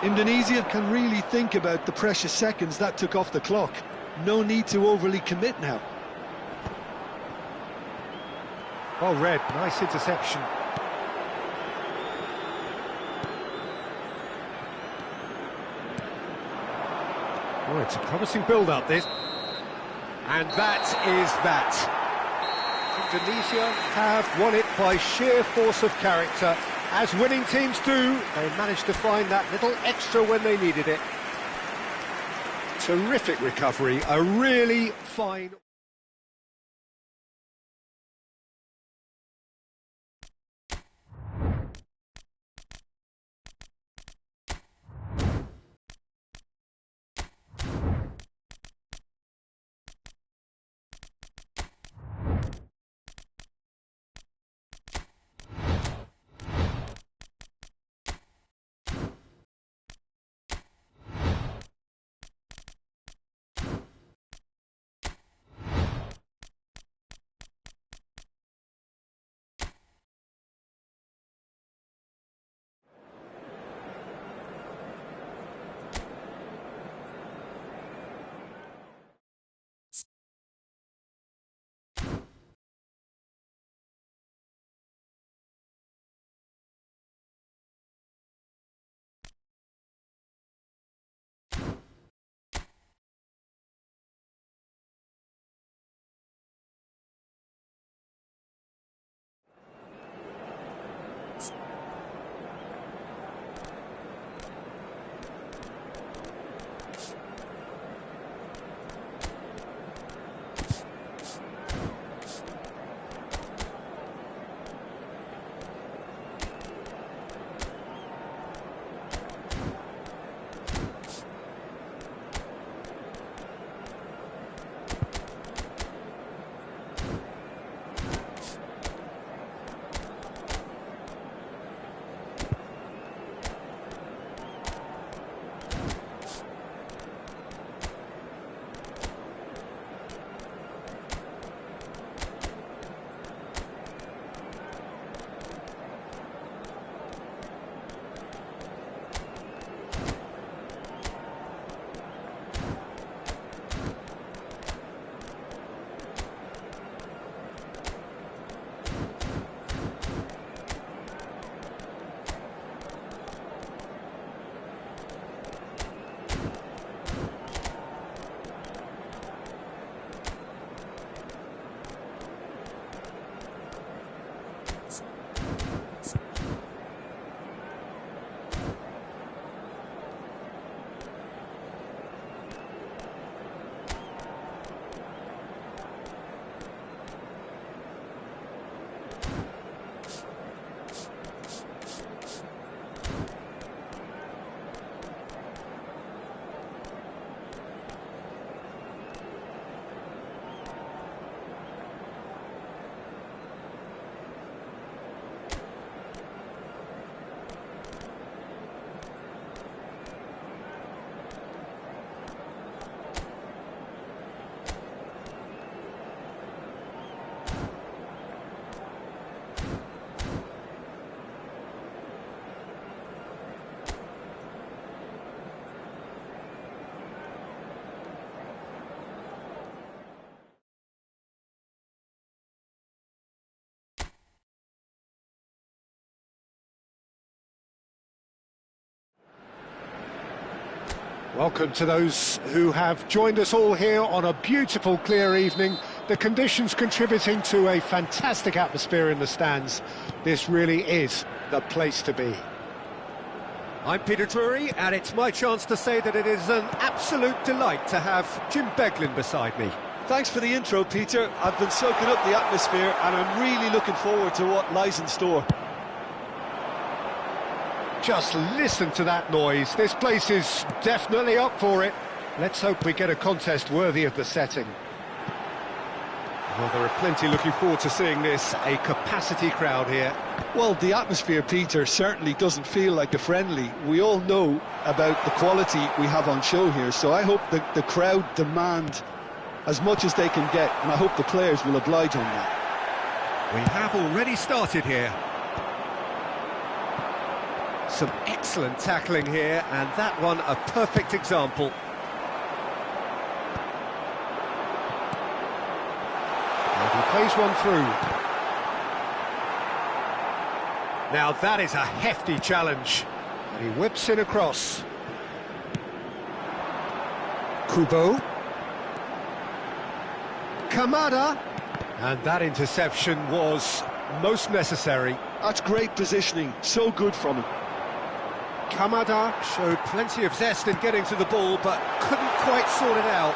Indonesia can really think about the precious seconds that took off the clock. No need to overly commit now. Well read, nice interception. Oh, it's a promising build-up, this. And that is that. Indonesia have won it by sheer force of character. As winning teams do, they managed to find that little extra when they needed it. Terrific recovery, a really fine... Welcome to those who have joined us all here on a beautiful, clear evening. The conditions contributing to a fantastic atmosphere in the stands. This really is the place to be. I'm Peter Drury, and it's my chance to say that it is an absolute delight to have Jim Beglin beside me. Thanks for the intro, Peter. I've been soaking up the atmosphere, and I'm really looking forward to what lies in store. Just listen to that noise. This place is definitely up for it. Let's hope we get a contest worthy of the setting. Well, there are plenty looking forward to seeing this. A capacity crowd here. Well, the atmosphere, Peter, certainly doesn't feel like a friendly. We all know about the quality we have on show here, so I hope that the crowd demand as much as they can get, and I hope the players will oblige on that. We have already started here. Some excellent tackling here, and that one a perfect example. And he plays one through. Now that is a hefty challenge. And he whips in across. Kubo. Kamada. And that interception was most necessary. That's great positioning, so good from him. Kamada showed plenty of zest in getting to the ball, but couldn't quite sort it out.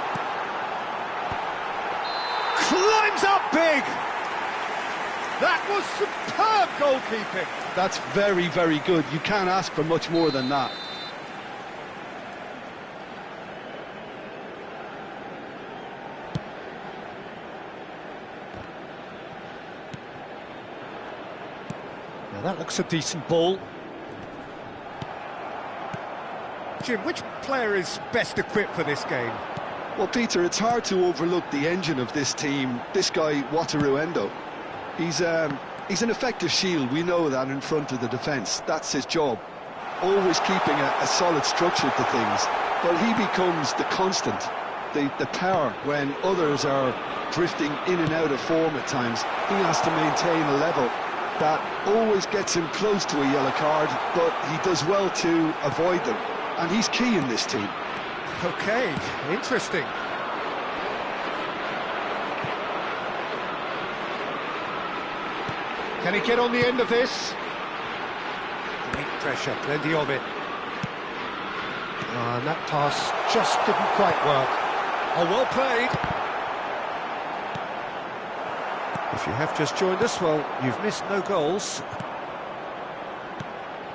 Climbs up big! That was superb goalkeeping. That's very, very good. You can't ask for much more than that. Now that looks a decent ball. Jim, which player is best equipped for this game? Well, Peter, it's hard to overlook the engine of this team, this guy, Wataru Endo. He's an effective shield, we know that, in front of the defence. That's his job. Always keeping a solid structure to things. But he becomes the constant, the power when others are drifting in and out of form at times. He has to maintain a level that always gets him close to a yellow card, but he does well to avoid them. And he's key in this team. Okay, interesting. Can he get on the end of this? Great pressure, plenty of it. And that pass just didn't quite work. Oh, well played. If you have just joined us, well, you've missed no goals.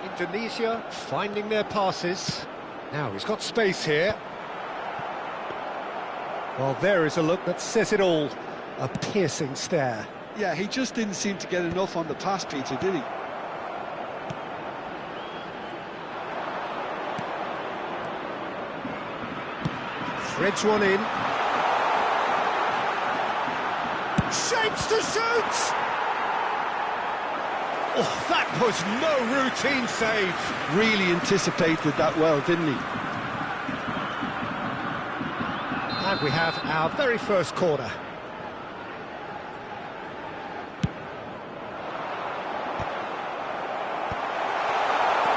Indonesia finding their passes. Now he's got space here. Well, there is a look that says it all. A piercing stare. Yeah, he just didn't seem to get enough on the pass, Peter, did he? Threads one in. Shapes to shoot! Oh, that was no routine save. Really anticipated that well, didn't he? And we have our very first corner.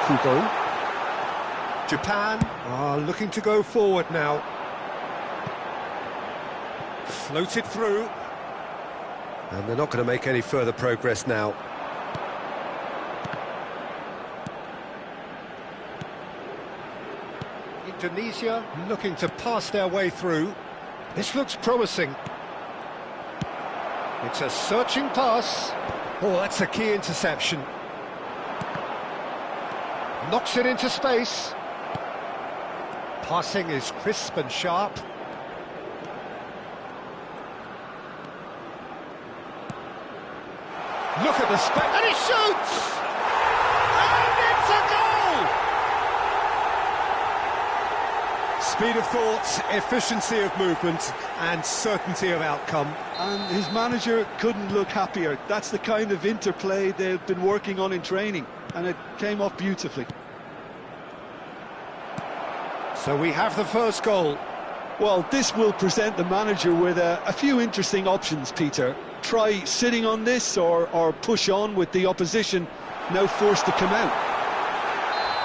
Kubo. Japan are looking to go forward now. Floated through. And they're not going to make any further progress now. Indonesia looking to pass their way through. This looks promising. It's a searching pass. Oh, that's a key interception. Knocks it into space. Passing is crisp and sharp. Look at the space, and he shoots! And it's a goal! Speed of thought, efficiency of movement, and certainty of outcome. And his manager couldn't look happier. That's the kind of interplay they've been working on in training, and it came off beautifully. So we have the first goal. Well, this will present the manager with a few interesting options, Peter. Try sitting on this or push on with the opposition now forced to come out.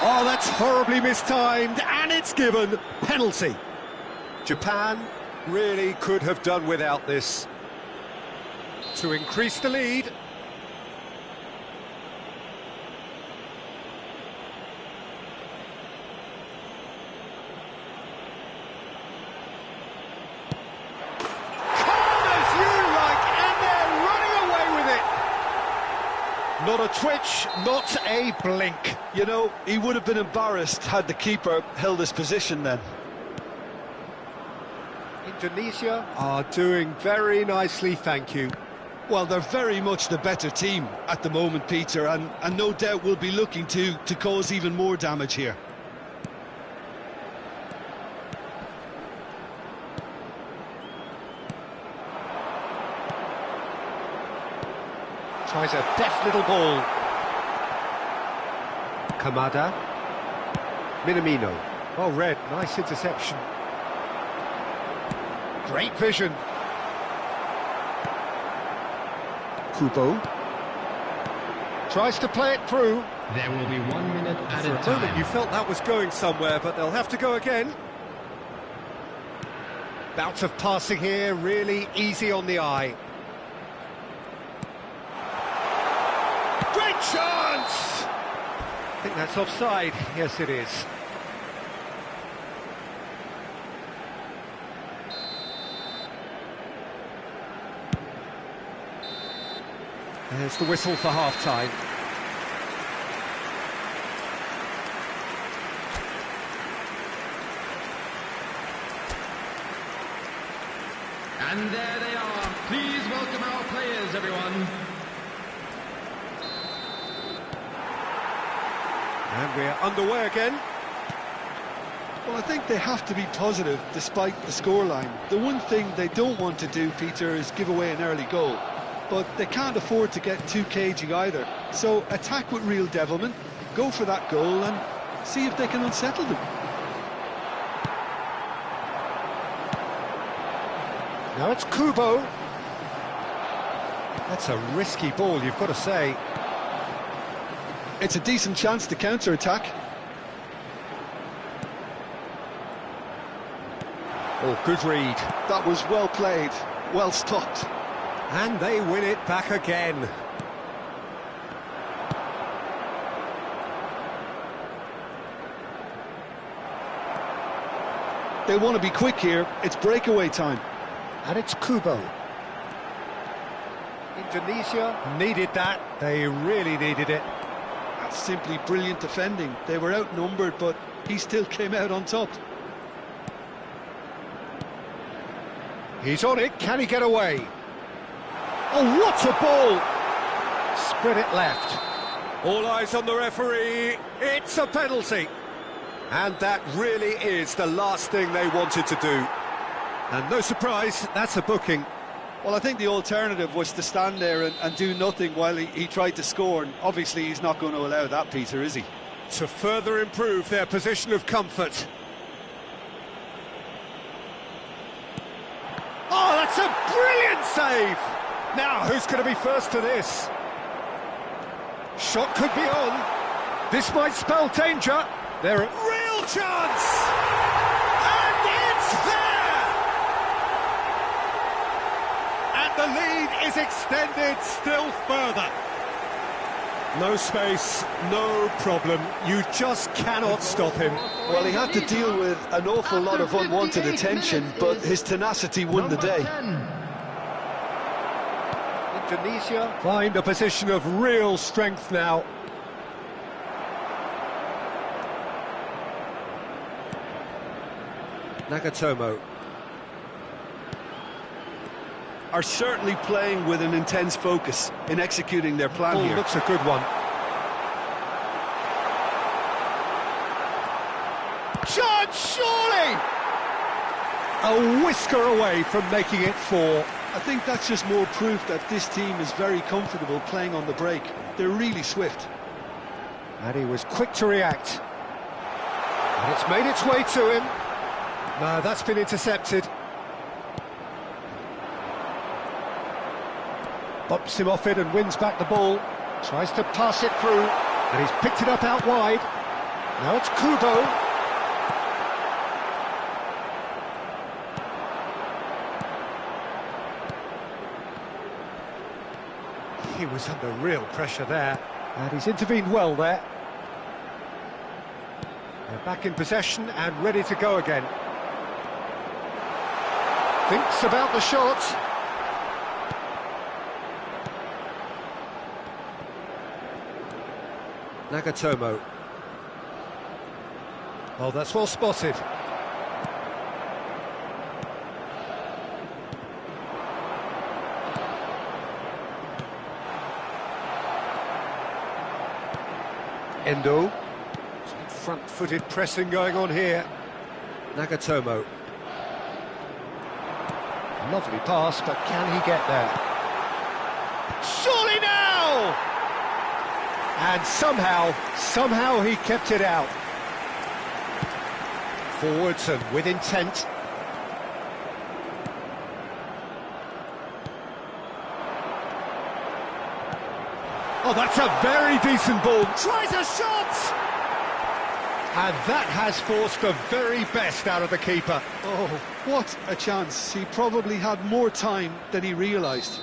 Oh, that's horribly mistimed, and it's given. Penalty. Japan really could have done without this. To increase the lead. Not a twitch, not a blink. You know, he would have been embarrassed had the keeper held his position then. Indonesia are doing very nicely, thank you. Well, they're very much the better team at the moment, Peter, and no doubt will be looking to cause even more damage here. Tries a deft little ball. Kamada. Minamino. Well read, nice interception. Great vision. Kubo. Tries to play it through. There will be 1 minute For added a moment time. you felt that was going somewhere, but they'll have to go again. Bout of passing here, really easy on the eye. Great chance! I think that's offside. Yes, it is. There's the whistle for half-time. And there they are. Please welcome our players, everyone. And we're underway again. Well, I think they have to be positive despite the scoreline. The one thing they don't want to do, Peter, is give away an early goal. But they can't afford to get too cagey either. So attack with real devilment, go for that goal and see if they can unsettle them. Now it's Kubo. That's a risky ball, you've got to say. It's a decent chance to counter-attack. Oh, good read. That was well played, well stopped. And they win it back again. They want to be quick here, it's breakaway time. And it's Kubo. Indonesia needed that. They really needed it. That's simply brilliant defending. They were outnumbered, but he still came out on top. He's on it. Can he get away? Oh, what a ball! Spread it left. All eyes on the referee. It's a penalty. And that really is the last thing they wanted to do. And no surprise, that's a booking. Well, I think the alternative was to stand there and do nothing while he tried to score. And obviously he's not going to allow that, Peter, is he? To further improve their position of comfort. Oh, that's a brilliant save! Now, who's going to be first to this? Shot could be on. This might spell danger. They're a real chance! And it's there! And the lead is extended still further. No space, no problem. You just cannot stop him. Well, he had to deal with an awful lot of unwanted attention, but his tenacity won the day. Indonesia find a position of real strength now. Nagatomo Are certainly playing with an intense focus in executing their plan ball here. looks a good one. Chance, surely! A whisker away from making it 4. I think that's just more proof that this team is very comfortable playing on the break. They're really swift. And he was quick to react. And it's made its way to him. No, that's been intercepted. Bops him off it and wins back the ball. Tries to pass it through. And he's picked it up out wide. Now it's Kubo. He was under real pressure there. And he's intervened well there. They're back in possession and ready to go again. Thinks about the shot. Nagatomo. Oh, that's well spotted. Endo. Some front-footed pressing going on here. Nagatomo. Lovely pass, but can he get there? Surely now! And somehow he kept it out. Forwards and with intent. Oh, that's a very decent ball. Tries a shot! And that has forced the very best out of the keeper. Oh, what a chance. He probably had more time than he realised.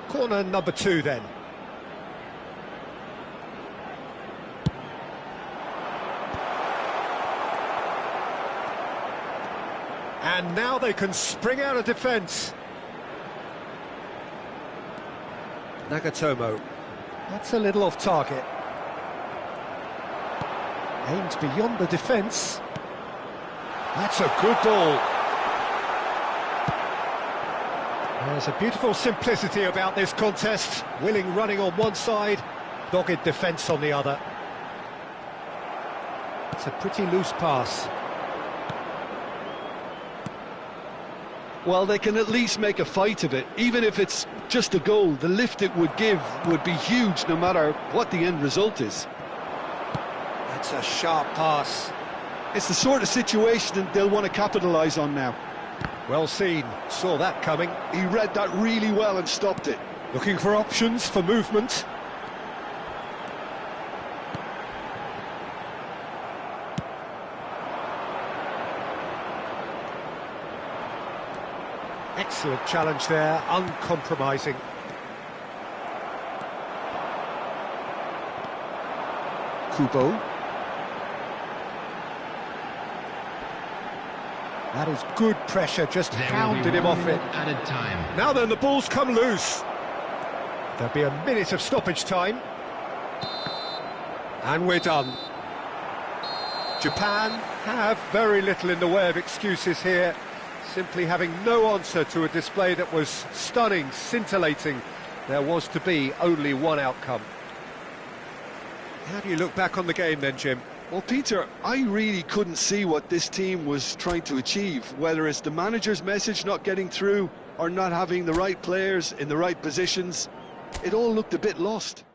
Corner number 2 then. And now they can spring out of defence. Nagatomo. That's a little off target. Aims beyond the defence. That's a good ball. There's a beautiful simplicity about this contest. Willing running on one side, dogged defence on the other. It's a pretty loose pass. Well, they can at least make a fight of it. Even if it's just a goal, the lift it would give would be huge no matter what the end result is. That's a sharp pass. It's the sort of situation that they'll want to capitalise on now. Well seen, saw that coming. He read that really well and stopped it. Looking for options for movement. Excellent challenge there, uncompromising. Kubo. That is good pressure, just hounded him off it. Added time. Now then, the ball's come loose. There'll be a minute of stoppage time. And we're done. Japan have very little in the way of excuses here, simply having no answer to a display that was stunning, scintillating. There was to be only one outcome. How do you look back on the game then, Jim? Well, Peter, I really couldn't see what this team was trying to achieve, whether it's the manager's message not getting through or not having the right players in the right positions. It all looked a bit lost.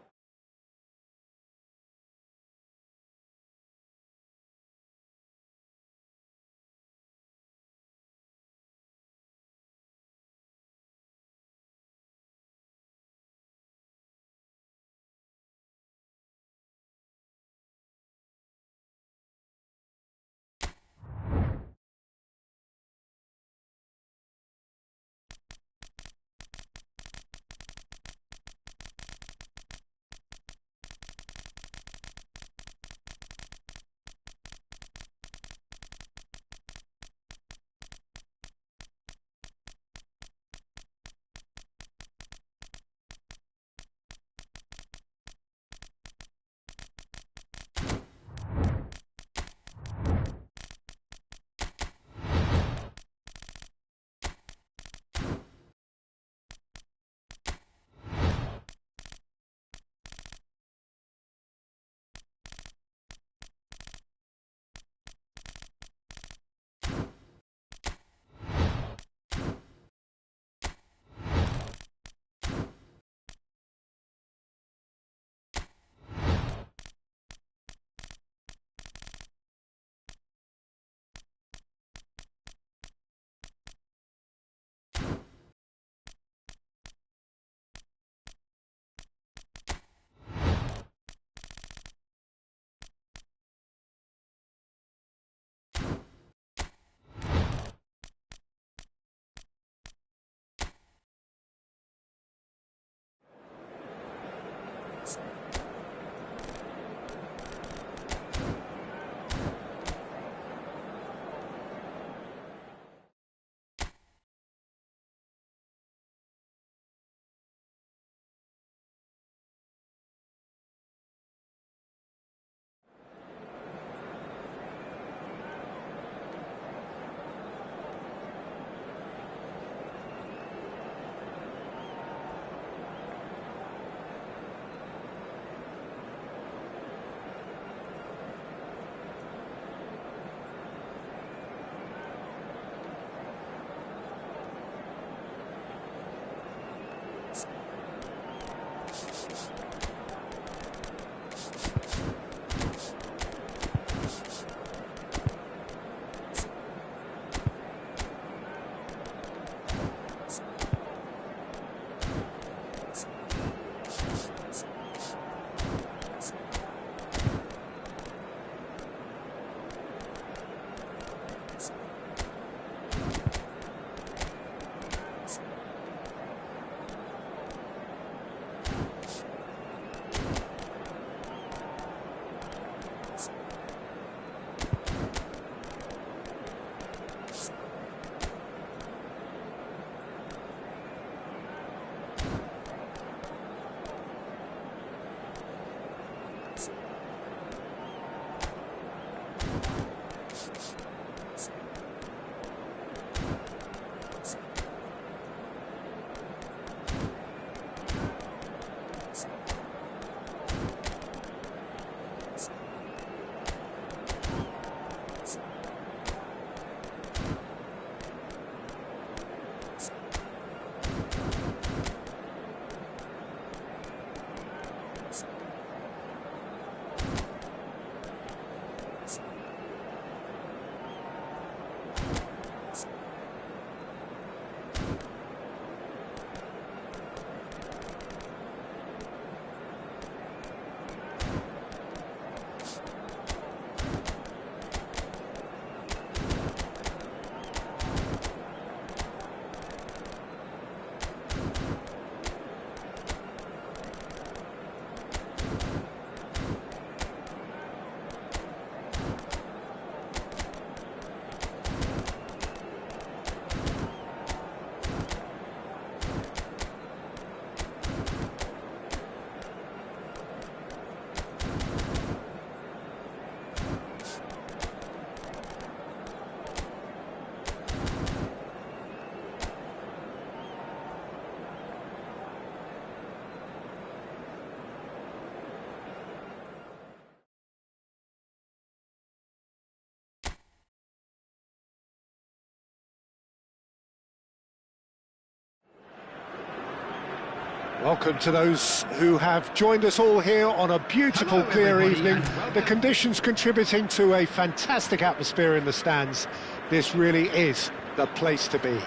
Welcome to those who have joined us all here on a beautiful, clear evening. The conditions contributing to a fantastic atmosphere in the stands. This really is the place to be.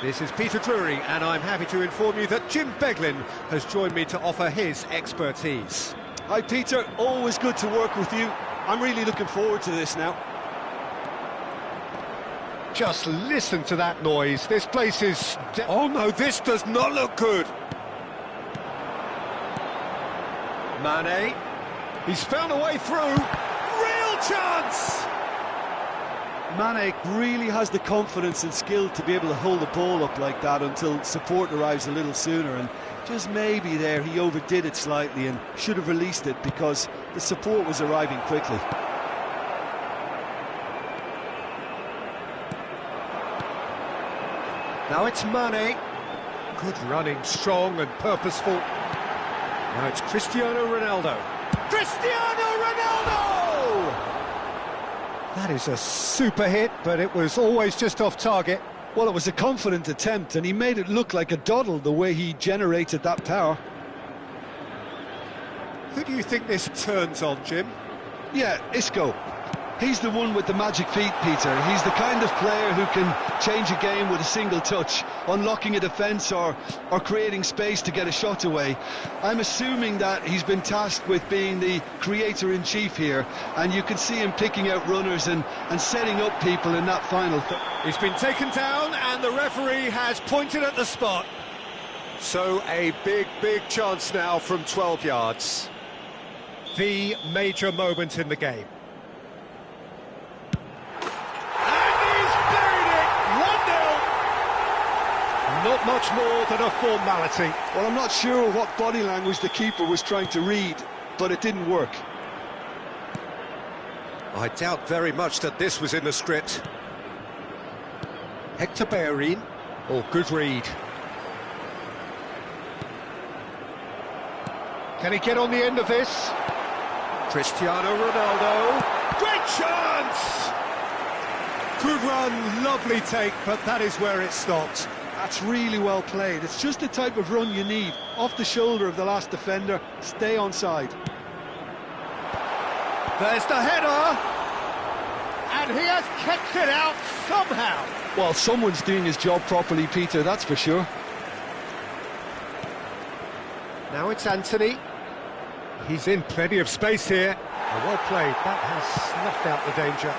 This is Peter Drury, and I'm happy to inform you that Jim Beglin has joined me to offer his expertise. Hi Peter, always good to work with you. I'm really looking forward to this now. Just listen to that noise. This place is... Oh no, this does not look good. Mane. He's found a way through. Real chance! Mane really has the confidence and skill to be able to hold the ball up like that until support arrives a little sooner, and just maybe there he overdid it slightly and should have released it because the support was arriving quickly. Now it's Mane. Good running, strong and purposeful. Now it's Cristiano Ronaldo. Cristiano Ronaldo! That is a super hit, but it was always just off target. Well, it was a confident attempt, and he made it look like a doddle the way he generated that power. Who do you think this turns on, Jim? Yeah, Isco. He's the one with the magic feet, Peter. He's the kind of player who can change a game with a single touch, unlocking a defence or creating space to get a shot away. I'm assuming that he's been tasked with being the creator-in-chief here, and you can see him picking out runners and setting up people in that final third. He's been taken down, and the referee has pointed at the spot. So a big, big chance now from 12 yards. The major moment in the game. Not much more than a formality. Well, I'm not sure what body language the keeper was trying to read, but it didn't work. I doubt very much that this was in the script. Hector Bellerin. Oh, good read. Can he get on the end of this? Cristiano Ronaldo. Great chance! Good run, lovely take, but that is where it stopped. That's really well played. It's just the type of run you need. Off the shoulder of the last defender, stay onside. There's the header! And he has kicked it out somehow. Well, someone's doing his job properly, Peter, that's for sure. Now it's Anthony. He's in plenty of space here. Well played. That has snuffed out the danger.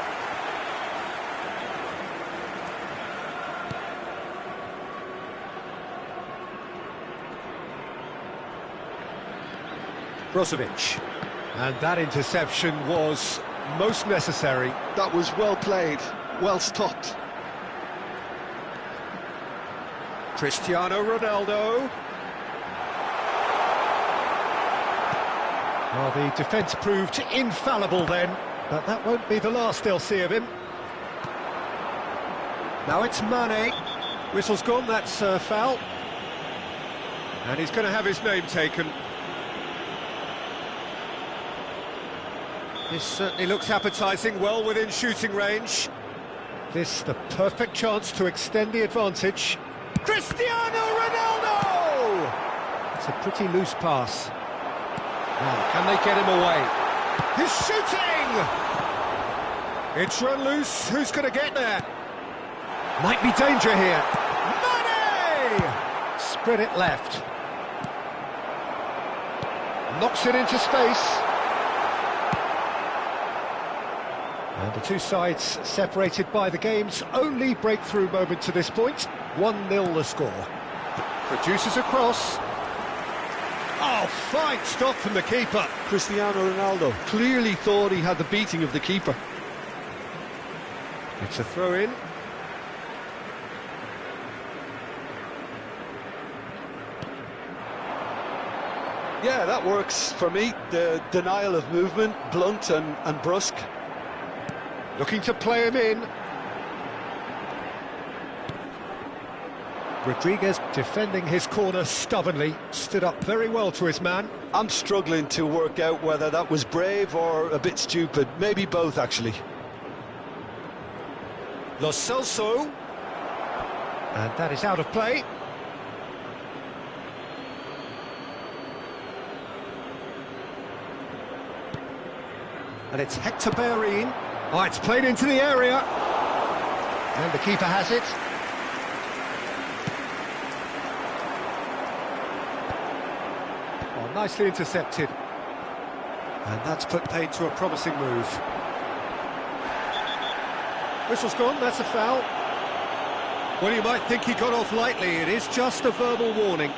Brozovic. And that interception was most necessary. That was well played, well stopped. Cristiano Ronaldo. Well, the defence proved infallible then, but that won't be the last they'll see of him. Now it's Mane. Whistle's gone, that's a foul. And he's going to have his name taken. This certainly looks appetising, well within shooting range. This the perfect chance to extend the advantage. Cristiano Ronaldo! It's a pretty loose pass. Now, can they get him away? He's shooting! It's run loose, who's going to get there? Might be danger here. Mane! Spread it left. Knocks it into space. And the two sides separated by the game's only breakthrough moment to this point. 1-0 the score. Produces a cross. Oh, fine stop from the keeper. Cristiano Ronaldo clearly thought he had the beating of the keeper. It's a throw-in. Yeah, that works for me. The denial of movement, blunt and brusque. Looking to play him in. Rodriguez defending his corner stubbornly, stood up very well to his man. I'm struggling to work out whether that was brave or a bit stupid. Maybe both, actually. Lo Celso. And that is out of play. And it's Hector Bellerin. Oh, it's played into the area. And the keeper has it. Oh, nicely intercepted. And that's put paid to a promising move. Whistle's gone, that's a foul. Well, you might think he got off lightly. It is just a verbal warning.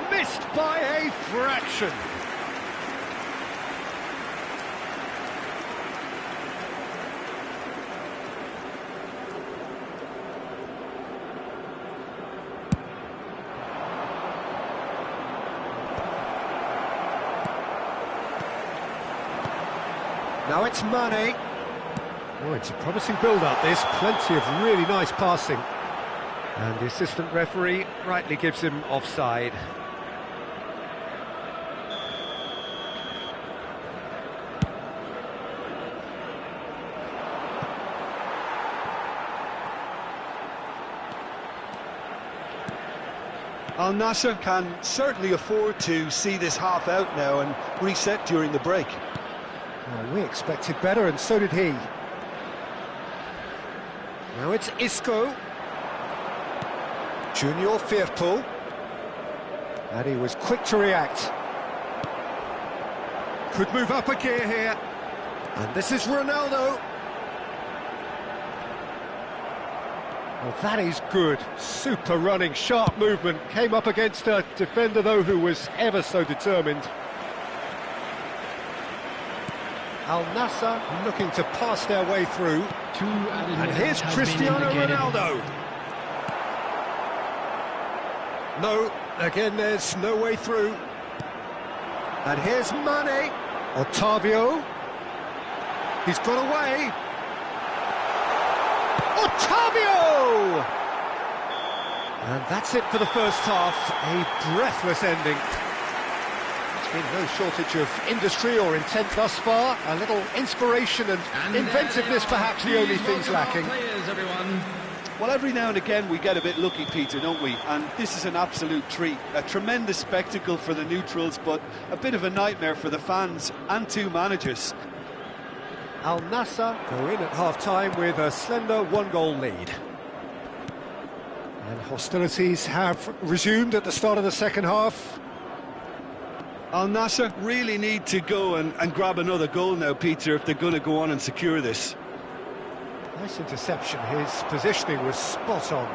Missed by a fraction. Now it's Mane. Oh, it's a promising build-up. There's plenty of really nice passing. And the assistant referee rightly gives him offside. Al Nassr can certainly afford to see this half out now and reset during the break. Well, we expected better, and so did he. Now it's Isco. Junior Firpo. And he was quick to react. Could move up a gear here. And this is Ronaldo. Well, that is good. Super running, sharp movement. Came up against a defender, though, who was ever so determined. Al Nassr looking to pass their way through. And here's Cristiano Ronaldo. No, again there's no way through. And here's Mane. Otavio. He's got away. Otavio! And that's it for the first half. A breathless ending. Been no shortage of industry or intent thus far. A little inspiration and inventiveness, perhaps the only things lacking. Well, every now and again we get a bit lucky, Peter, don't we? And this is an absolute treat. A tremendous spectacle for the neutrals, but a bit of a nightmare for the fans and two managers. Al Nassr go in at half-time with a slender one-goal lead. And hostilities have resumed at the start of the second half. Al Nassr really need to go and grab another goal now, Peter, if they're going to go on and secure this. Nice interception. His positioning was spot on.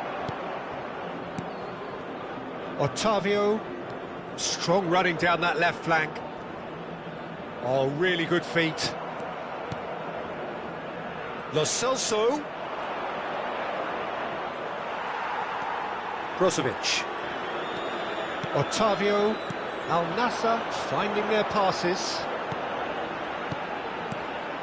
Otavio, strong running down that left flank. Oh, really good feet. Lo Celso. Brozovic. Otavio. Al Nassr finding their passes.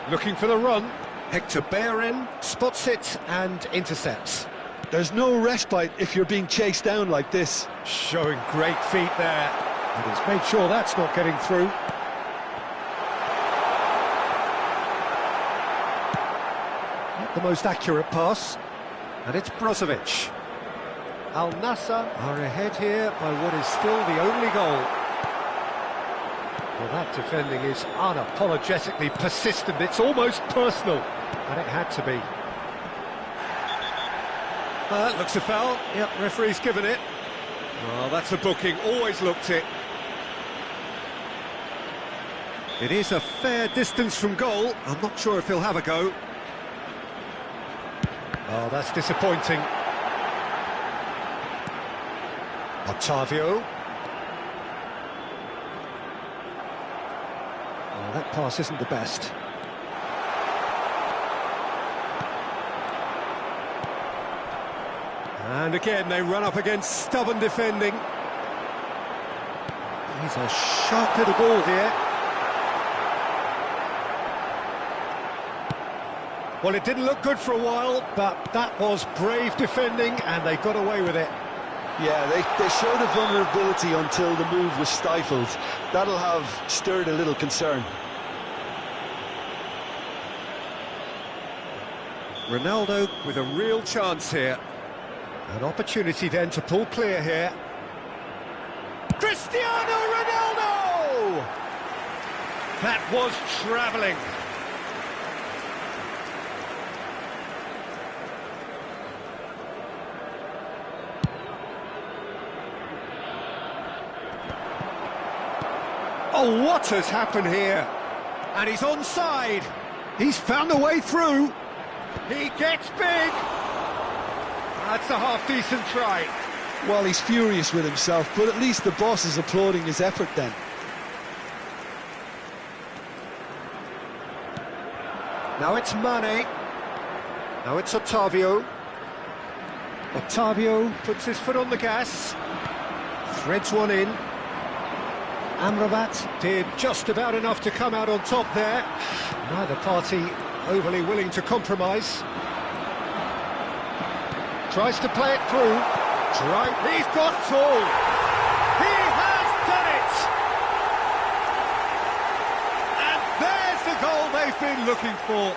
Looking for the run. Hector Bellerin spots it and intercepts. There's no respite if you're being chased down like this. Showing great feet there. And he's made sure that's not getting through. Not the most accurate pass. And it's Brozovic. Al Nassr are ahead here by what is still the only goal. Well, that defending is unapologetically persistent. It's almost personal, and it had to be. That looks a foul. Yep, referee's given it. Well, that's a booking. Always looked it. It is a fair distance from goal. I'm not sure if he'll have a go. Oh, that's disappointing. Otavio. Oh, that pass isn't the best. And again, they run up against stubborn defending. He's a sharp little ball here. Well, it didn't look good for a while, but that was brave defending, and they got away with it. Yeah, they showed a vulnerability until the move was stifled. That'll have stirred a little concern. Ronaldo with a real chance here. An opportunity then to pull clear here. Cristiano Ronaldo! That was travelling. Oh, what has happened here? And he's onside. He's found a way through. He gets big. That's a half-decent try. Well, he's furious with himself, but at least the boss is applauding his effort then. Now it's Mane. Now it's Otavio. Otavio puts his foot on the gas. Threads one in. Amrabat did just about enough to come out on top there. Neither party overly willing to compromise. Tries to play it through. He's got tall. He has done it! And there's the goal they've been looking for.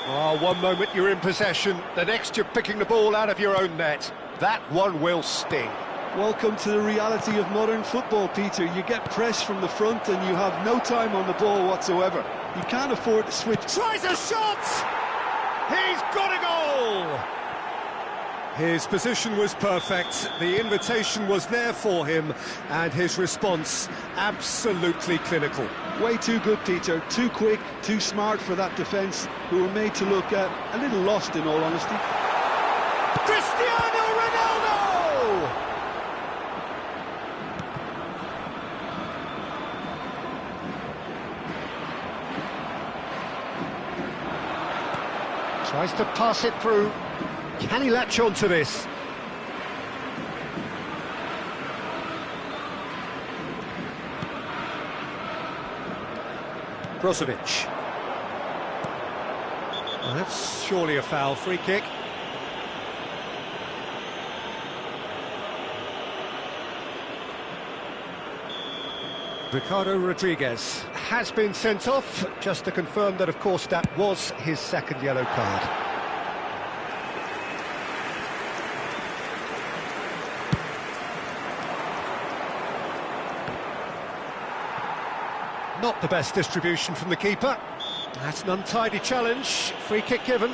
Oh, one moment you're in possession, the next you're picking the ball out of your own net. That one will sting. Welcome to the reality of modern football, Peter. You get pressed from the front and you have no time on the ball whatsoever. You can't afford to switch. Tries a shot! He's got a goal! His position was perfect, the invitation was there for him, and his response absolutely clinical. Way too good, Peter. Too quick, too smart for that defence, who were made to look a little lost, in all honesty. Cristiano Ronaldo! Tries to pass it through. Can he latch on to this? Brozovic. Well, that's surely a foul. Free kick. Ricardo Rodriguez has been sent off, just to confirm that, of course, that was his second yellow card. Not the best distribution from the keeper. That's an untidy challenge. Free kick given.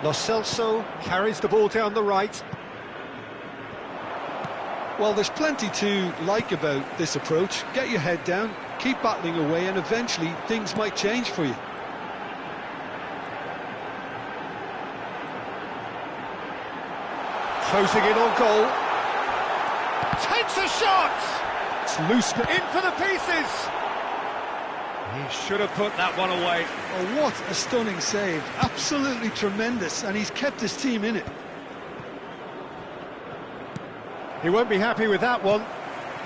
Lo Celso carries the ball down the right. Well, there's plenty to like about this approach. Get your head down, keep battling away, and eventually things might change for you. Closing in on goal. Takes a shot! It's loose, in for the pieces! He should have put that one away. Oh, what a stunning save. Absolutely tremendous, and he's kept his team in it. He won't be happy with that one.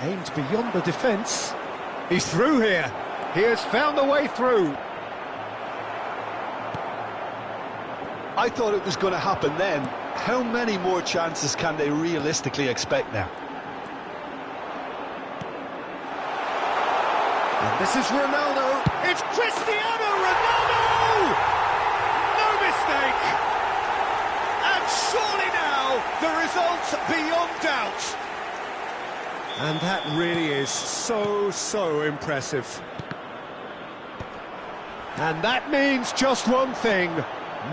Aimed beyond the defence. He's through here. He has found the way through. I thought it was going to happen then. How many more chances can they realistically expect now? And this is Ronaldo. It's Cristiano Ronaldo! No mistake! And surely now, the result beyond doubt. And that really is so impressive. And that means just one thing,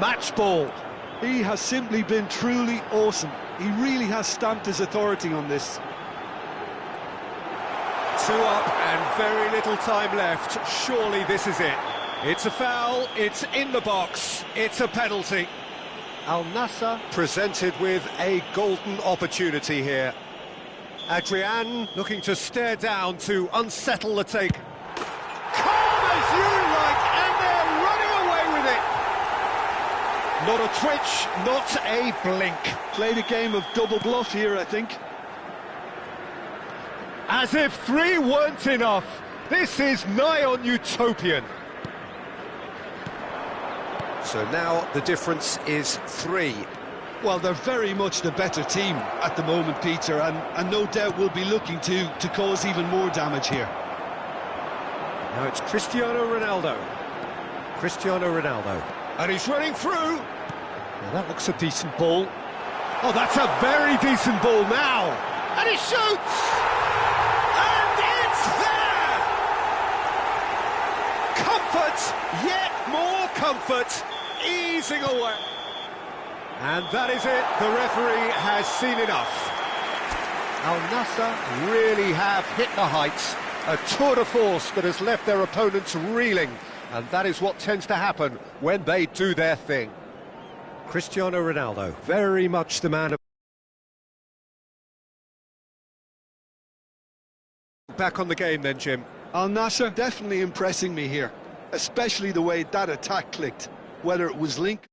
match ball. He has simply been truly awesome. He really has stamped his authority on this. 2 up and very little time left. Surely this is it. It's a foul, it's in the box, it's a penalty. Al Nassr presented with a golden opportunity here. Adrian looking to stare down to unsettle the take. Calm as you like, and they're running away with it. Not a twitch, not a blink. Played a game of double bluff here, I think. As if 3 weren't enough. This is nigh on utopian. So now the difference is 3. Well, they're very much the better team at the moment, Peter, and no doubt will be looking to cause even more damage here. Now it's Cristiano Ronaldo. Cristiano Ronaldo. And he's running through. Now that looks a decent ball. Oh, that's a very decent ball now. And he shoots! And it's there! Comfort, yet more comfort, easing away. And that is it. The referee has seen enough. Al Nassr really have hit the heights. A tour de force that has left their opponents reeling. And that is what tends to happen when they do their thing. Cristiano Ronaldo, very much the man of... Back on the game then, Jim. Al Nassr definitely impressing me here, especially the way that attack clicked, whether it was linked